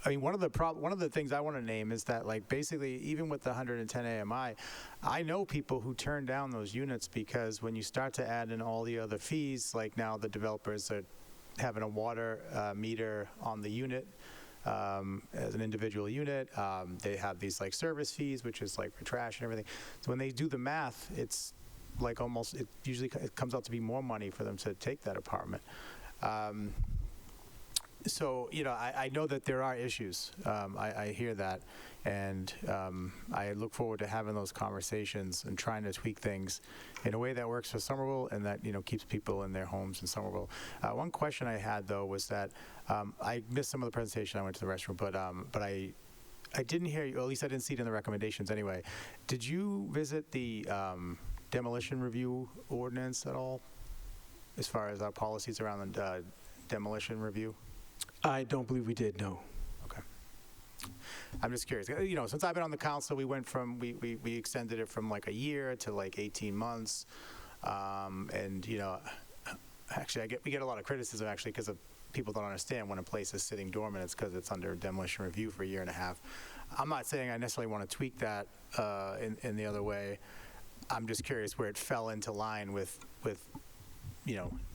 I mean, one of the things I want to name is that, like, basically, even with the 110 AMI, I know people who turn down those units because when you start to add in all the other fees, like now the developers are having a water meter on the unit as an individual unit. They have these like service fees, which is like for trash and everything. So when they do the math, it's like it comes out to be more money for them to take that apartment. So, you know, I know that there are issues. I hear that. And I look forward to having those conversations and trying to tweak things in a way that works for Somerville and that, you know, keeps people in their homes in Somerville. One question I had, though, was that I missed some of the presentation. I went to the restroom, but I didn't hear you, or at least I didn't see it in the recommendations anyway. Did you visit the demolition review ordinance at all, as far as our policies around the demolition review? I don't believe we did, no. Okay. I'm just curious. You know, since I've been on the council, we extended it from like a year to like 18 months. And, you know, actually, we get a lot of criticism, actually, because people don't understand when a place is sitting dormant, it's because it's under demolition review for a year and a half. I'm not saying I necessarily want to tweak that in the other way. I'm just curious where it fell into line with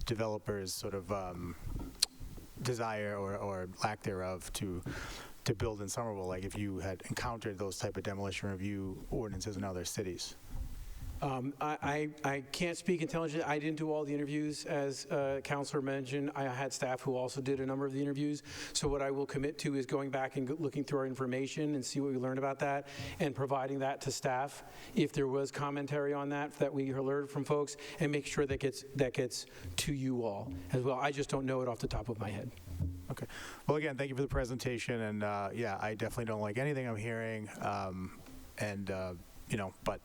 developers' sort of desire or lack thereof to build in Somerville, like if you had encountered those type of demolition review ordinances in other cities. I can't speak intelligently. I didn't do all the interviews, as Councilor mentioned. I had staff who also did a number of the interviews. So what I will commit to is going back and looking through our information and see what we learned about that and providing that to staff if there was commentary on that we heard from folks, and make sure that gets to you all as well. I just don't know it off the top of my head. Okay. Well, again, thank you for the presentation. And yeah, I definitely don't like anything I'm hearing. But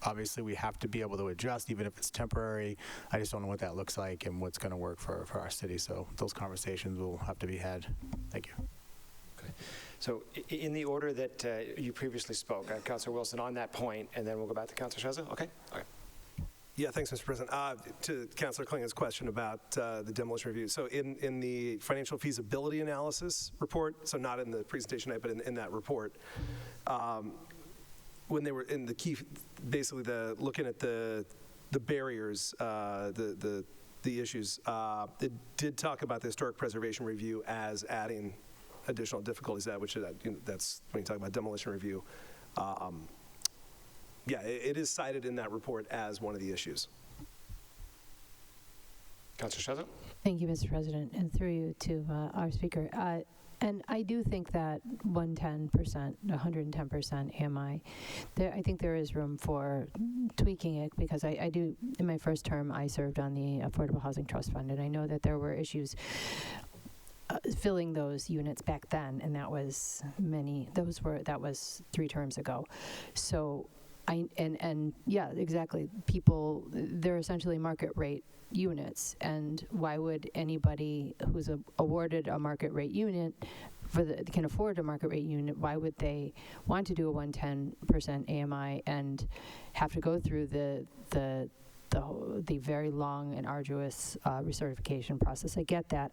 obviously we have to be able to adjust, even if it's temporary. I just don't know what that looks like and what's going to work for our city. So those conversations will have to be had. Thank you. Okay. So in the order that you previously spoke, Councilor Wilson on that point, and then we'll go back to Councilor Shreza. Okay? Okay. Yeah, thanks, Mr. President. To Councilor Klingen's question about the demolition review. So in the financial feasibility analysis report, so not in the presentation tonight, but in that report, when they were in the key, basically looking at the barriers, the issues, it did talk about the historic preservation review as adding additional difficulties to that, which that's when you talk about demolition review. Yeah, it is cited in that report as one of the issues. Councilor Shreza? Thank you, Mr. President, and through you to our speaker. And I do think that 110%, 110% AMI, I think there is room for tweaking it, because I do, in my first term, I served on the Affordable Housing Trust Fund, and I know that there were issues filling those units back then, and that was 3 terms ago. So yeah, exactly. People, they're essentially market rate units, and why would anybody who's awarded a market rate unit can afford a market rate unit, why would they want to do a 110% AMI and have to go through the very long and arduous recertification process? I get that.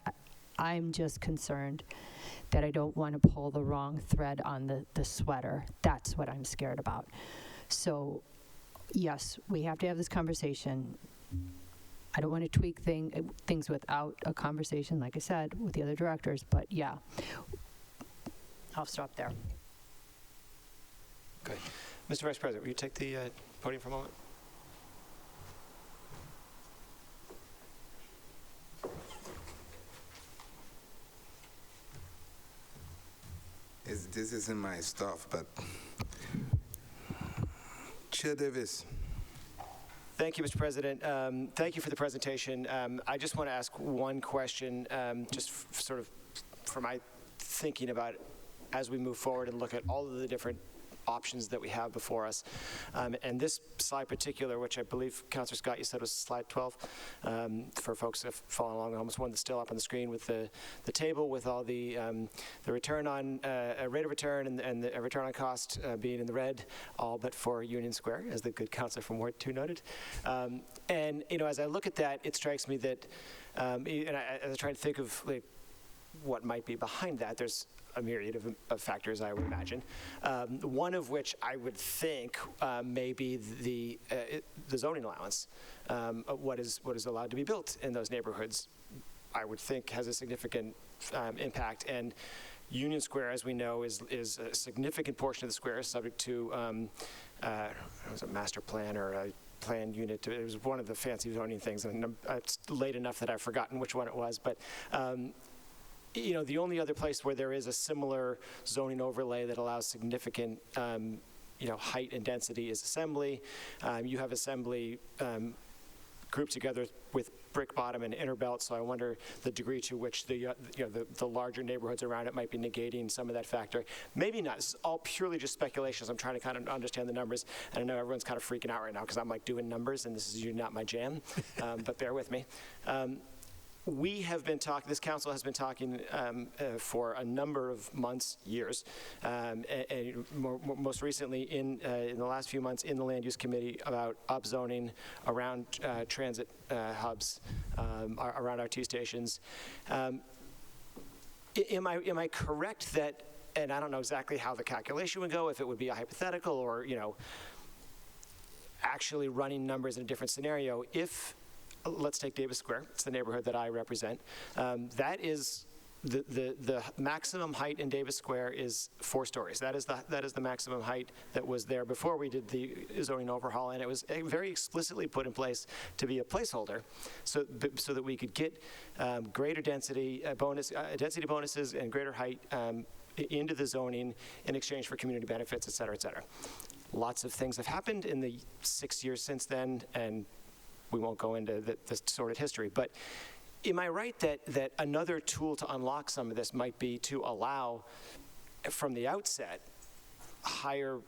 I'm just concerned that I don't want to pull the wrong thread on the sweater. That's what I'm scared about. So, yes, we have to have this conversation. I don't want to tweak things without a conversation, like I said, with the other directors, but yeah, I'll stop there. Okay. Mr. Vice President, will you take the podium for a moment? This isn't my stuff, but Chair Davis. Thank you, Mr. President. Thank you for the presentation. I just want to ask one question, just sort of for my thinking about it as we move forward and look at all of the different options that we have before us. And this slide particular, which I believe, Councillor Scott, you said was slide 12, for folks that have followed along, almost one that's still up on the screen with the table with all the return on rate of return and the return on cost being in the red, all but for Union Square, as the good councillor from Ward 2 noted. And as I look at that, it strikes me that, and as I try to think of what might be behind that, there's a myriad of factors, I would imagine. One of which I would think may be the zoning allowance. What is allowed to be built in those neighborhoods, I would think, has a significant impact. And Union Square, as we know, is a significant portion of the square, subject to was a master plan or a planned unit. It was one of the fancy zoning things, and it's late enough that I've forgotten which one it was. But the only other place where there is a similar zoning overlay that allows significant, height and density is Assembly. You have Assembly grouped together with Brick Bottom and Inner Belt, so I wonder the degree to which the larger neighborhoods around it might be negating some of that factor. Maybe not. This is all purely just speculations. I'm trying to kind of understand the numbers, and I know everyone's kind of freaking out right now because I'm doing numbers, and this is not my jam, but bear with me. We have been talking, this council has been talking for a number of months, years, and most recently in the last few months in the Land Use Committee about upzoning around transit hubs, around our T stations. Am I correct that and I don't know exactly how the calculation would go, if it would be a hypothetical or, actually running numbers in a different scenario. If, let's take Davis Square, it's the neighborhood that I represent, that is the maximum height in Davis Square is 4 stories. That is the maximum height that was there before we did the zoning overhaul, and it was very explicitly put in place to be a placeholder, so that we could get greater density density bonuses and greater height into the zoning in exchange for community benefits, et cetera, et cetera. Lots of things have happened in the 6 years since then, and we won't go into the sordid history, but am I right that another tool to unlock some of this might be to allow, from the outset, higher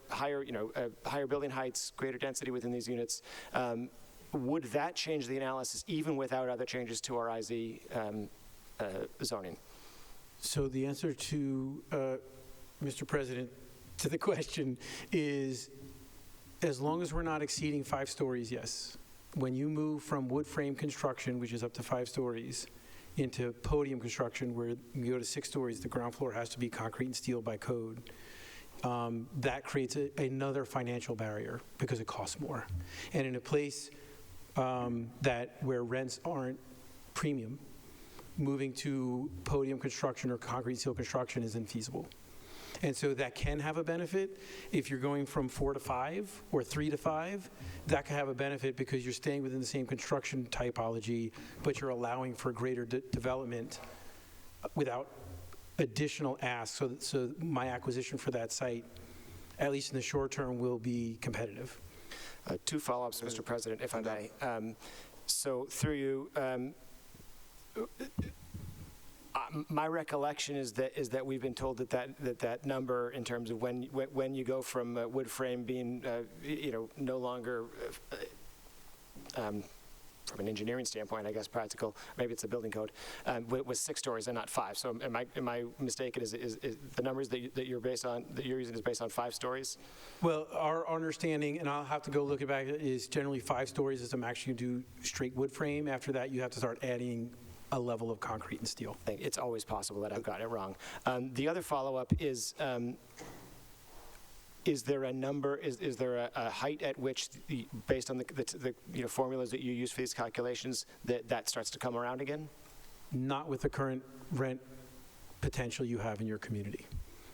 building heights, greater density within these units? Would that change the analysis even without other changes to our IZ zoning? So the answer to, Mr. President, to the question is, as long as we're not exceeding 5 stories, yes. When you move from wood frame construction, which is up to 5 stories, into podium construction, where you go to 6 stories, the ground floor has to be concrete and steel by code. That creates another financial barrier because it costs more. And in a place where rents aren't premium, moving to podium construction or concrete steel construction is infeasible. And so that can have a benefit. If you're going from 4 to 5 or 3 to 5, that can have a benefit because you're staying within the same construction typology, but you're allowing for greater development without additional asks. So my acquisition for that site, at least in the short term, will be competitive. 2 follow-ups, Mr. President, if I may. So through you, my recollection is that we've been told that number in terms of when you go from wood frame being no longer from an engineering standpoint, I guess practical, maybe it's a building code, was 6 stories and not 5. So am I mistaken? Is the numbers that you're using is based on 5 stories? Well, our understanding, and I'll have to go look it back, is generally 5 stories is the max you can do straight wood frame. After that, you have to start adding a level of concrete and steel. It's always possible that I've gotten it wrong. The other follow-up is there a number, is there a height at which, based on the formulas that you use for these calculations, that starts to come around again? Not with the current rent potential you have in your community.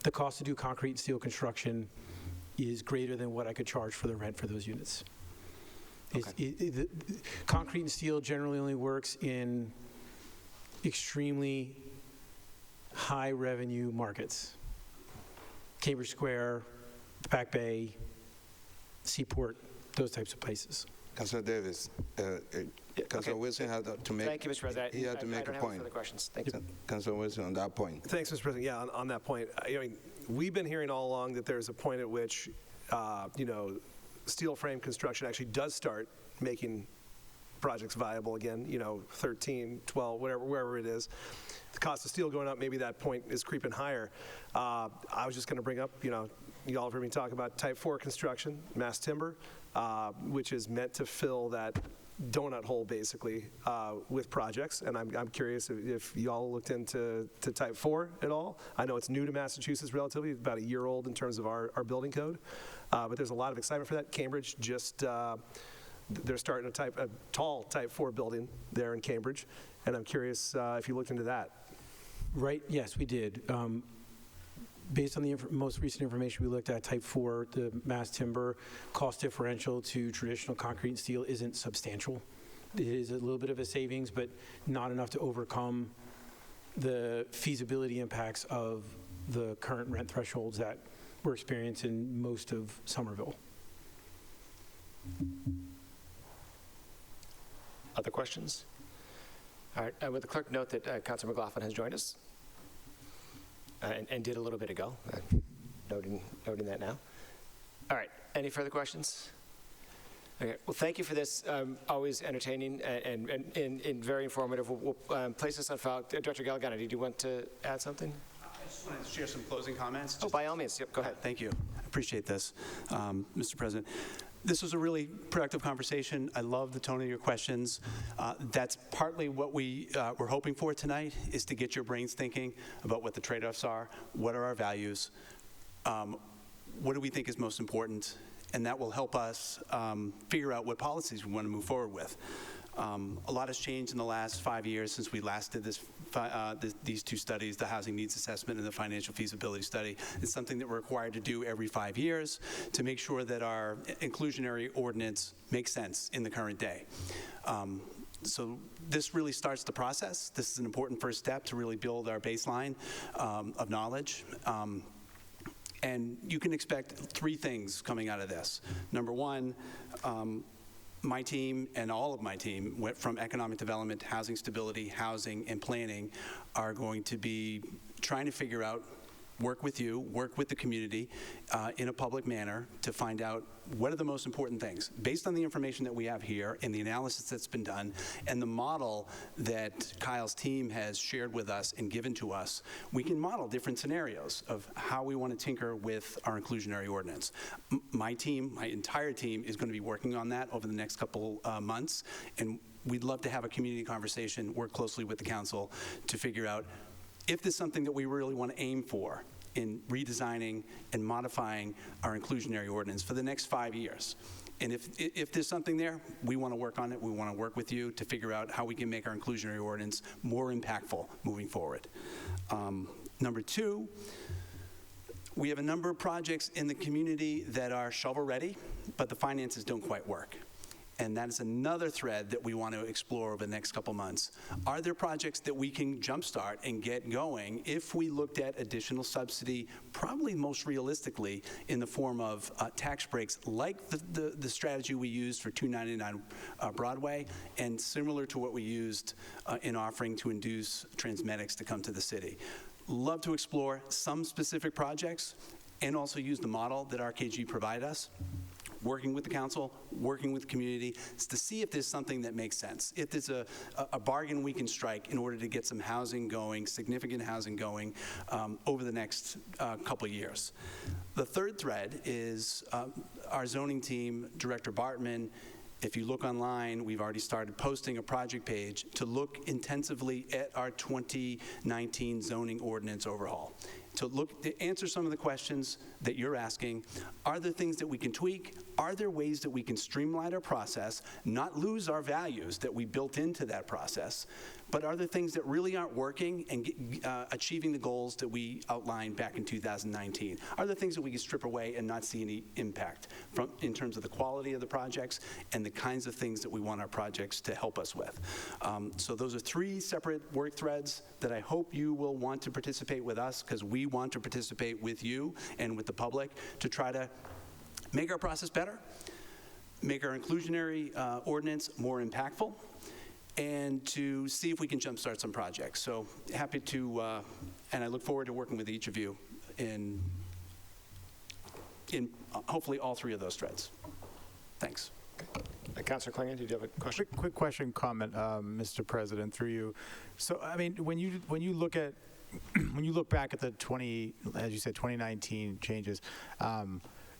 The cost to do concrete and steel construction is greater than what I could charge for the rent for those units. Okay. Concrete and steel generally only works in extremely high revenue markets. Cambridge Square, Back Bay, Seaport, those types of places. Councilor Davis, Councilor Wilson had to make. Thank you, Mr. President. He had to make a point. Further questions. Thank you. Councilor Wilson, on that point. Thanks, Mr. President. Yeah, on that point, we've been hearing all along that there's a point at which, steel frame construction actually does start making projects viable again, 13, 12, wherever it is. The cost of steel going up, maybe that point is creeping higher. I was just going to bring up, y'all have heard me talk about type 4 construction, mass timber, which is meant to fill that donut hole, basically, with projects. And I'm curious if y'all looked into type 4 at all. I know it's new to Massachusetts relatively, about a year old in terms of our building code. But there's a lot of excitement for that. Cambridge just... they're starting a tall type 4 building there in Cambridge, and I'm curious if you looked into that. Right, yes, we did. Based on the most recent information we looked at, type 4, the mass timber cost differential to traditional concrete and steel isn't substantial. It is a little bit of a savings, but not enough to overcome the feasibility impacts of the current rent thresholds that we're experiencing in most of Somerville. Other questions? All right, would the clerk note that Councilor McLaughlin has joined us and did a little bit ago, noting that now. All right, any further questions? Okay, well, thank you for this. Always entertaining and very informative. We'll place this on file. Director Galliano, do you want to add something? I just want to share some closing comments. By all means. Yep, go ahead. Thank you. I appreciate this, Mr. President. this was a really productive conversation. I love the tone of your questions. That's partly what we're hoping for tonight, is to get your brains thinking about what the trade-offs are, what are our values, what do we think is most important, and that will help us figure out what policies we want to move forward with. A lot has changed in the last 5 years since we last did these two studies, the housing needs assessment and the financial feasibility study. It's something that we're required to do every 5 years to make sure that our inclusionary ordinance makes sense in the current day. So this really starts the process. This is an important first step to really build our baseline of knowledge. And you can expect 3 things coming out of this. Number one, my team and all of my team, went from economic development, housing stability, housing, and planning, are going to be trying to figure out, work with you, work with the community in a public manner to find out what are the most important things. Based on the information that we have here and the analysis that's been done and the model that Kyle's team has shared with us and given to us, we can model different scenarios of how we want to tinker with our inclusionary ordinance. My team, my entire team, is going to be working on that over the next couple months, and we'd love to have a community conversation, work closely with the council to figure out if there's something that we really want to aim for in redesigning and modifying our inclusionary ordinance for the next 5 years. And if there's something there, we want to work on it. We want to work with you to figure out how we can make our inclusionary ordinance more impactful moving forward. Number 2, we have a number of projects in the community that are shovel-ready, but the finances don't quite work. And that is another thread that we want to explore over the next couple months. Are there projects that we can jumpstart and get going if we looked at additional subsidy, probably most realistically in the form of tax breaks, like the strategy we used for 299 Broadway, and similar to what we used in offering to induce Transmedics to come to the city. Love to explore some specific projects and also use the model that RKG provide us, working with the council, working with the community, to see if there's something that makes sense, if there's a bargain we can strike in order to get some housing going, significant housing going over the next couple of years. The third thread is our zoning team, Director Bartman. If you look online, we've already started posting a project page to look intensively at our 2019 zoning ordinance overhaul. To answer some of the questions that you're asking. Are there things that we can tweak? Are there ways that we can streamline our process, not lose our values that we built into that process, but are there things that really aren't working and achieving the goals that we outlined back in 2019? Are there things that we can strip away and not see any impact in terms of the quality of the projects and the kinds of things that we want our projects to help us with? So those are 3 separate work threads that I hope you will want to participate with us, because we want to participate with you and with the public to try to make our process better, make our inclusionary ordinance more impactful, and to see if we can jumpstart some projects. So happy to, and I look forward to working with each of you in hopefully all 3 of those threads. Thanks. Councilor Klingon, did you have a question? Quick question, comment, Mr. President, through you. So, I mean, when you look at when you look back at the 2019 changes,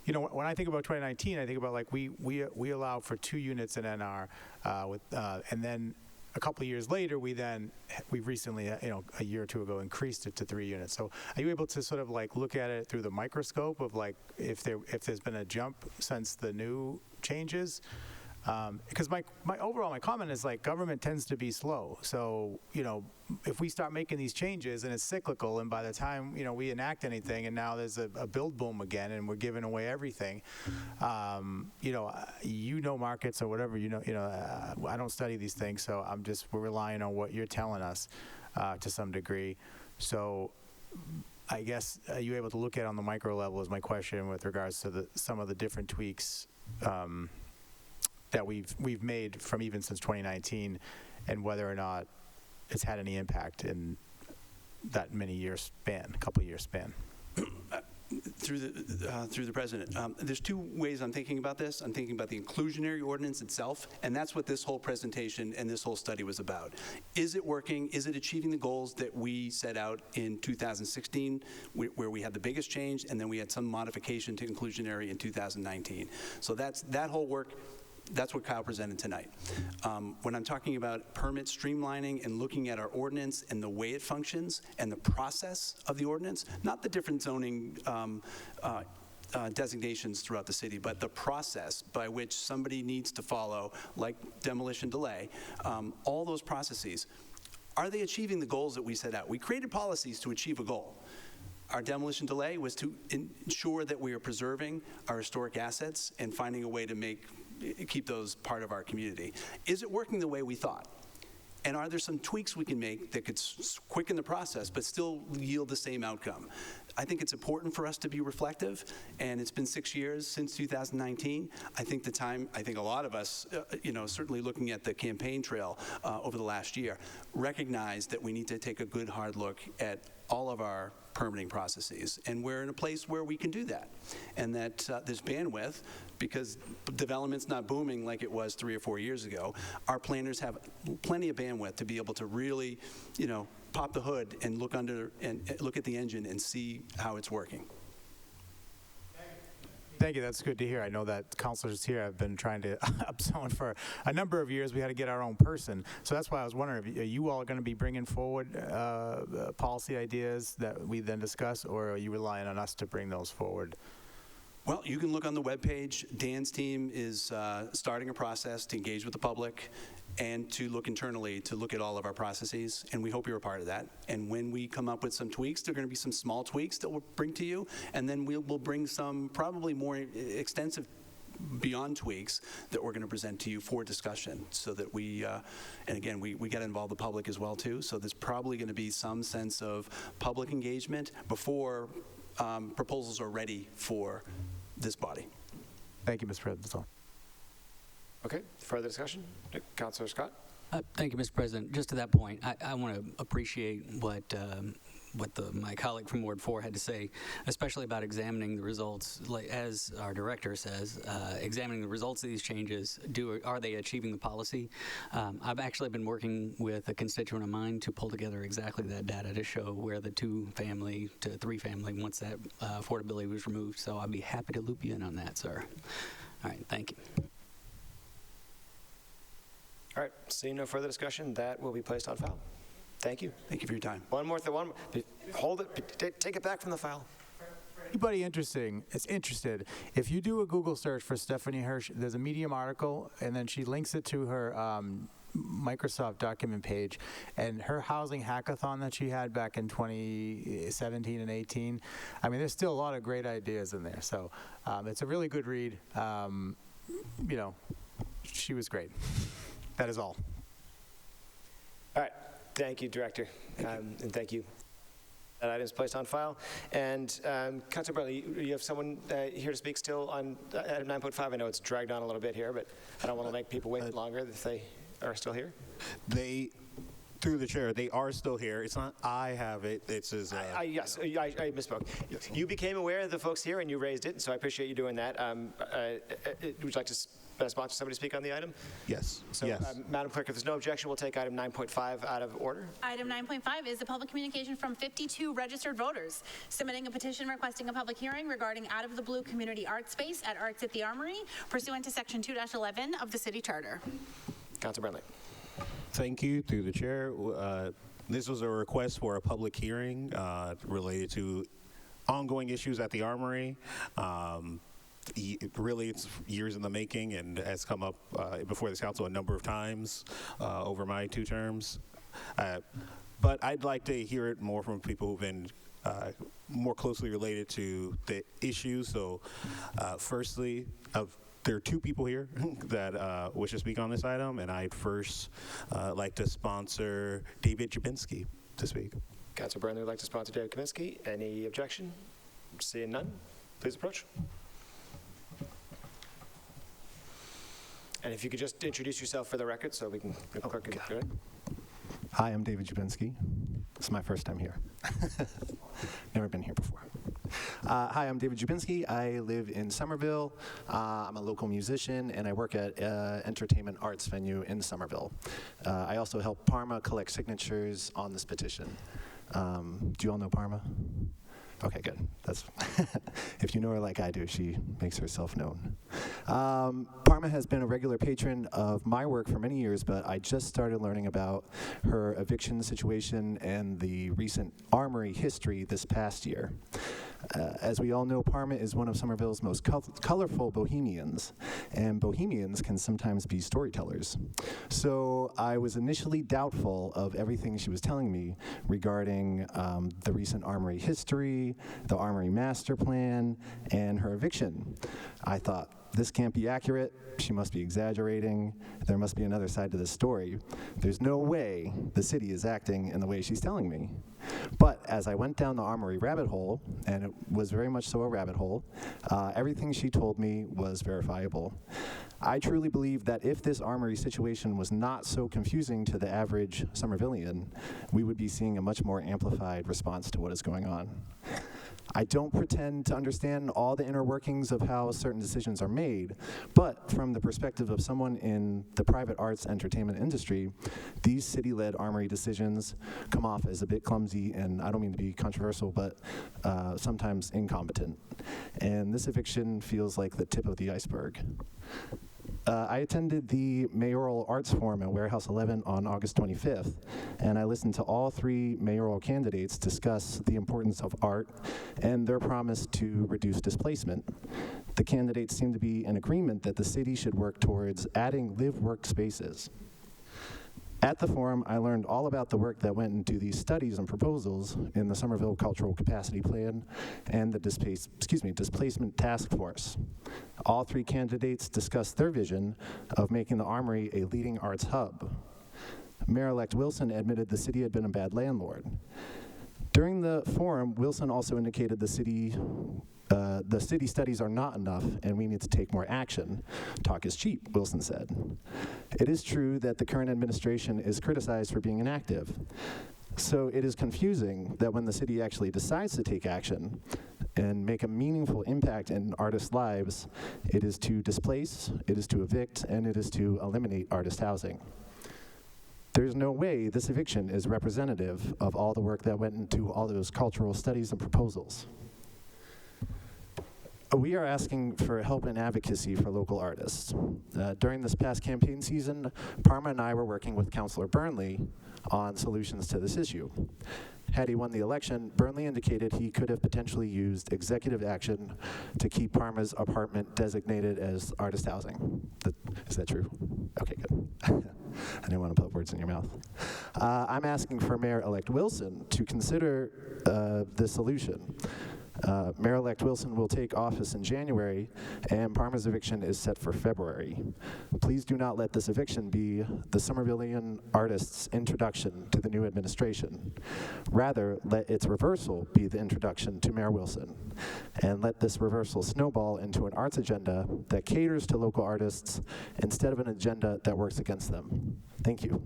you know, when I think about 2019, I think about like we allow for 2 units in NR, and then a couple of years later, we've recently, you know, a year or 2 ago, increased it to 3 units. So are you able to sort of like look at it through the microscope of like if there's been a jump since the new changes? Because my comment is like government tends to be slow. So, you know, if we start making these changes and it's cyclical, and by the time, you know, we enact anything and now there's a build boom again and we're giving away everything, you know, markets or whatever, I don't study these things, so we're relying on what you're telling us to some degree. So I guess, are you able to look at it on the micro level is my question with regards to some of the different tweaks that we've made from even since 2019, and whether or not it's had any impact in that couple of year span. Through the president, there's two ways I'm thinking about this. I'm thinking about the inclusionary ordinance itself, and that's what this whole presentation and this whole study was about. Is it working? Is it achieving the goals that we set out in 2016, where we had the biggest change, and then we had some modification to inclusionary in 2019? So that whole work. That's what Kyle presented tonight. When I'm talking about permit streamlining and looking at our ordinance and the way it functions and the process of the ordinance, not the different zoning designations throughout the city, but the process by which somebody needs to follow, like demolition delay, all those processes, are they achieving the goals that we set out? We created policies to achieve a goal. Our demolition delay was to ensure that we are preserving our historic assets and finding a way to keep those part of our community. Is it working the way we thought? And are there some tweaks we can make that could quicken the process but still yield the same outcome? I think it's important for us to be reflective, and it's been 6 years since 2019. I think a lot of us, certainly looking at the campaign trail over the last year, recognize that we need to take a good hard look at all of our permitting processes, and we're in a place where we can do that, and that there's bandwidth because development's not booming like it was 3 or 4 years ago. Our planners have plenty of bandwidth to be able to really, pop the hood and look at the engine and see how it's working. Thank you. That's good to hear. I know that counselors here have been trying to upzone for a number of years. We had to get our own person. So that's why I was wondering, are you all going to be bringing forward policy ideas that we then discuss, or are you relying on us to bring those forward? Well, you can look on the webpage. Dan's team is starting a process to engage with the public and to look internally to look at all of our processes, and we hope you're a part of that. And when we come up with some tweaks, there are going to be some small tweaks that we'll bring to you, and then we'll bring some probably more extensive beyond tweaks that we're going to present to you for discussion, so that we, and again, we got to involve the public as well too, so there's probably going to be some sense of public engagement before proposals are ready for this body. Thank you, Mr. President. That's all. Okay, further discussion? Councilor Scott? Thank you, Mr. President. Just to that point, I want to appreciate what my colleague from Ward 4 had to say, especially about examining the results. Like, as our director says, examining the results of these changes, are they achieving the policy? I've actually been working with a constituent of mine to pull together exactly that data to show where the 2-family to 3-family, once that affordability was removed. So I'd be happy to loop you in on that, sir. All right, thank you. All right, seeing no further discussion, that will be placed on file. Thank you. Thank you for your time. One more thing. Hold it. Take it back from the file. Anybody interested, if you do a Google search for Stephanie Hirsch, there's a Medium article, and then she links it to her Microsoft document page, and her housing hackathon that she had back in 2017 and 18. I mean, there's still a lot of great ideas in there. So it's a really good read. She was great. That is all. All right. Thank you, Director. And thank you. That item is placed on file. And Councilor Bradley, you have someone here to speak still on item 9.5. I know it's dragged on a little bit here, but I don't want to make people wait longer if they are still here. Through the chair, they are still here. It's not I have it. It's his. Yes, I misspoke. You became aware of the folks here and you raised it, so I appreciate you doing that. Would you like to sponsor somebody to speak on the item? Yes. So, yes. Madam Clerk, if there's no objection, we'll take item 9.5 out of order. Item 9.5 is a public communication from 52 registered voters submitting a petition requesting a public hearing regarding out of the blue community art space at Arts at the Armory pursuant to Section 2-11 of the City Charter. Councilor Bradley. Thank you, through the chair. This was a request for a public hearing related to ongoing issues at the Armory. Really, it's years in the making and has come up before this council a number of times over my 2 terms. But I'd like to hear it more from people who've been more closely related to the issues. So firstly, there are 2 people here that wish to speak on this item, and I'd first like to sponsor David Jabinski to speak. Councilor Burnley would like to sponsor David Kaminsky. Any objection? Seeing none, please approach. And if you could just introduce yourself for the record so we can, the clerk can do it. Hi, I'm David Jabinski. This is my first time here. Never been here before. Hi, I'm David Jubinski. I live in Somerville. I'm a local musician, and I work at an entertainment arts venue in Somerville. I also help Parma collect signatures on this petition. Do you all know Parma? Okay, good. That's if you know her like I do, she makes herself known. Parma has been a regular patron of my work for many years, but I just started learning about her eviction situation and the recent armory history this past year. As we all know, Parma is one of Somerville's most colorful bohemians, and bohemians can sometimes be storytellers. So I was initially doubtful of everything she was telling me regarding the recent armory history, the armory master plan, and her eviction. I thought, this can't be accurate. She must be exaggerating. There must be another side to this story. There's no way the city is acting in the way she's telling me. But as I went down the armory rabbit hole, and it was very much so a rabbit hole, everything she told me was verifiable. I truly believe that if this armory situation was not so confusing to the average Somervillian, we would be seeing a much more amplified response to what is going on. I don't pretend to understand all the inner workings of how certain decisions are made, but from the perspective of someone in the private arts entertainment industry, these city-led armory decisions come off as a bit clumsy, and I don't mean to be controversial, but sometimes incompetent. And this eviction feels like the tip of the iceberg. I attended the Mayoral Arts Forum at Warehouse 11 on August 25th, and I listened to all three mayoral candidates discuss the importance of art and their promise to reduce displacement. The candidates seem to be in agreement that the city should work towards adding live-work spaces. At the forum, I learned all about the work that went into these studies and proposals in the Somerville Cultural Capacity Plan and the Displacement Task Force. All three candidates discussed their vision of making the Armory a leading arts hub. Mayor-elect Wilson admitted the city had been a bad landlord. During the forum, Wilson also indicated the city studies are not enough and we need to take more action. Talk is cheap, Wilson said. It is true that the current administration is criticized for being inactive. So it is confusing that when the city actually decides to take action and make a meaningful impact in artists' lives, it is to displace, it is to evict, and it is to eliminate artist housing. There's no way this eviction is representative of all the work that went into all those cultural studies and proposals. We are asking for help and advocacy for local artists. During this past campaign season, Parma and I were working with Councillor Burnley on solutions to this issue. Had he won the election, Burnley indicated he could have potentially used executive action to keep Parma's apartment designated as artist housing. Is that true? Okay, good. I didn't want to put words in your mouth. I'm asking for Mayor-elect Wilson to consider this solution. Mayor-elect Wilson will take office in January, and Parma's eviction is set for February. Please do not let this eviction be the Somervillian artists' introduction to the new administration. Rather, let its reversal be the introduction to Mayor Wilson, and let this reversal snowball into an arts agenda that caters to local artists instead of an agenda that works against them. Thank you.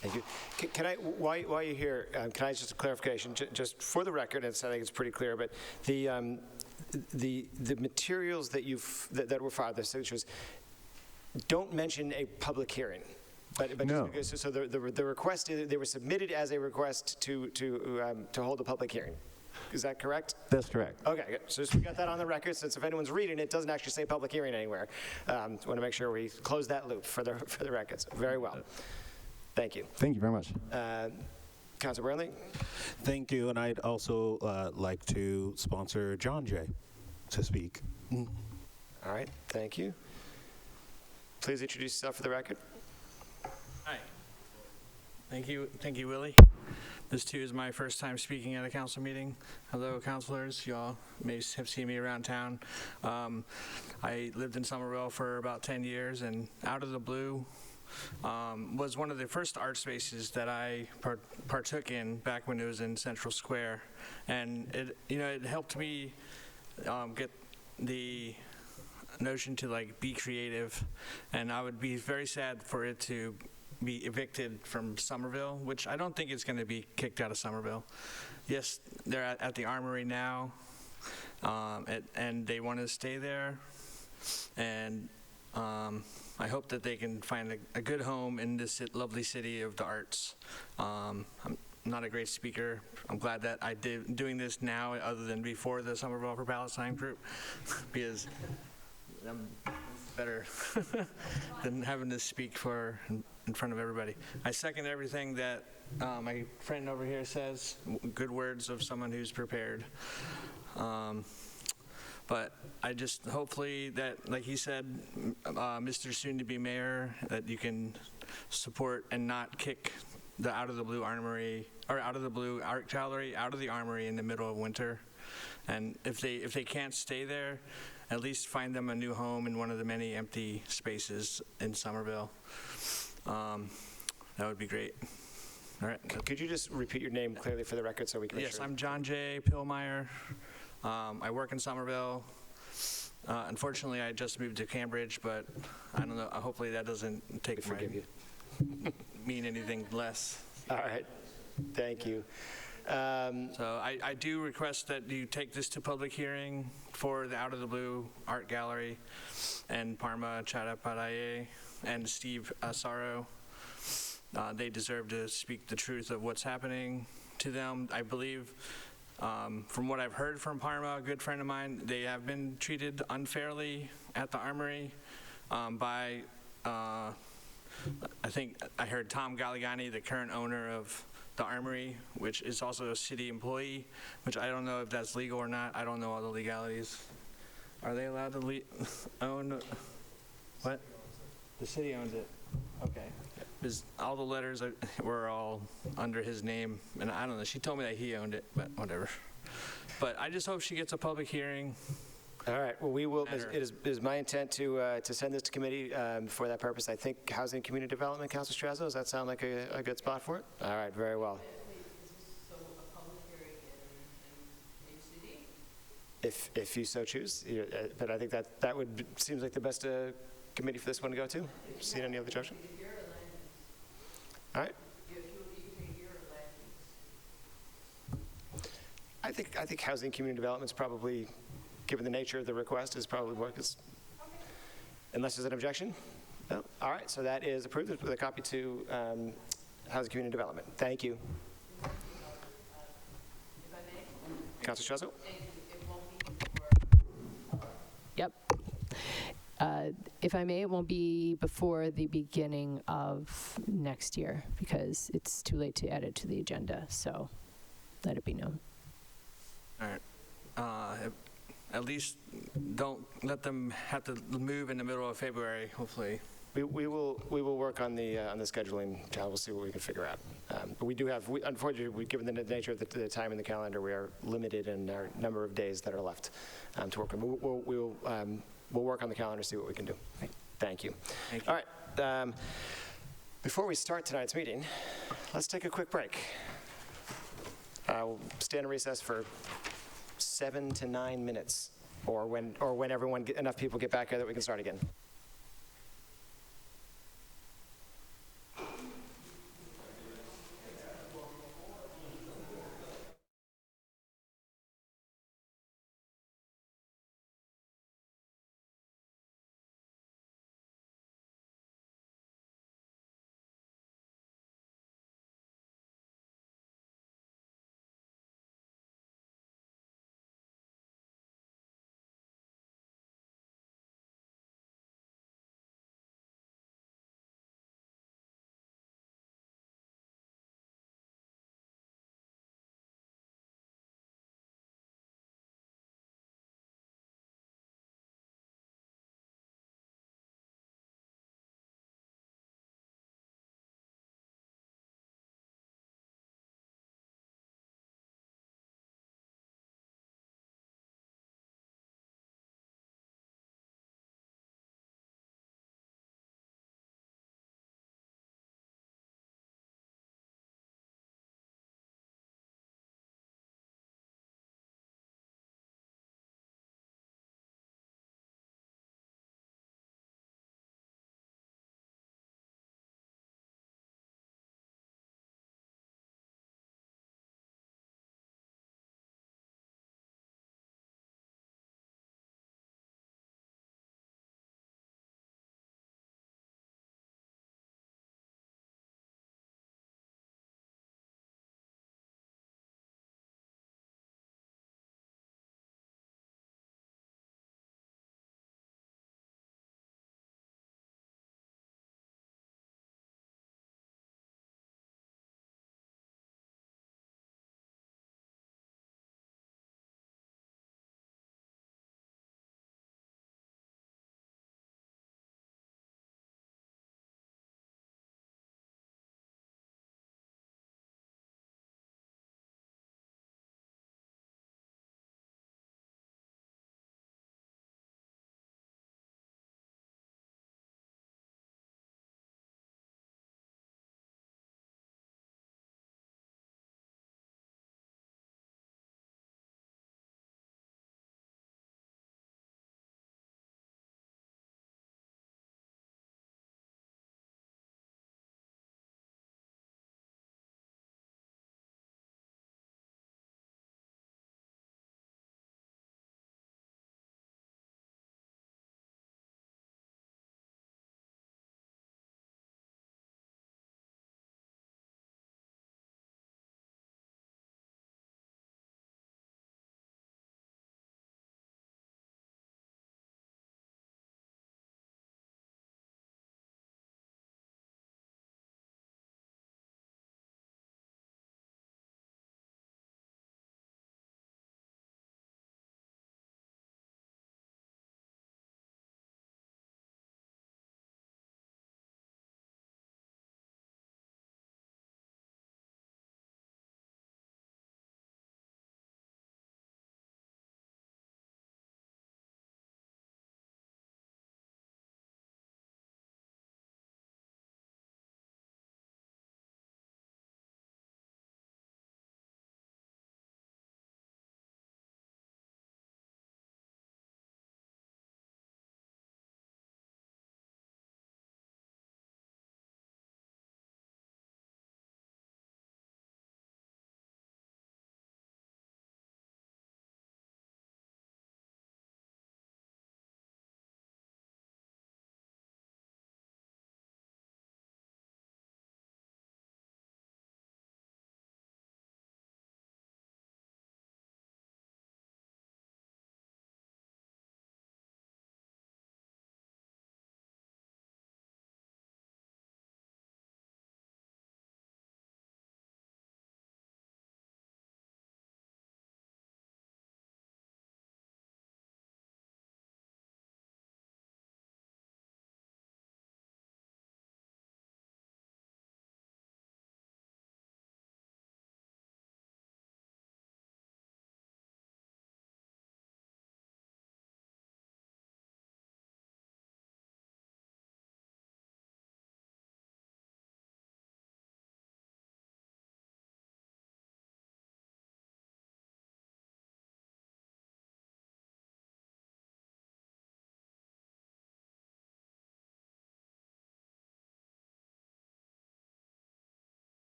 Thank you. Can I, while you're here, can I just a clarification, just for the record, and I think it's pretty clear, but the materials that were filed, the signatures, don't mention a public hearing. But no. So the request, they were submitted as a request to hold a public hearing. Is that correct? That's correct. Okay, good. So just we got that on the record, since if anyone's reading it, it doesn't actually say public hearing anywhere. Want to make sure we close that loop for the records. Very well. Thank you. Thank you very much. Councilor Burnley? Thank you, and I'd also like to sponsor John Jay to speak. All right, thank you. Please introduce yourself for the record. Hi. Thank you, Willie. This too is my first time speaking at a council meeting. Hello, councilors. Y'all may have seen me around town. I lived in Somerville for about 10 years, and out of the blue, was one of the first art spaces that I partook in back when it was in Central Square, and it helped me get the notion to be creative, and I would be very sad for it to be evicted from Somerville, which I don't think it's going to be kicked out of Somerville. Yes, they're at the Armory now, and they want to stay there. And I hope that they can find a good home in this lovely city of the arts. I'm not a great speaker. I'm glad that I did doing this now other than before the Somerville for Palestine group, because I'm better than having to speak in front of everybody. I second everything that my friend over here says, good words of someone who's prepared. But I just, hopefully that, like he said, Mr. Soon-to-be Mayor, that you can support and not kick the Out of the Blue Armory, or Out of the Blue Art Gallery out of the Armory in the middle of winter. And if they can't stay there, at least find them a new home in one of the many empty spaces in Somerville. That would be great. All right. Could you just repeat your name clearly for the record so we can make Yes, sure? I'm John J. Pillmeyer. I work in Somerville. Unfortunately, I just moved to Cambridge, but I don't know. Hopefully, that doesn't mean anything less. All right. Thank you. So I do request that you take this to public hearing for the Out of the Blue Art Gallery and Parma Chattopadhyay and Steve Asaro. They deserve to speak the truth of what's happening to them. I believe, from what I've heard from Parma, a good friend of mine, they have been treated unfairly at the Armory by, I think I heard Tom Galligani, the current owner of the Armory, which is also a city employee, which I don't know if that's legal or not. I don't know all the legalities. Are they allowed to own? What? The city owns it. Okay. Because all the letters were all under his name, and I don't know. She told me that he owned it, but whatever. But I just hope she gets a public hearing. All right. Well, we will. It is my intent to send this to committee for that purpose. I think Housing and Community Development, Councilor Strazo, does that sound like a good spot for it? All right. Very well. If you so choose, but I think that would seems like the best committee for this one to go to. See any other objection? All right. I think Housing and Community Development is probably, given the nature of the request, is probably more, unless there's an objection. No? All right, so that is approved with a copy to Housing and Community Development. Thank you. Councilor Strazo? Yep. If I may, it won't be before the beginning of next year because it's too late to add it to the agenda, so let it be known. All right. At least don't let them have to move in the middle of February, hopefully. We will work on the scheduling. We'll see what we can figure out. But we do have, unfortunately, given the nature of the time in the calendar, we are limited in our number of days that are left to work on. We'll work on the calendar, see what we can do. Thank you. Thank you. All right. Before we start tonight's meeting, let's take a quick break. We'll stand in recess for 7 to 9 minutes, or when enough people get back here that we can start again.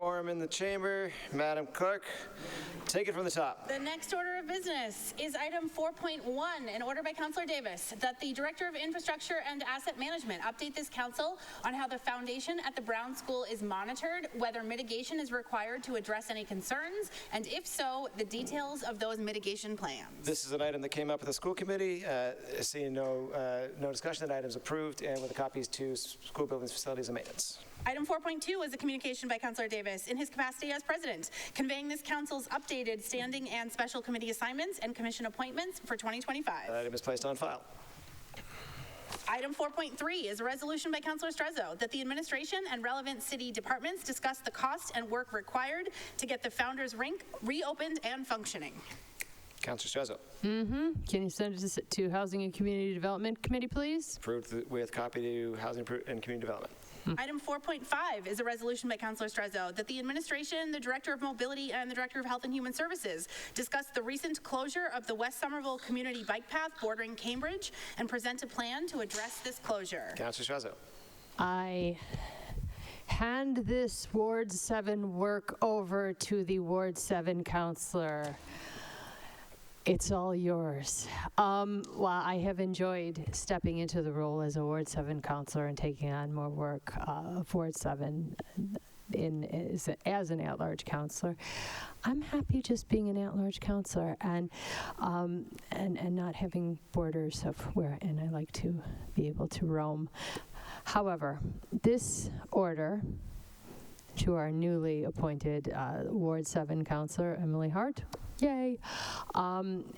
Quorum in the chamber. Madam Clerk, take it from the top. The next order of business is item 4.1, an order by Councillor Davis that the Director of Infrastructure and Asset Management update this council on how the foundation at the Brown School is monitored, whether mitigation is required to address any concerns, and if so, the details of those mitigation plans. This is an item that came up with the school committee. Seeing no discussion, that item is approved, and with the copies to school buildings, facilities, and maintenance. Item 4.2 is a communication by Councillor Davis in his capacity as president, conveying this council's updated standing and special committee assignments and commission appointments for 2025. That item is placed on file. Item 4.3 is a resolution by Councillor Strezzo that the administration and relevant city departments discuss the cost and work required to get the Founders Rink reopened and functioning. Councillor Strezzo. Can you send it to Housing and Community Development Committee, please? Approved with copy to Housing and Community Development. Item 4.5 is a resolution by Councillor Strezzo that the administration, the Director of Mobility, and the Director of Health and Human Services discuss the recent closure of the West Somerville Community Bike Path bordering Cambridge and present a plan to address this closure. Councillor Strezzo. I hand this Ward 7 work over to the Ward 7 councillor. It's all yours. Well, I have enjoyed stepping into the role as a Ward 7 councillor and taking on more work of Ward 7 as an at-large councillor. I'm happy just being an at-large councillor and not having borders of where, and I like to be able to roam. However, this order to our newly appointed Ward 7 councillor, Emily Hart, yay,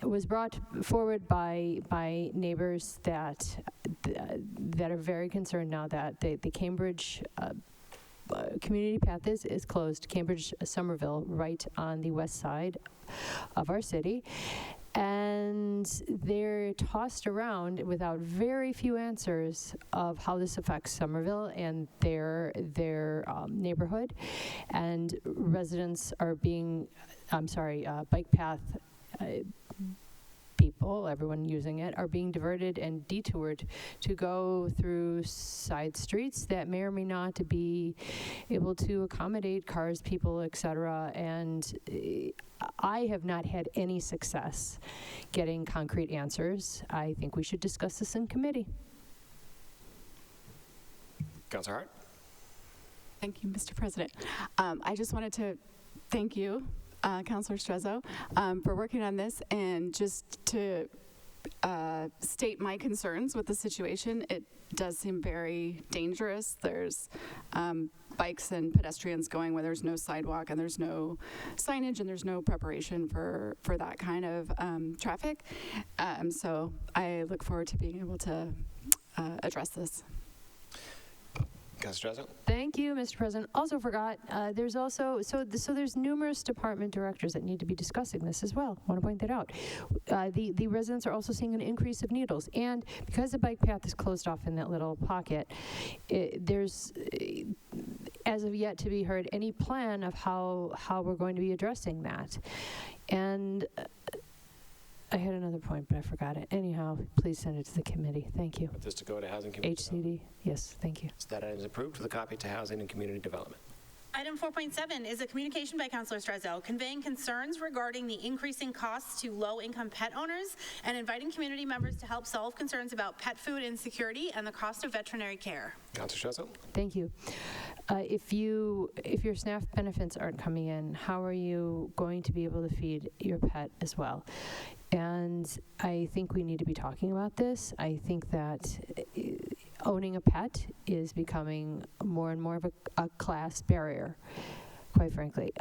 was brought forward by neighbors that are very concerned now that the Cambridge community path is closed, Cambridge Somerville, right on the west side of our city. And they're tossed around without very few answers of how this affects Somerville and their neighborhood. And residents are being, bike path people, everyone using it, are being diverted and detoured to go through side streets that may or may not be able to accommodate cars, people, etc. And I have not had any success getting concrete answers. I think we should discuss this in committee. Councillor Hart. Thank you, Mr. President. I just wanted to thank you, Councillor Strezzo, for working on this, and just to state my concerns with the situation. It does seem very dangerous. There's bikes and pedestrians going where there's no sidewalk and there's no signage and there's no preparation for that kind of traffic. So I look forward to being able to address this. Councillor Strezzo. Thank you, Mr. President. Also forgot, there's also, there's numerous department directors that need to be discussing this as well. I want to point that out. The residents are also seeing an increase of needles. And because the bike path is closed off in that little pocket, there's, as of yet to be heard, any plan of how we're going to be addressing that. And I had another point, but I forgot it. Anyhow, please send it to the committee. Thank you. This to go to Housing Community HCD, yes, thank you. So that item is approved with a copy to Housing and Community Development. Item 4.7 is a communication by Councillor Strezzo conveying concerns regarding the increasing costs to low-income pet owners and inviting community members to help solve concerns about pet food insecurity and the cost of veterinary care. Councillor Strezzo. Thank you. If your SNAP benefits aren't coming in, how are you going to be able to feed your pet as well? And I think we need to be talking about this. I think that owning a pet is becoming more and more of a class barrier, quite frankly.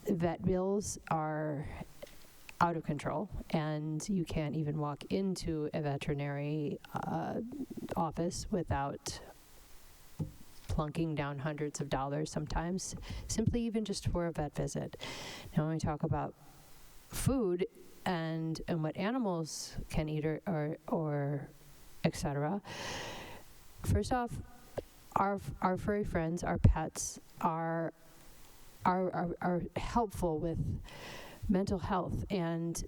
Vet bills are out of control, and you can't even walk into a veterinary office without plunking down hundreds of dollars sometimes, simply even just for a vet visit. Now, when we talk about food and what animals can eat or etc. First off, our furry friends, our pets, are helpful with mental health and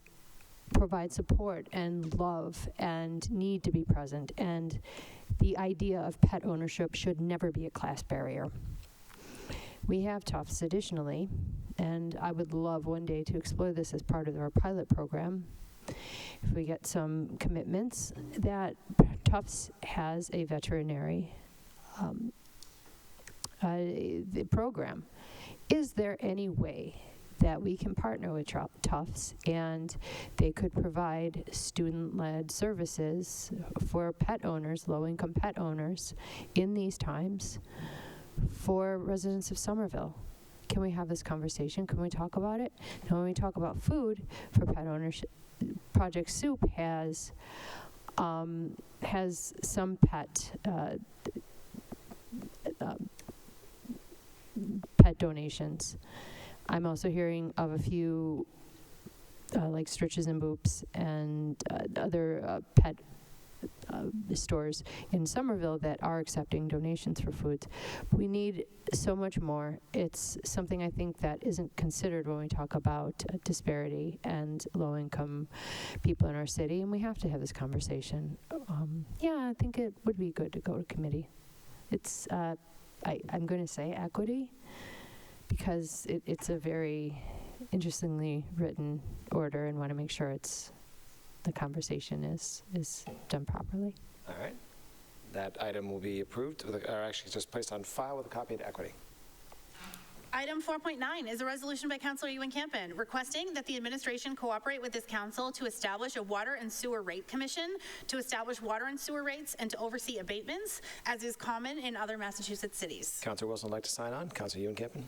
provide support and love and need to be present. And the idea of pet ownership should never be a class barrier. We have Tufts additionally, and I would love one day to explore this as part of our pilot program. If we get some commitments that Tufts has a veterinary the program. Is there any way that we can partner with Tufts and they could provide student-led services for pet owners, low-income pet owners, in these times for residents of Somerville? Can we have this conversation? Can we talk about it? And when we talk about food for pet ownership, Project Soup has some pet donations. I'm also hearing of a few like Stritches and Boops and other pet stores in Somerville that are accepting donations for foods. We need so much more. It's something I think that isn't considered when we talk about disparity and low-income people in our city, and we have to have this conversation. Yeah, I think it would be good to go to committee. It's, I'm going to say equity, because it's a very interestingly written order, and want to make sure the conversation is done properly. All right. That item will be approved, or actually just placed on file with a copy of equity. Item 4.9 is a resolution by Councilor Ewan Campen requesting that the administration cooperate with this council to establish a water and sewer rate commission to establish water and sewer rates and to oversee abatements, as is common in other Massachusetts cities. Councilor Wilson would like to sign on. Councilor Ewan Campen.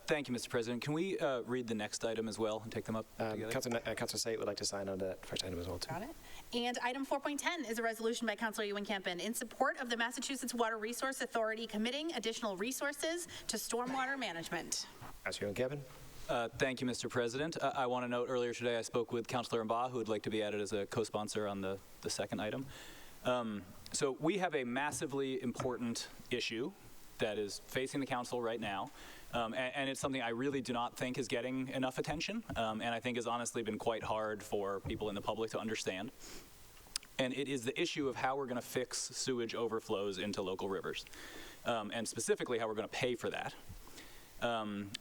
Thank you, Mr. President. Can we read the next item as well and take them up together? Councilor Sate would like to sign on to that first item as well, too. Got it. And item 4.10 is a resolution by Councilor Ewan Campen in support of the Massachusetts Water Resource Authority committing additional resources to stormwater management. Councilor Ewan Campen. Thank you, Mr. President. I want to note earlier today I spoke with Councilor Mbaugh, who would like to be added as a co-sponsor on the second item. So we have a massively important issue that is facing the council right now. And it's something I really do not think is getting enough attention, and I think has honestly been quite hard for people in the public to understand. And it is the issue of how we're going to fix sewage overflows into local rivers, and specifically how we're going to pay for that.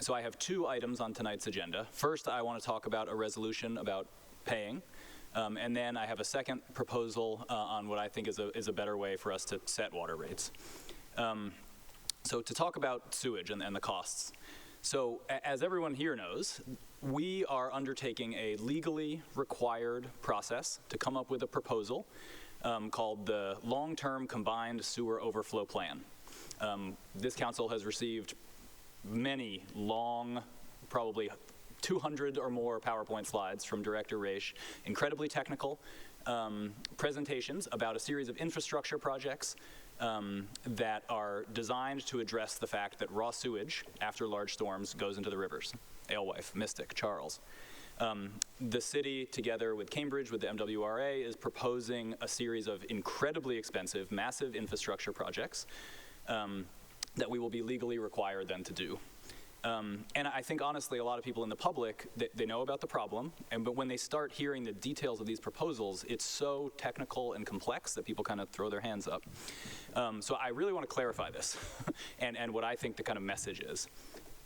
So I have two items on tonight's agenda. First, I want to talk about a resolution about paying, and then I have a second proposal on what I think is a better way for us to set water rates. So to talk about sewage and the costs. So as everyone here knows, we are undertaking a legally required process to come up with a proposal called the Long-Term Combined Sewer Overflow Plan. This council has received many long, probably 200 or more PowerPoint slides from Director Raish, incredibly technical presentations about a series of infrastructure projects that are designed to address the fact that raw sewage after large storms goes into the rivers, Alewife, Mystic, Charles. The city, together with Cambridge, with the MWRA, is proposing a series of incredibly expensive, massive infrastructure projects that we will be legally required then to do. And I think, honestly, a lot of people in the public, they know about the problem, but when they start hearing the details of these proposals, it's so technical and complex that people kind of throw their hands up. So I really want to clarify this and what I think the kind of message is.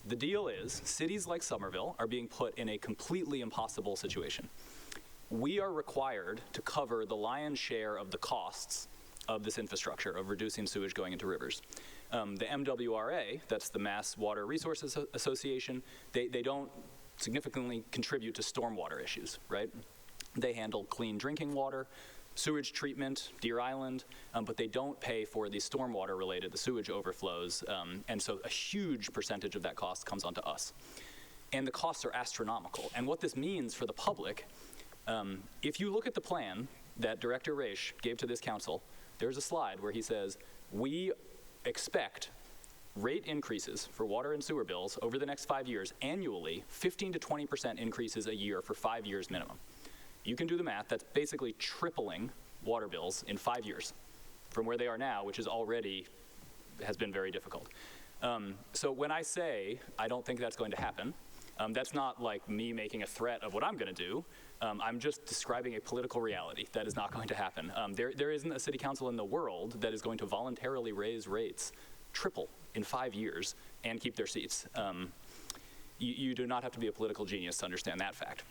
The deal is, cities like Somerville are being put in a completely impossible situation. We are required to cover the lion's share of the costs of this infrastructure, of reducing sewage going into rivers. The MWRA, that's the Mass Water Resources Association, they don't significantly contribute to stormwater issues, right? They handle clean drinking water, sewage treatment, Deer Island, but they don't pay for the stormwater related, the sewage overflows, and so a huge percentage of that cost comes onto us. And the costs are astronomical. And what this means for the public, if you look at the plan that Director Raish gave to this council, there's a slide where he says, we expect rate increases for water and sewer bills over the next 5 years, annually, 15 to 20% increases a year for 5 years minimum. You can do the math, that's basically tripling water bills in 5 years from where they are now, which is already, has been very difficult. So when I say I don't think that's going to happen, that's not like me making a threat of what I'm going to do. I'm just describing a political reality that is not going to happen. There isn't a city council in the world that is going to voluntarily raise rates triple in 5 years and keep their seats. You do not have to be a political genius to understand that fact.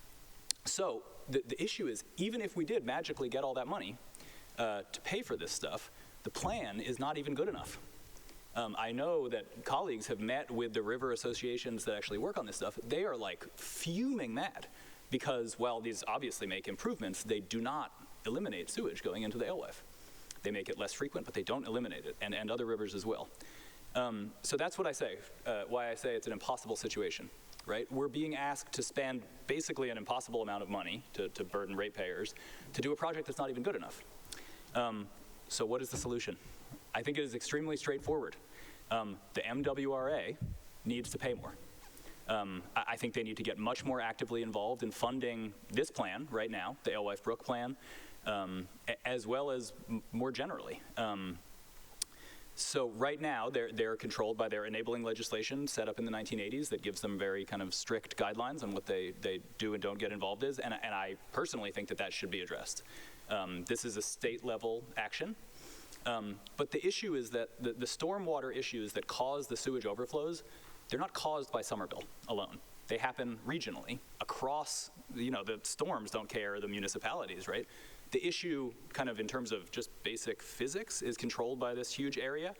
So the issue is, even if we did magically get all that money to pay for this stuff, the plan is not even good enough. I know that colleagues have met with the river associations that actually work on this stuff. They are like fuming mad because while these obviously make improvements, they do not eliminate sewage going into the alewife. They make it less frequent, but they don't eliminate it, and other rivers as well. So that's what I say, why I say it's an impossible situation, right? We're being asked to spend basically an impossible amount of money to burden ratepayers to do a project that's not even good enough. So what is the solution? I think it is extremely straightforward. The MWRA needs to pay more. I think they need to get much more actively involved in funding this plan right now, the Alewife Brook plan, as well as more generally. So right now, they're controlled by their enabling legislation set up in the 1980s that gives them very kind of strict guidelines on what they do and don't get involved in, and I personally think that should be addressed. This is a state-level action, but the issue is that the stormwater issues that cause the sewage overflows, they're not caused by Somerville alone. They happen regionally across, the storms don't care, the municipalities, right? The issue, kind of in terms of just basic physics, is controlled by this huge area,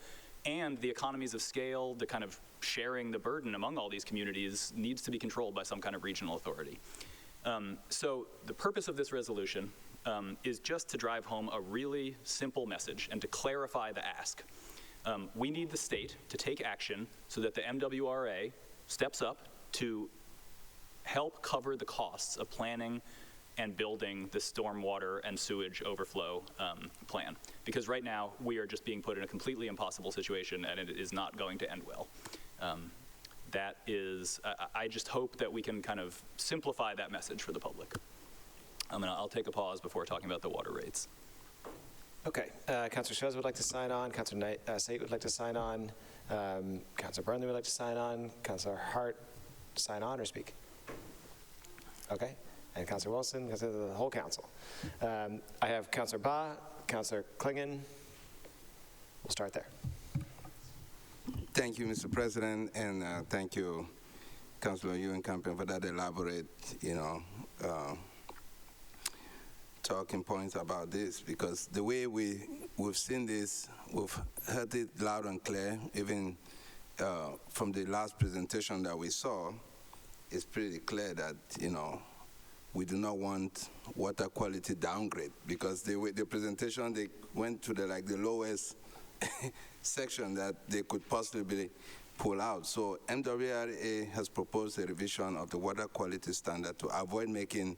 and the economies of scale, the kind of sharing the burden among all these communities needs to be controlled by some kind of regional authority. So the purpose of this resolution is just to drive home a really simple message and to clarify the ask. We need the state to take action so that the MWRA steps up to help cover the costs of planning and building the stormwater and sewage overflow plan. Because right now, we are just being put in a completely impossible situation, and it is not going to end well. That is, I just hope that we can kind of simplify that message for the public. I'll take a pause before talking about the water rates. Okay, Councillor Strez would like to sign on, Councillor Sate would like to sign on, Councillor Burnley would like to sign on, Councillor Hart, sign on or speak? Okay. And Councillor Wilson, the whole council. I have Councillor Ba, Councillor Klingon. We'll start there. Thank you, Mr. President, and thank you, Councillor Ewen-Campion, for that elaborate, talking points about this, because the way we've seen this, we've heard it loud and clear, even from the last presentation that we saw. It's pretty clear that, we do not want water quality downgrade, because the presentation, they went to the lowest section that they could possibly pull out. So MWRA has proposed a revision of the water quality standard to avoid making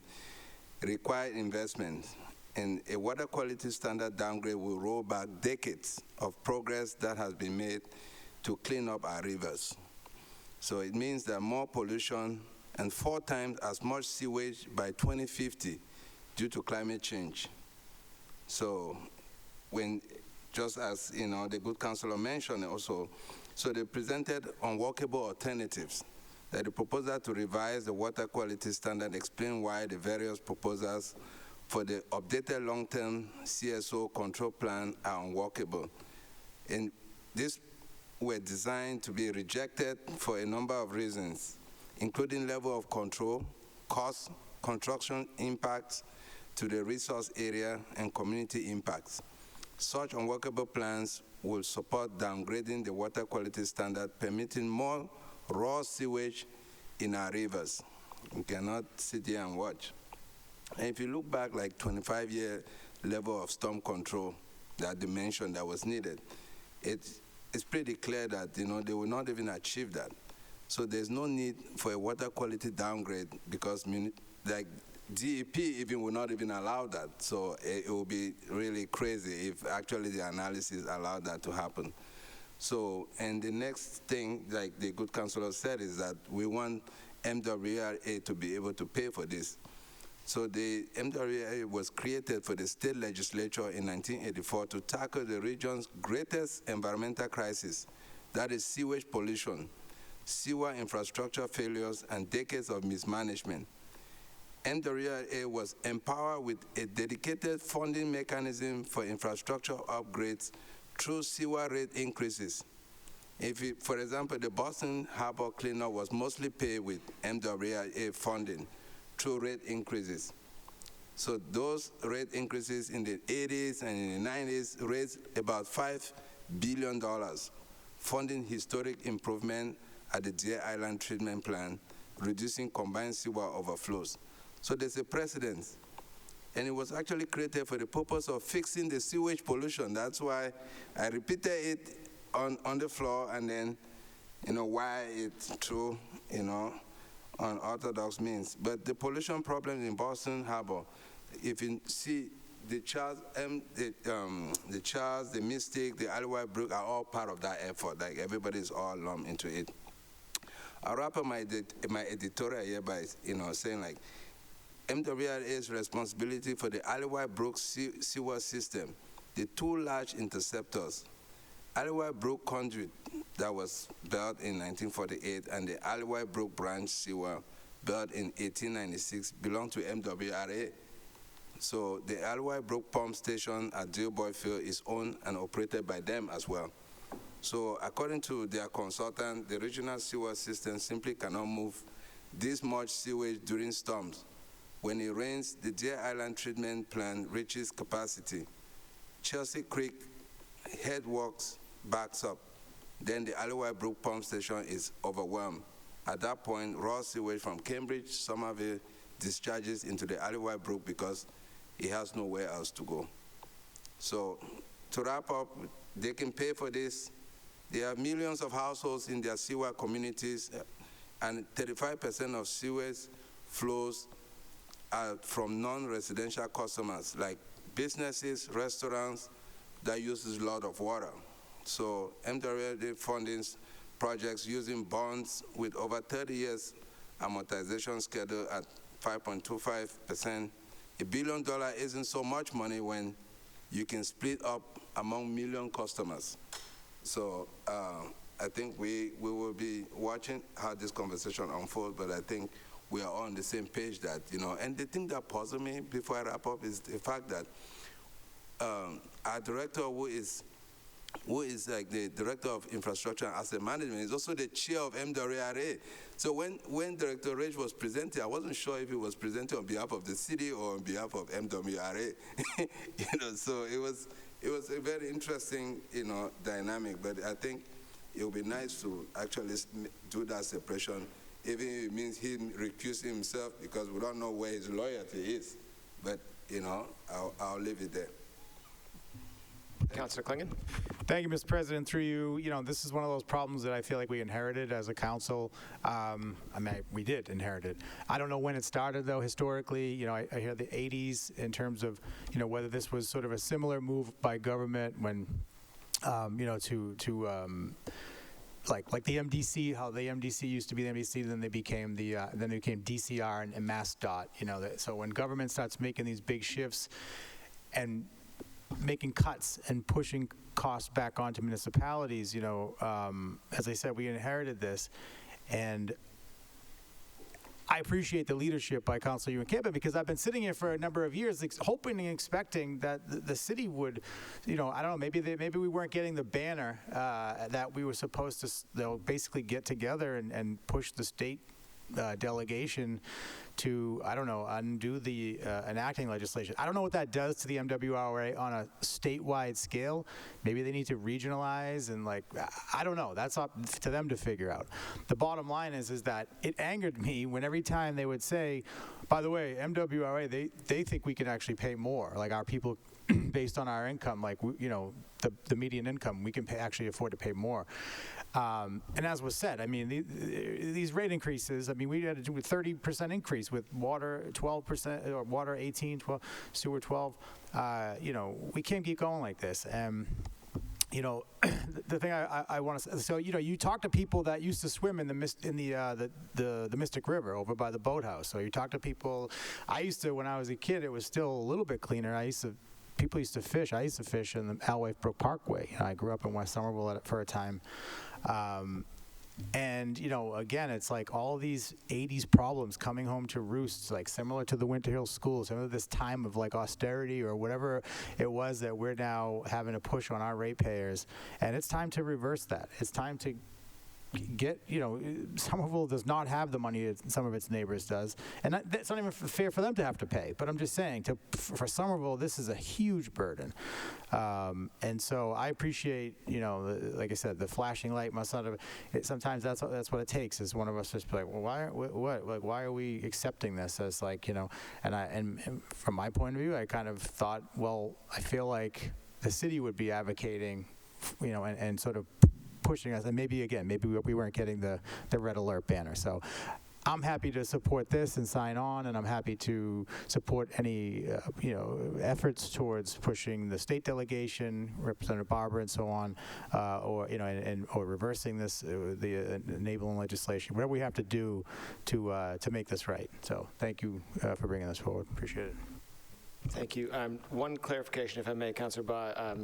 required investment, and a water quality standard downgrade will roll back decades of progress that has been made to clean up our rivers. So it means that more pollution and 4 times as much sewage by 2050 due to climate change. So just as the good councillor mentioned also, so they presented unworkable alternatives. That the proposal to revise the water quality standard explain why the various proposals for the updated long-term CSO control plan are unworkable. And these were designed to be rejected for a number of reasons, including level of control, cost, construction impacts to the resource area, and community impacts. Such unworkable plans will support downgrading the water quality standard, permitting more raw sewage in our rivers. We cannot sit here and watch. And if you look back 25-year level of storm control, that dimension that was needed, it's pretty clear that they will not even achieve that. So there's no need for a water quality downgrade, because DEP even will not even allow that. So it will be really crazy if actually the analysis allowed that to happen. So, and the next thing, like the good councillor said, is that we want MWRA to be able to pay for this. So the MWRA was created for the state legislature in 1984 to tackle the region's greatest environmental crisis, that is sewage pollution, sewer infrastructure failures, and decades of mismanagement. MWRA was empowered with a dedicated funding mechanism for infrastructure upgrades through sewer rate increases. For example, the Boston Harbor cleanup was mostly paid with MWRA funding through rate increases. So those rate increases in the 80s and in the 90s raised about $5 billion, funding historic improvement at the Deer Island treatment plant, reducing combined sewer overflows. So there's a precedent. And it was actually created for the purpose of fixing the sewage pollution. That's why I repeated it on the floor, and then, why it's true, unorthodox means. But the pollution problem in Boston Harbor, if you see the Charles, the Mystic, the Alleyway Brook are all part of that effort. Like everybody's all lumped into it. I'll wrap up my editorial here by, saying like, MWRA's responsibility for the Alleyway Brook sewer system, the two large interceptors, Alleyway Brook conduit that was built in 1948 and the Alleyway Brook branch sewer built in 1896 belong to MWRA. So the Alleyway Brook pump station at Dearborn Field is owned and operated by them as well. So according to their consultant, the regional sewer system simply cannot move this much sewage during storms. When it rains, the Deer Island treatment plant reaches capacity. Chelsea Creek headworks backs up. Then the Alleyway Brook pump station is overwhelmed. At that point, raw sewage from Cambridge, Somerville discharges into the Alleyway Brook because it has nowhere else to go. So to wrap up, they can pay for this. There are millions of households in their sewer communities, and 35% of sewage flows are from non-residential customers, like businesses, restaurants that uses a lot of water. So MWRA funding projects using bonds with over 30 years amortization schedule at 5.25%. $1 billion isn't so much money when you can split up among million customers. So I think we will be watching how this conversation unfolds, but I think we are all on the same page that, and the thing that puzzles me before I wrap up is the fact that our director, who is like the director of infrastructure and asset management, is also the chair of MWRA. So when Director Rage was presenting, I wasn't sure if he was presenting on behalf of the city or on behalf of MWRA. So it was a very interesting, dynamic. But I think it would be nice to actually do that separation, even if it means him recusing himself, because we don't know where his loyalty is. But I'll leave it there. Councillor Klingon. Thank you, Mr. President. Through you, this is one of those problems that I feel like we inherited as a council. We did inherit it. I don't know when it started, though, historically. I hear the 80s in terms of, whether this was sort of a similar move by government when, like the MDC, how the MDC used to be the MDC, then they became DCR and MassDOT. So when government starts making these big shifts and making cuts and pushing costs back onto municipalities, as I said, we inherited this, and I appreciate the leadership by Councilor Ewan Campbell, because I've been sitting here for a number of years hoping and expecting that the city would, I don't know, maybe we weren't getting the banner that we were supposed to basically get together and push the state delegation to, I don't know, undo the enacting legislation. I don't know what that does to the MWRA on a statewide scale. Maybe they need to regionalize and I don't know. That's up to them to figure out. The bottom line is that it angered me when every time they would say, by the way, MWRA, they think we can actually pay more, like our people based on our income, the median income, we can actually afford to pay more. And as was said, these rate increases, we had to do a 30% increase with water 12%, or water 18, 12, sewer 12. We can't keep going like this. The thing I want to say, so you talk to people that used to swim in the Mystic River over by the boathouse. So you talk to people. I used to, when I was a kid, it was still a little bit cleaner. People used to fish. I used to fish in the Always Brook Parkway. I grew up in West Somerville for a time. And, you know, again, it's like all these 80s problems coming home to roost, like similar to the Winter Hill schools, similar to this time of like austerity or whatever it was that we're now having to push on our ratepayers. And it's time to reverse that. It's time to get, you know, Somerville does not have the money that some of its neighbors does, and that's not even fair for them to have to pay. But I'm just saying, for Somerville, this is a huge burden, and so I appreciate, you know, like I said, the flashing light must not have. Sometimes that's what it takes. Is one of us just be like, well, why are we accepting this as like, you know, and from my point of view, I kind of thought, well, I feel like the city would be advocating, you know, and sort of pushing us, and maybe we weren't getting the red alert banner. So I'm happy to support this and sign on, and I'm happy to support any you know, efforts towards pushing the state delegation, Representative Barber, and so on, or you know, or reversing this, the enabling legislation, whatever we have to do to make this right. So thank you for bringing this forward. Appreciate it. Thank you. One clarification, if I may, Councillor Ba.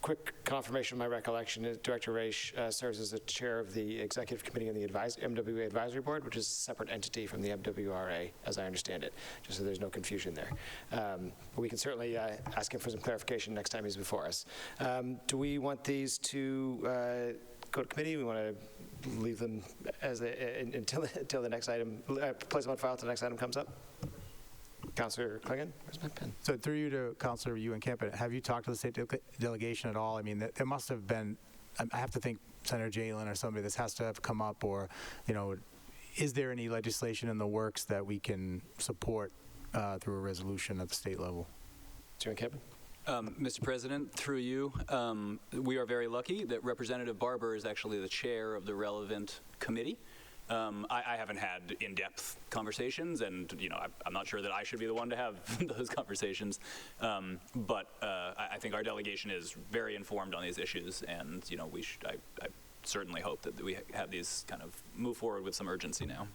Quick confirmation of my recollection is Director Raish serves as the chair of the executive committee on the MWA Advisory Board, which is a separate entity from the MWRA, as I understand it, just so there's no confusion there. But we can certainly ask him for some clarification next time he's before us. Do we want these to go to committee? We want to leave them as until the next item, place them on file until the next item comes up? Councillor Klingon, where's my pen? So through you to Councillor Ewan Campen, have you talked to the state delegation at all? I mean, there must have been, I have to think Senator Jalen or somebody, this has to have come up, or, you know, is there any legislation in the works that we can support through a resolution at the state level? Ewan Campen? Mr. President, through you, we are very lucky that Representative Barber is actually the chair of the relevant committee. I haven't had in-depth conversations, and you know, I'm not sure that I should be the one to have those conversations. But I think our delegation is very informed on these issues, and you know, I certainly hope that we have these kind of move forward with some urgency now.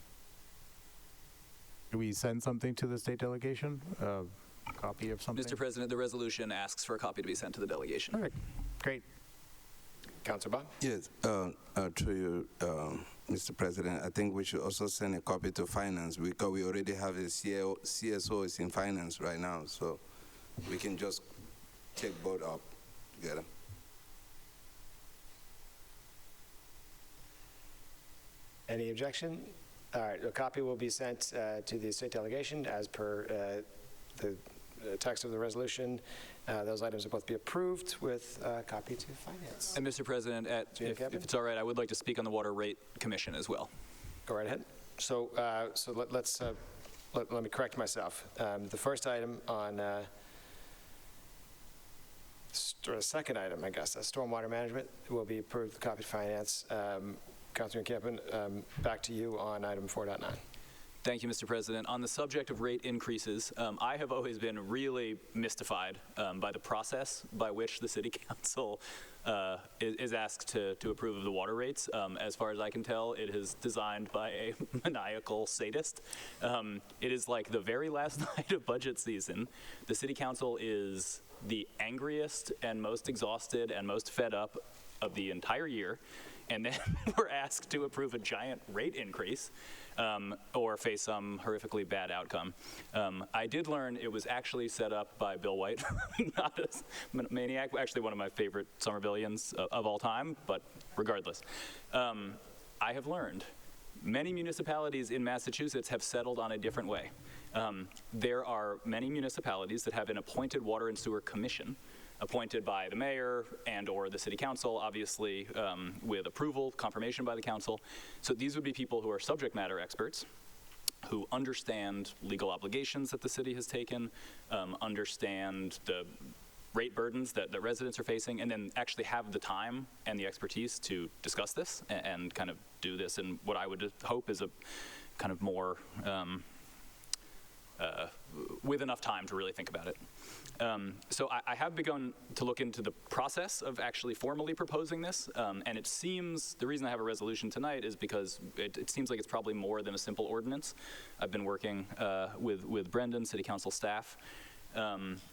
Do we send something to the state delegation? A copy of something? Mr. President, the resolution asks for a copy to be sent to the delegation. All right, great. Councillor Bob? Yes, to you, Mr. President, I think we should also send a copy to finance, because we already have a CSO is in finance right now, so we can just take both up together. Any objection? All right, a copy will be sent to the state delegation as per the text of the resolution. Those items will both be approved with a copy to finance. And Mr. President, if it's all right, I would like to speak on the Water Rate Commission as well. Go right ahead. So, let me correct myself. The first item on, or the second item, I guess, stormwater management will be approved with copy to finance. Councilor Campen, back to you on item 4.9. Thank you, Mr. President. On the subject of rate increases, I have always been really mystified by the process by which the City Council is asked to approve of the water rates. As far as I can tell, it is designed by a maniacal sadist. It is like the very last night of budget season. The City Council is the angriest and most exhausted and most fed up of the entire year, and then we're asked to approve a giant rate increase. Or face some horrifically bad outcome. I did learn it was actually set up by Bill White, not a maniac, actually one of my favorite Somervillians of all time, but regardless. I have learned many municipalities in Massachusetts have settled on a different way. There are many municipalities that have an appointed water and sewer commission appointed by the mayor and or the city council, obviously with approval, confirmation by the council. So these would be people who are subject matter experts, who understand legal obligations that the city has taken, understand the rate burdens that residents are facing, and then actually have the time and the expertise to discuss this and kind of do this in what I would hope is a kind of more, with enough time to really think about it. So I have begun to look into the process of actually formally proposing this, and it seems, the reason I have a resolution tonight is because it seems like it's probably more than a simple ordinance. I've been working with Brendan, City Council staff,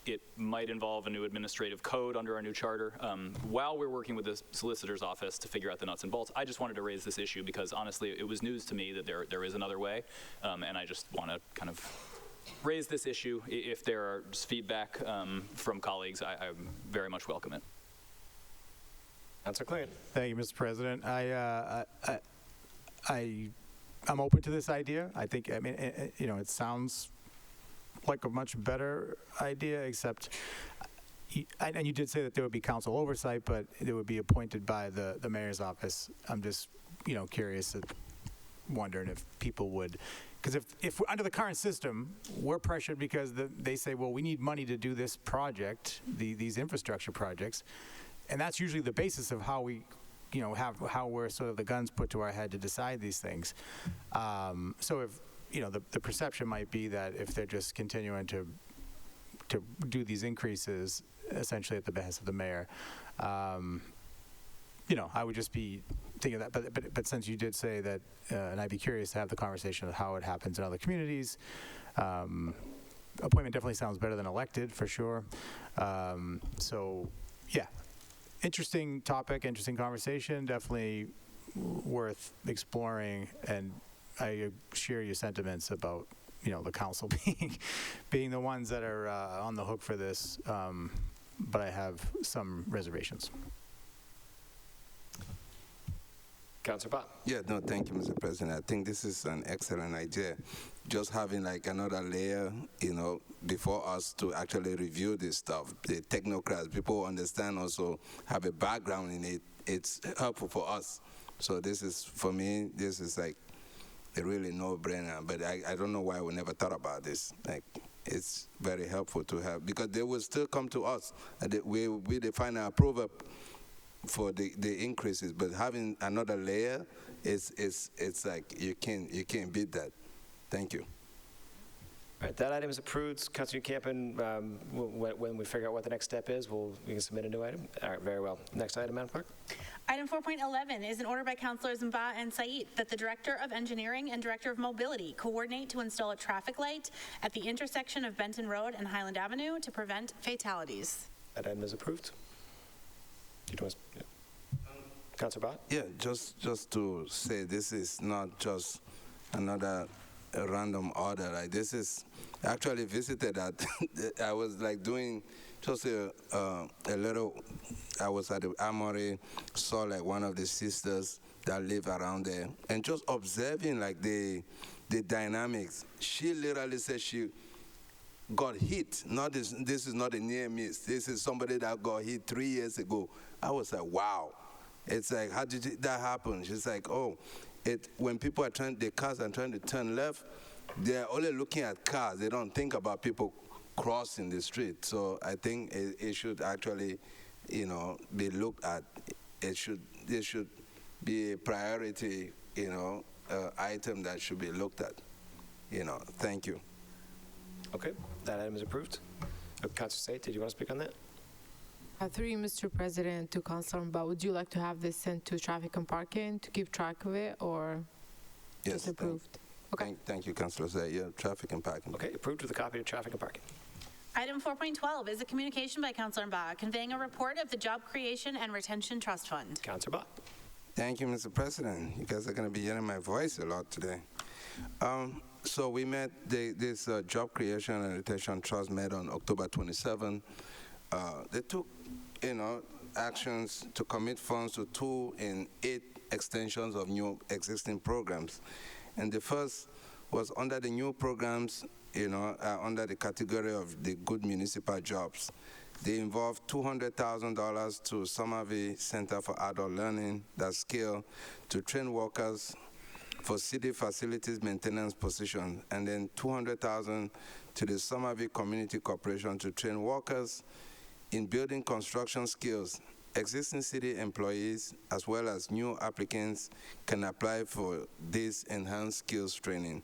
It might involve a new administrative code under our new charter. While we're working with the solicitor's office to figure out the nuts and bolts, I just wanted to raise this issue because honestly, it was news to me that there is another way, and I just want to kind of raise this issue. If there are feedback from colleagues, I very much welcome it. Councilor Clinton. Thank you, Mr. President. I'm open to this idea. I think, I mean, it sounds like a much better idea, except, and you did say that there would be council oversight, but it would be appointed by the mayor's office. I'm just, curious, wondering if people would, because if under the current system, we're pressured because they say, well, we need money to do this project, these infrastructure projects, and that's usually the basis of how we, how we're sort of the guns put to our head to decide these things. So if, the perception might be that if they're just continuing to do these increases essentially at the behest of the mayor, I would just be thinking that. But since you did say that, and I'd be curious to have the conversation of how it happens in other communities. Appointment definitely sounds better than elected, for sure. So, yeah. Interesting topic, interesting conversation, definitely worth exploring, and I share your sentiments about, the council being the ones that are on the hook for this, but I have some reservations. Councilor Bob. Yeah, no, thank you, Mr. President. I think this is an excellent idea. Just having like another layer, before us to actually review this stuff. The technocrats, people who understand also have a background in it. It's helpful for us. So this is, for me, this is like a really no-brainer. But I don't know why we never thought about this. Like, it's very helpful to have, because they will still come to us. And we define our approval for the increases, but having another layer it's like you can't beat that. Thank you. All right, that item is approved. Councilor Campen, when we figure out what the next step is, we can submit a new item. All right, very well. Next item, Madam Clerk. Item 4.11 is an order by Councilors Mba and Said that the Director of Engineering and Director of Mobility coordinate to install a traffic light at the intersection of Benton Road and Highland Avenue to prevent fatalities. That item is approved. Councilor Bott? Yeah, just to say, this is not just another random order. Like, this is actually visited at. I was like doing just a little. I was at the Armory, saw like one of the sisters that live around there, and just observing like the dynamics. She literally said she got hit. This is not a near miss. This is somebody that got hit 3 years ago. I was like, wow. It's like, how did that happen? She's like, when people are the cars are trying to turn left, they're only looking at cars. They don't think about people crossing the street. So I think it should actually, be looked at. This should be a priority, item that should be looked at. Thank you. Okay, that item is approved. Councilor Said, did you want to speak on that? Through you, Mr. President, to Councilor Mba, would you like to have this sent to traffic and parking to keep track of it, or yes, just approved? Thank you, Councilor Said. Yeah, traffic and parking. Okay, approved with a copy of traffic and parking. Item 4.12 is a communication by Councilor Mba conveying a report of the Job Creation and Retention Trust Fund. Councilor Bott. Thank you, Mr. President. You guys are going to be hearing my voice a lot today. So we met, this Job Creation and Retention Trust met on October 27. They took, actions to commit funds to 2 and 8 extensions of new existing programs. And the first was under the new programs, under the category of the good municipal jobs. They involved $200,000 to Somerville Center for Adult Learning, that scale, to train workers for city facilities maintenance position, and then $200,000 to the Somerville Community Corporation to train workers in building construction skills. Existing city employees as well as new applicants can apply for this enhanced skills training.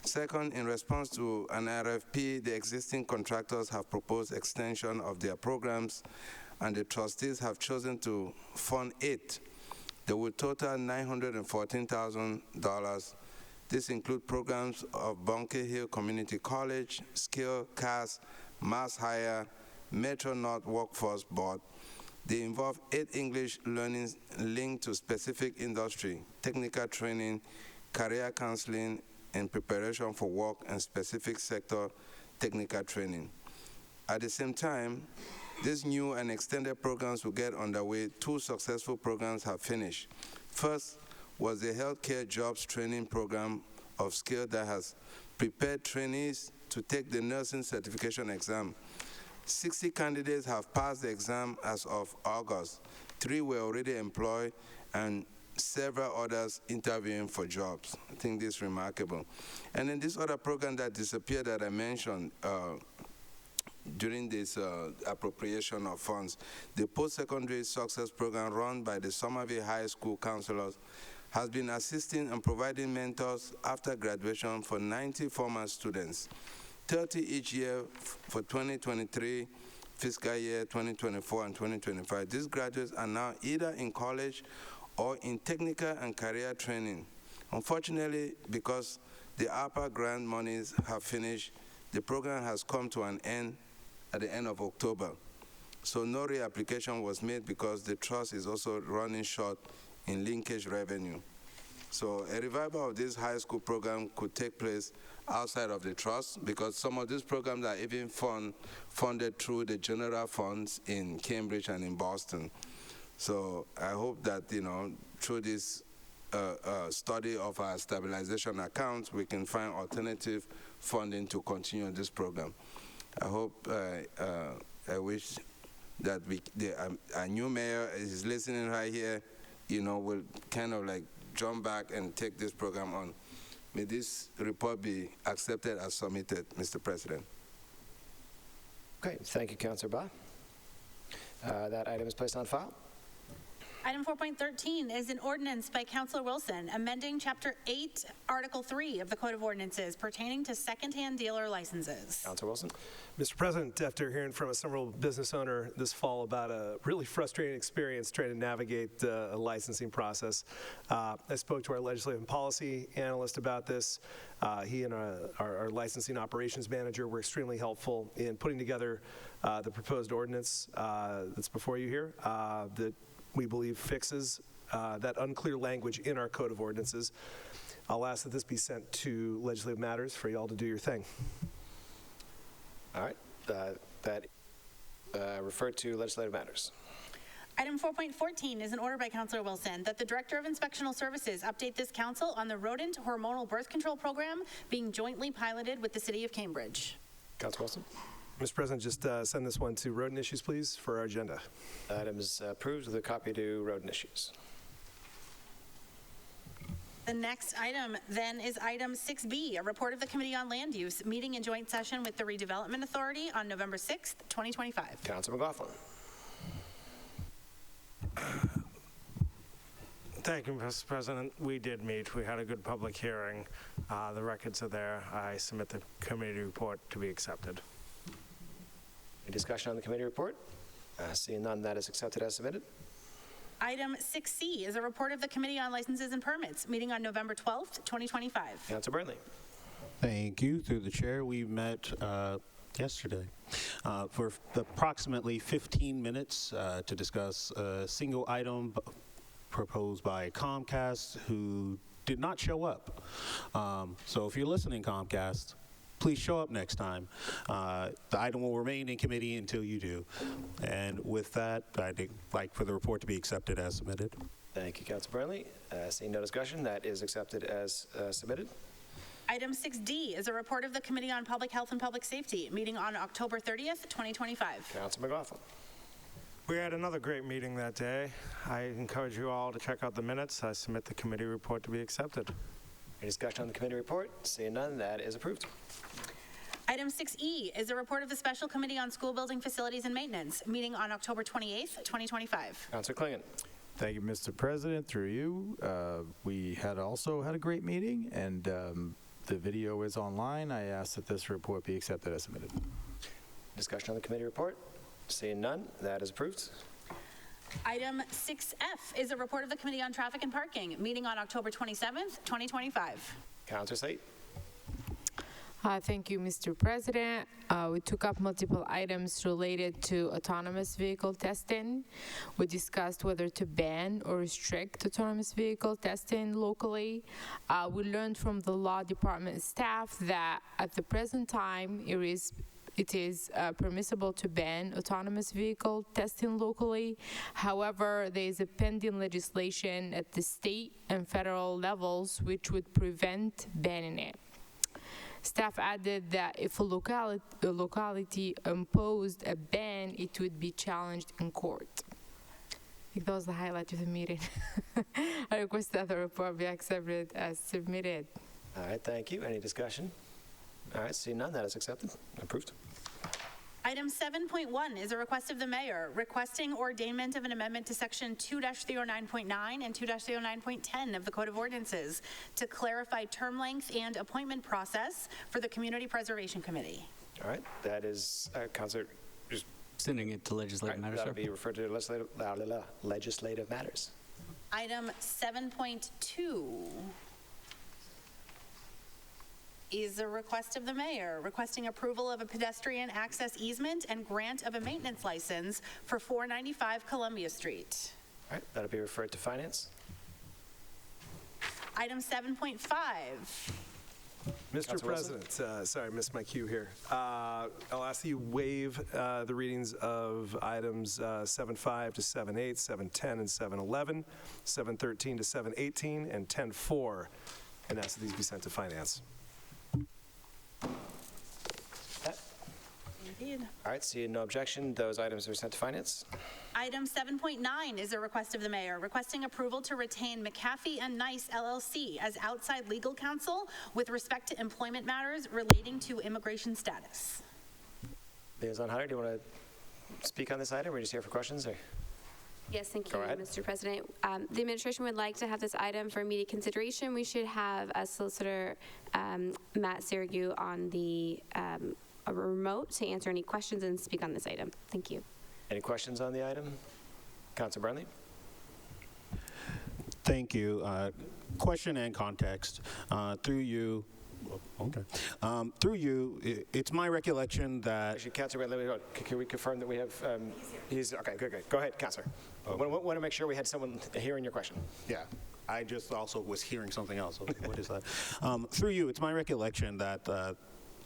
Second, in response to an RFP, the existing contractors have proposed extension of their programs, and the trustees have chosen to fund 8. They will total $914,000. This includes programs of Bunker Hill Community College, Skill, CAS, Mass Hire, Metro North Workforce Board. They involve 8 English learnings linked to specific industry, technical training, career counseling, and preparation for work and specific sector technical training. At the same time, these new and extended programs will get underway. 2 successful programs have finished. First was the Healthcare Jobs Training Program of skill that has prepared trainees to take the nursing certification exam. 60 candidates have passed the exam as of August. 3 were already employed and several others interviewing for jobs. I think this is remarkable. And then this other program that disappeared that I mentioned during this appropriation of funds, the Post-Secondary Success Program run by the Somerville High School counselors has been assisting and providing mentors after graduation for 90 former students, 30 each year for 2023, fiscal year 2024 and 2025. These graduates are now either in college or in technical and career training. Unfortunately, because the ARPA grant monies have finished, the program has come to an end at the end of October. So no reapplication was made because the trust is also running short in linkage revenue. So a revival of this high school program could take place outside of the trust because some of these programs are even funded through the general funds in Cambridge and in Boston. So I hope that, through this study of our stabilization accounts, we can find alternative funding to continue this program. I hope, I wish that our new mayor is listening right here, will kind of like jump back and take this program on. May this report be accepted as submitted, Mr. President. Okay, thank you, Councillor Ba. That item is placed on file. Item 4.13 is an ordinance by Councillor Wilson amending Chapter 8, Article 3 of the Code of Ordinances pertaining to secondhand dealer licenses. Councillor Wilson. Mr. President, after hearing from a Somerville business owner this fall about a really frustrating experience trying to navigate a licensing process, I spoke to our legislative and policy analyst about this. He and our licensing operations manager were extremely helpful in putting together the proposed ordinance that's before you here that we believe fixes that unclear language in our Code of Ordinances. I'll ask that this be sent to Legislative Matters for y'all to do your thing. All right, that referred to Legislative Matters. Item 4.14 is an order by Councillor Wilson that the Director of Inspectional Services update this council on the rodent hormonal birth control program being jointly piloted with the City of Cambridge. Councillor Wilson. Mr. President, just send this one to Rodent Issues, please, for our agenda. Item is approved with a copy to Rodent Issues. The next item then is item 6B, a report of the Committee on Land Use, meeting in joint session with the Redevelopment Authority on November 6th, 2025. Councillor McLaughlin. Thank you, Mr. President. We did meet. We had a good public hearing. The records are there. I submit the committee report to be accepted. Any discussion on the committee report? Seeing none, that is accepted as submitted. Item 6C is a report of the Committee on Licenses and Permits, meeting on November 12th, 2025. Councillor Burnley. Thank you. Through the chair, we met yesterday for approximately 15 minutes to discuss a single item proposed by Comcast who did not show up. So if you're listening, Comcast, please show up next time. The item will remain in committee until you do. And with that, I'd like for the report to be accepted as submitted. Thank you, Councillor Burnley. Seeing no discussion, that is accepted as submitted. Item 6D is a report of the Committee on Public Health and Public Safety, meeting on October 30th, 2025. Councillor McLaughlin. We had another great meeting that day. I encourage you all to check out the minutes. I submit the committee report to be accepted. Any discussion on the committee report? Seeing none, that is approved. Item 6E is a report of the Special Committee on School Building Facilities and Maintenance, meeting on October 28th, 2025. Councillor Klingon. Thank you, Mr. President. Through you, we also had a great meeting, and the video is online. I ask that this report be accepted as submitted. Discussion on the committee report? Seeing none, that is approved. Item 6F is a report of the Committee on Traffic and Parking, meeting on October 27th, 2025. Councillor Slate. Thank you, Mr. President. We took up multiple items related to autonomous vehicle testing. We discussed whether to ban or restrict autonomous vehicle testing locally. We learned from the law department staff that at the present time, it is permissible to ban autonomous vehicle testing locally. However, there is a pending legislation at the state and federal levels which would prevent banning it. Staff added that if a locality imposed a ban, it would be challenged in court. I think that was the highlight of the meeting. I request that the report be accepted as submitted. All right, thank you. Any discussion? All right, seeing none, that is accepted. Approved. Item 7.1 is a request of the mayor requesting ordainment of an amendment to section 2-309.9 and 2-309.10 of the Code of Ordinances to clarify term length and appointment process for the Community Preservation Committee. All right, that is, Councilor, just sending it to legislative matters. That'll be referred to legislative matters. Item 7.2 is a request of the mayor requesting approval of a pedestrian access easement and grant of a maintenance license for 495 Columbia Street. All right, that'll be referred to finance. Item 7.5. Mr. President, sorry, I missed my cue here. I'll ask that you waive the readings of items 7.5 to 7.8, 7.10 and 7.11, 7.13 to 7.18, and 10.4, and ask that these be sent to finance. Indeed. All right, seeing no objection, those items are sent to finance. Item 7.9 is a request of the mayor requesting approval to retain McAfee and Nice LLC as outside legal counsel with respect to employment matters relating to immigration status. Liaison Hunter, do you want to speak on this item, or are you just here for questions? Or? Yes, thank you, Go ahead. Mr. President. The administration would like to have this item for immediate consideration. We should have a solicitor, Matt Sirigu, on the a remote to answer any questions and speak on this item. Thank you. Any questions on the item? Councilor Burnley? Thank you. Question and context. Through you, okay. Through you, it's my recollection that... Actually, Councilor Burnley, can we confirm that we have... he's okay, good. Go ahead, Councilor. Want to make sure we had someone hearing your question. Yeah. I just also was hearing something else. What is that? Through you, it's my recollection that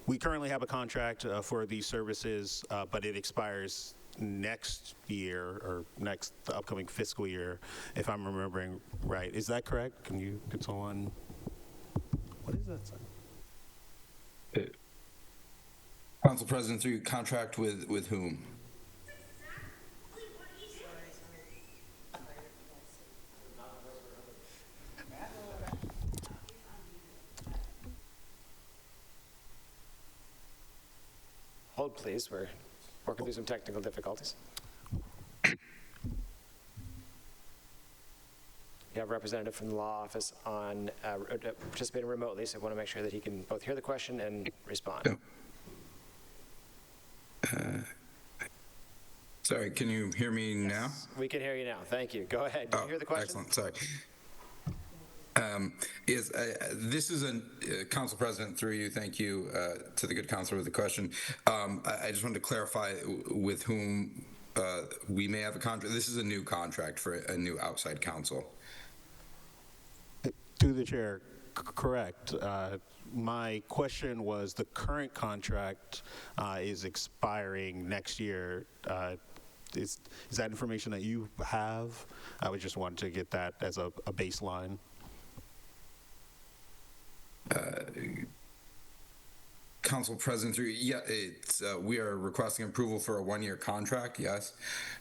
we currently have a contract for these services, but it expires next year or the upcoming fiscal year, if I'm remembering right. Is that correct? Can someone? What is that? Council President, through contract with whom? Hold, please. We're working through some technical difficulties. You have a representative from the law office on participating remotely, so I want to make sure that he can both hear the question and respond. Sorry, can you hear me now? We can hear you now. Thank you. Go ahead. Can you hear the question? Excellent. Sorry. This is Council President, through you, thank you to the good councilor with the question. I just wanted to clarify with whom we may have a contract. This is a new contract for a new outside counsel. Through the chair, correct. My question was the current contract is expiring next year. Is that information that you have? I would just want to get that as a baseline. Council President, we are requesting approval for a one-year contract, yes,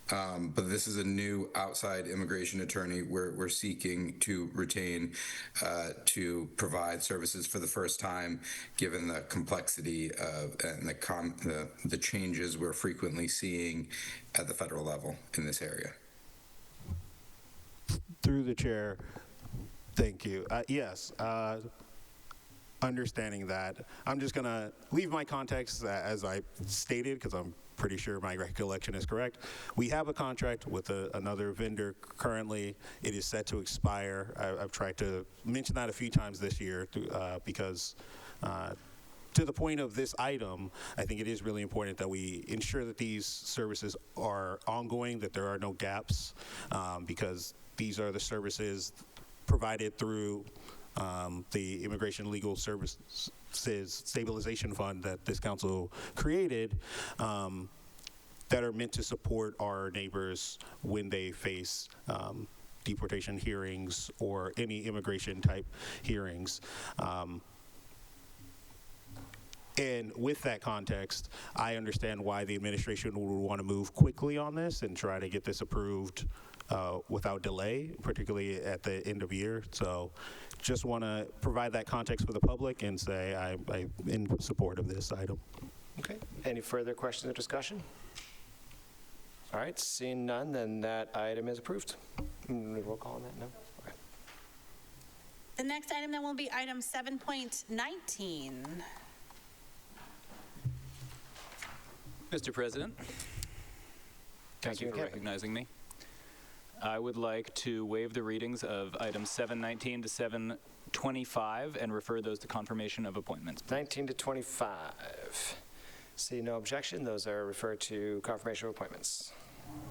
but this is a new outside immigration attorney we're seeking to retain to provide services for the first time, given the complexity of and the changes we're frequently seeing at the federal level in this area. Through the chair, thank you. Yes. Understanding that, I'm just going to leave my context as I stated, because I'm pretty sure my recollection is correct. We have a contract with another vendor currently. It is set to expire. I've tried to mention that a few times this year because to the point of this item, I think it is really important that we ensure that these services are ongoing, that there are no gaps, because these are the services provided through the Immigration Legal Services Stabilization Fund that this council created, that are meant to support our neighbors when they face deportation hearings or any immigration type hearings. And with that context, I understand why the administration would want to move quickly on this and try to get this approved without delay, particularly at the end of year. So just want to provide that context for the public and say I'm in support of this item. Okay. Any further questions or discussion? All right. Seeing none, then that item is approved. Roll call on that? No? Okay. The next item then will be item 7.19. Mr. President, thank you for recognizing me. I would like to waive the readings of items 719 to 725 and refer those to confirmation of appointments. 19 to 25. See no objection. Those are referred to confirmation of appointments.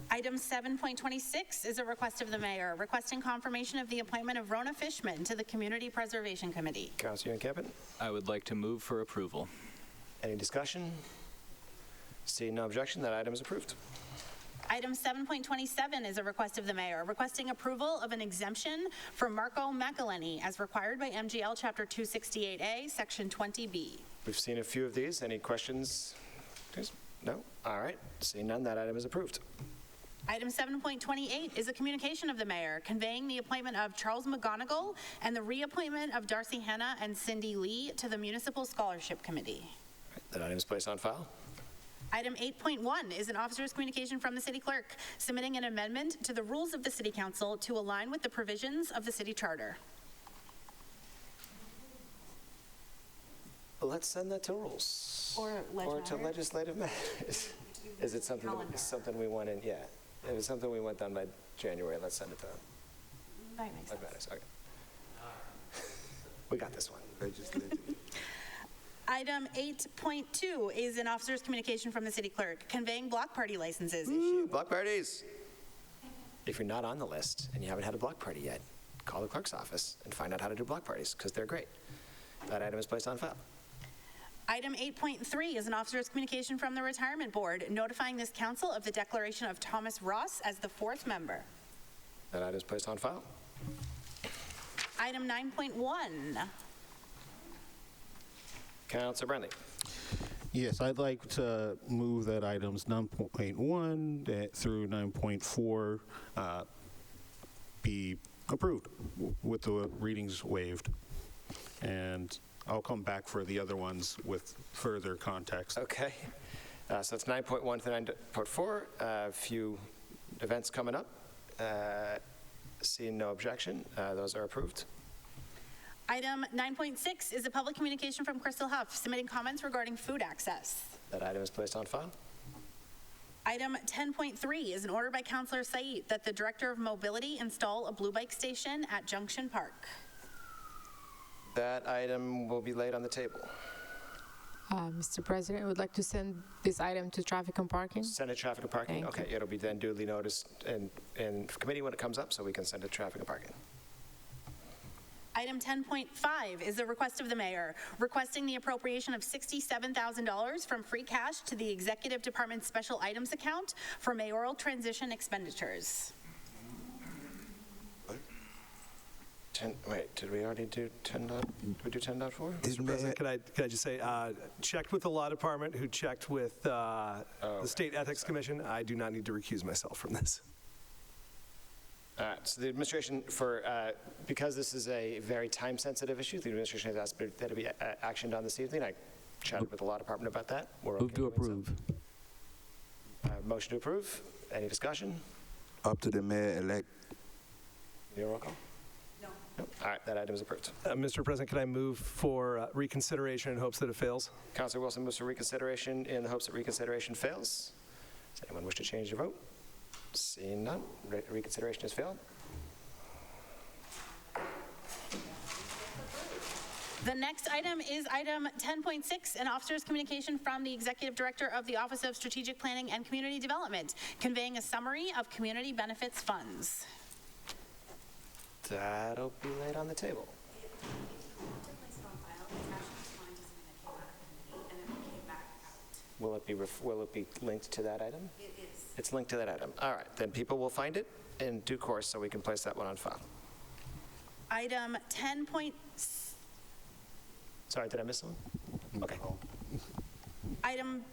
Item 7.26 is a request of the mayor requesting confirmation of the appointment of Rona Fishman to the Community Preservation Committee. Councilor Unkeppin. I would like to move for approval. Any discussion? Seeing no objection, that item is approved. Item 7.27 is a request of the mayor requesting approval of an exemption for Marco McElhenney as required by MGL Chapter 268A, Section 20B. We've seen a few of these. Any questions? No? All right. Seeing none, that item is approved. Item 7.28 is a communication of the mayor conveying the appointment of Charles McGonigal and the reappointment of Darcy Hanna and Cindy Lee to the Municipal Scholarship Committee. That item is placed on file. Item 8.1 is an officer's communication from the city clerk submitting an amendment to the rules of the city council to align with the provisions of the city charter. Let's send that to rules. Or to legislative matters. Is it something we want in? Yeah. If it's something we want done by January, let's send it to That makes sense. matters. Okay. We got this one. Item 8.2 is an officer's communication from the city clerk conveying block party licenses. Block parties. If you're not on the list and you haven't had a block party yet, call the clerk's office and find out how to do block parties because they're great. That item is placed on file. Item 8.3 is an officer's communication from the retirement board notifying this council of the declaration of Thomas Ross as the fourth member. That item is placed on file. Item 9.1. Councilor Brenly. Yes, I'd like to move that items 9.1 through 9.4 be approved with the readings waived. And I'll come back for the other ones with further context. Okay. So it's 9.1 to 9.4. A few events coming up. Seeing no objection, those are approved. Item 9.6 is a public communication from Crystal Huff submitting comments regarding food access. That item is placed on file. Item 10.3 is an order by Councilor Said that the Director of Mobility install a blue bike station at Junction Park. That item will be laid on the table. Mr. President, I would like to send this item to traffic and parking. Send it to traffic and parking? Thank Okay, it'll be then duly noticed in committee when it comes up, so we can send it to traffic and parking. Item 10.5 is a request of the mayor requesting the appropriation of $67,000 from free cash to the Executive Department's Special Items account for mayoral transition expenditures. Wait, did we already do 10.4? Did we do 10.4? Mr. President, could I just say, checked with the law department, who checked with the State Ethics Commission. I do not need to recuse myself from this. So the administration, because this is a very time-sensitive issue, the administration has asked that it be actioned on this evening. I chatted with the law department about that. We're Move to approve. Motion to approve. Any discussion? Up to the mayor-elect. Need a roll call? No. All right, that item is approved. Mr. President, can I move for reconsideration in hopes that it fails? Councilor Wilson moves for reconsideration in the hopes that reconsideration fails. Does anyone wish to change their vote? Seeing none, reconsideration has failed. The next item is item 10.6, an officer's communication from the Executive Director of the Office of Strategic Planning and Community Development, conveying a summary of community benefits funds. That'll be laid on the table. Will it be linked to that item? It is. It's linked to that item. All right, then people will find it in due course so we can place that one on file. Item 10. Sorry, did I miss one? Okay. Item.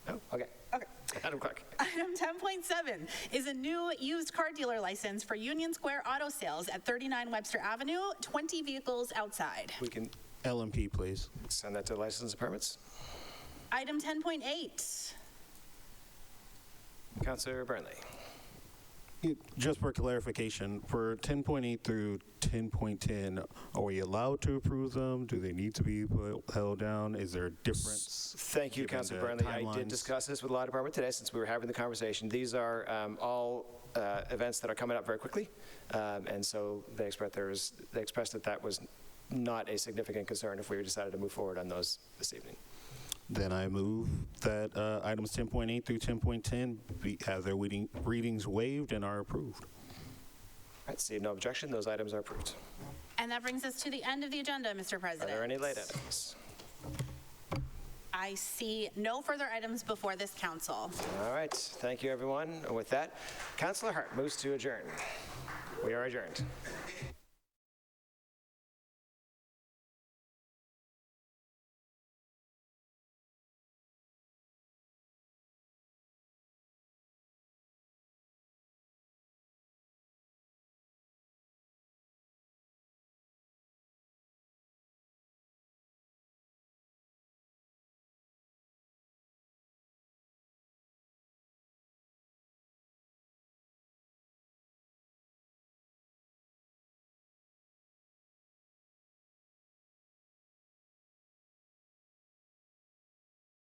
Oh, okay. Okay. Adam Clark. Item 10.7 is a new used car dealer license for Union Square Auto Sales at 39 Webster Avenue, 20 vehicles outside. We can LMP, please. send that to license and permits. Item 10.8. Councillor Burnley. Just for clarification, for 10.8 through 10.10, are we allowed to approve them? Do they need to be held down? Is there a difference? Thank you, given Councillor the Burnley. I did timelines? discuss this with the Law Department today since we were having the conversation. These are all events that are coming up very quickly, and so they expressed that was not a significant concern if we decided to move forward on those this evening. Then I move that items 10.8 through 10.10 have their readings waived and are approved. All right, see no objection. Those items are approved. And that brings us to the end of the agenda, Mr. Are President. there any late items? I see no further items before this council. All right, thank you, everyone. And with that, Councillor Hart moves to adjourn. We are adjourned.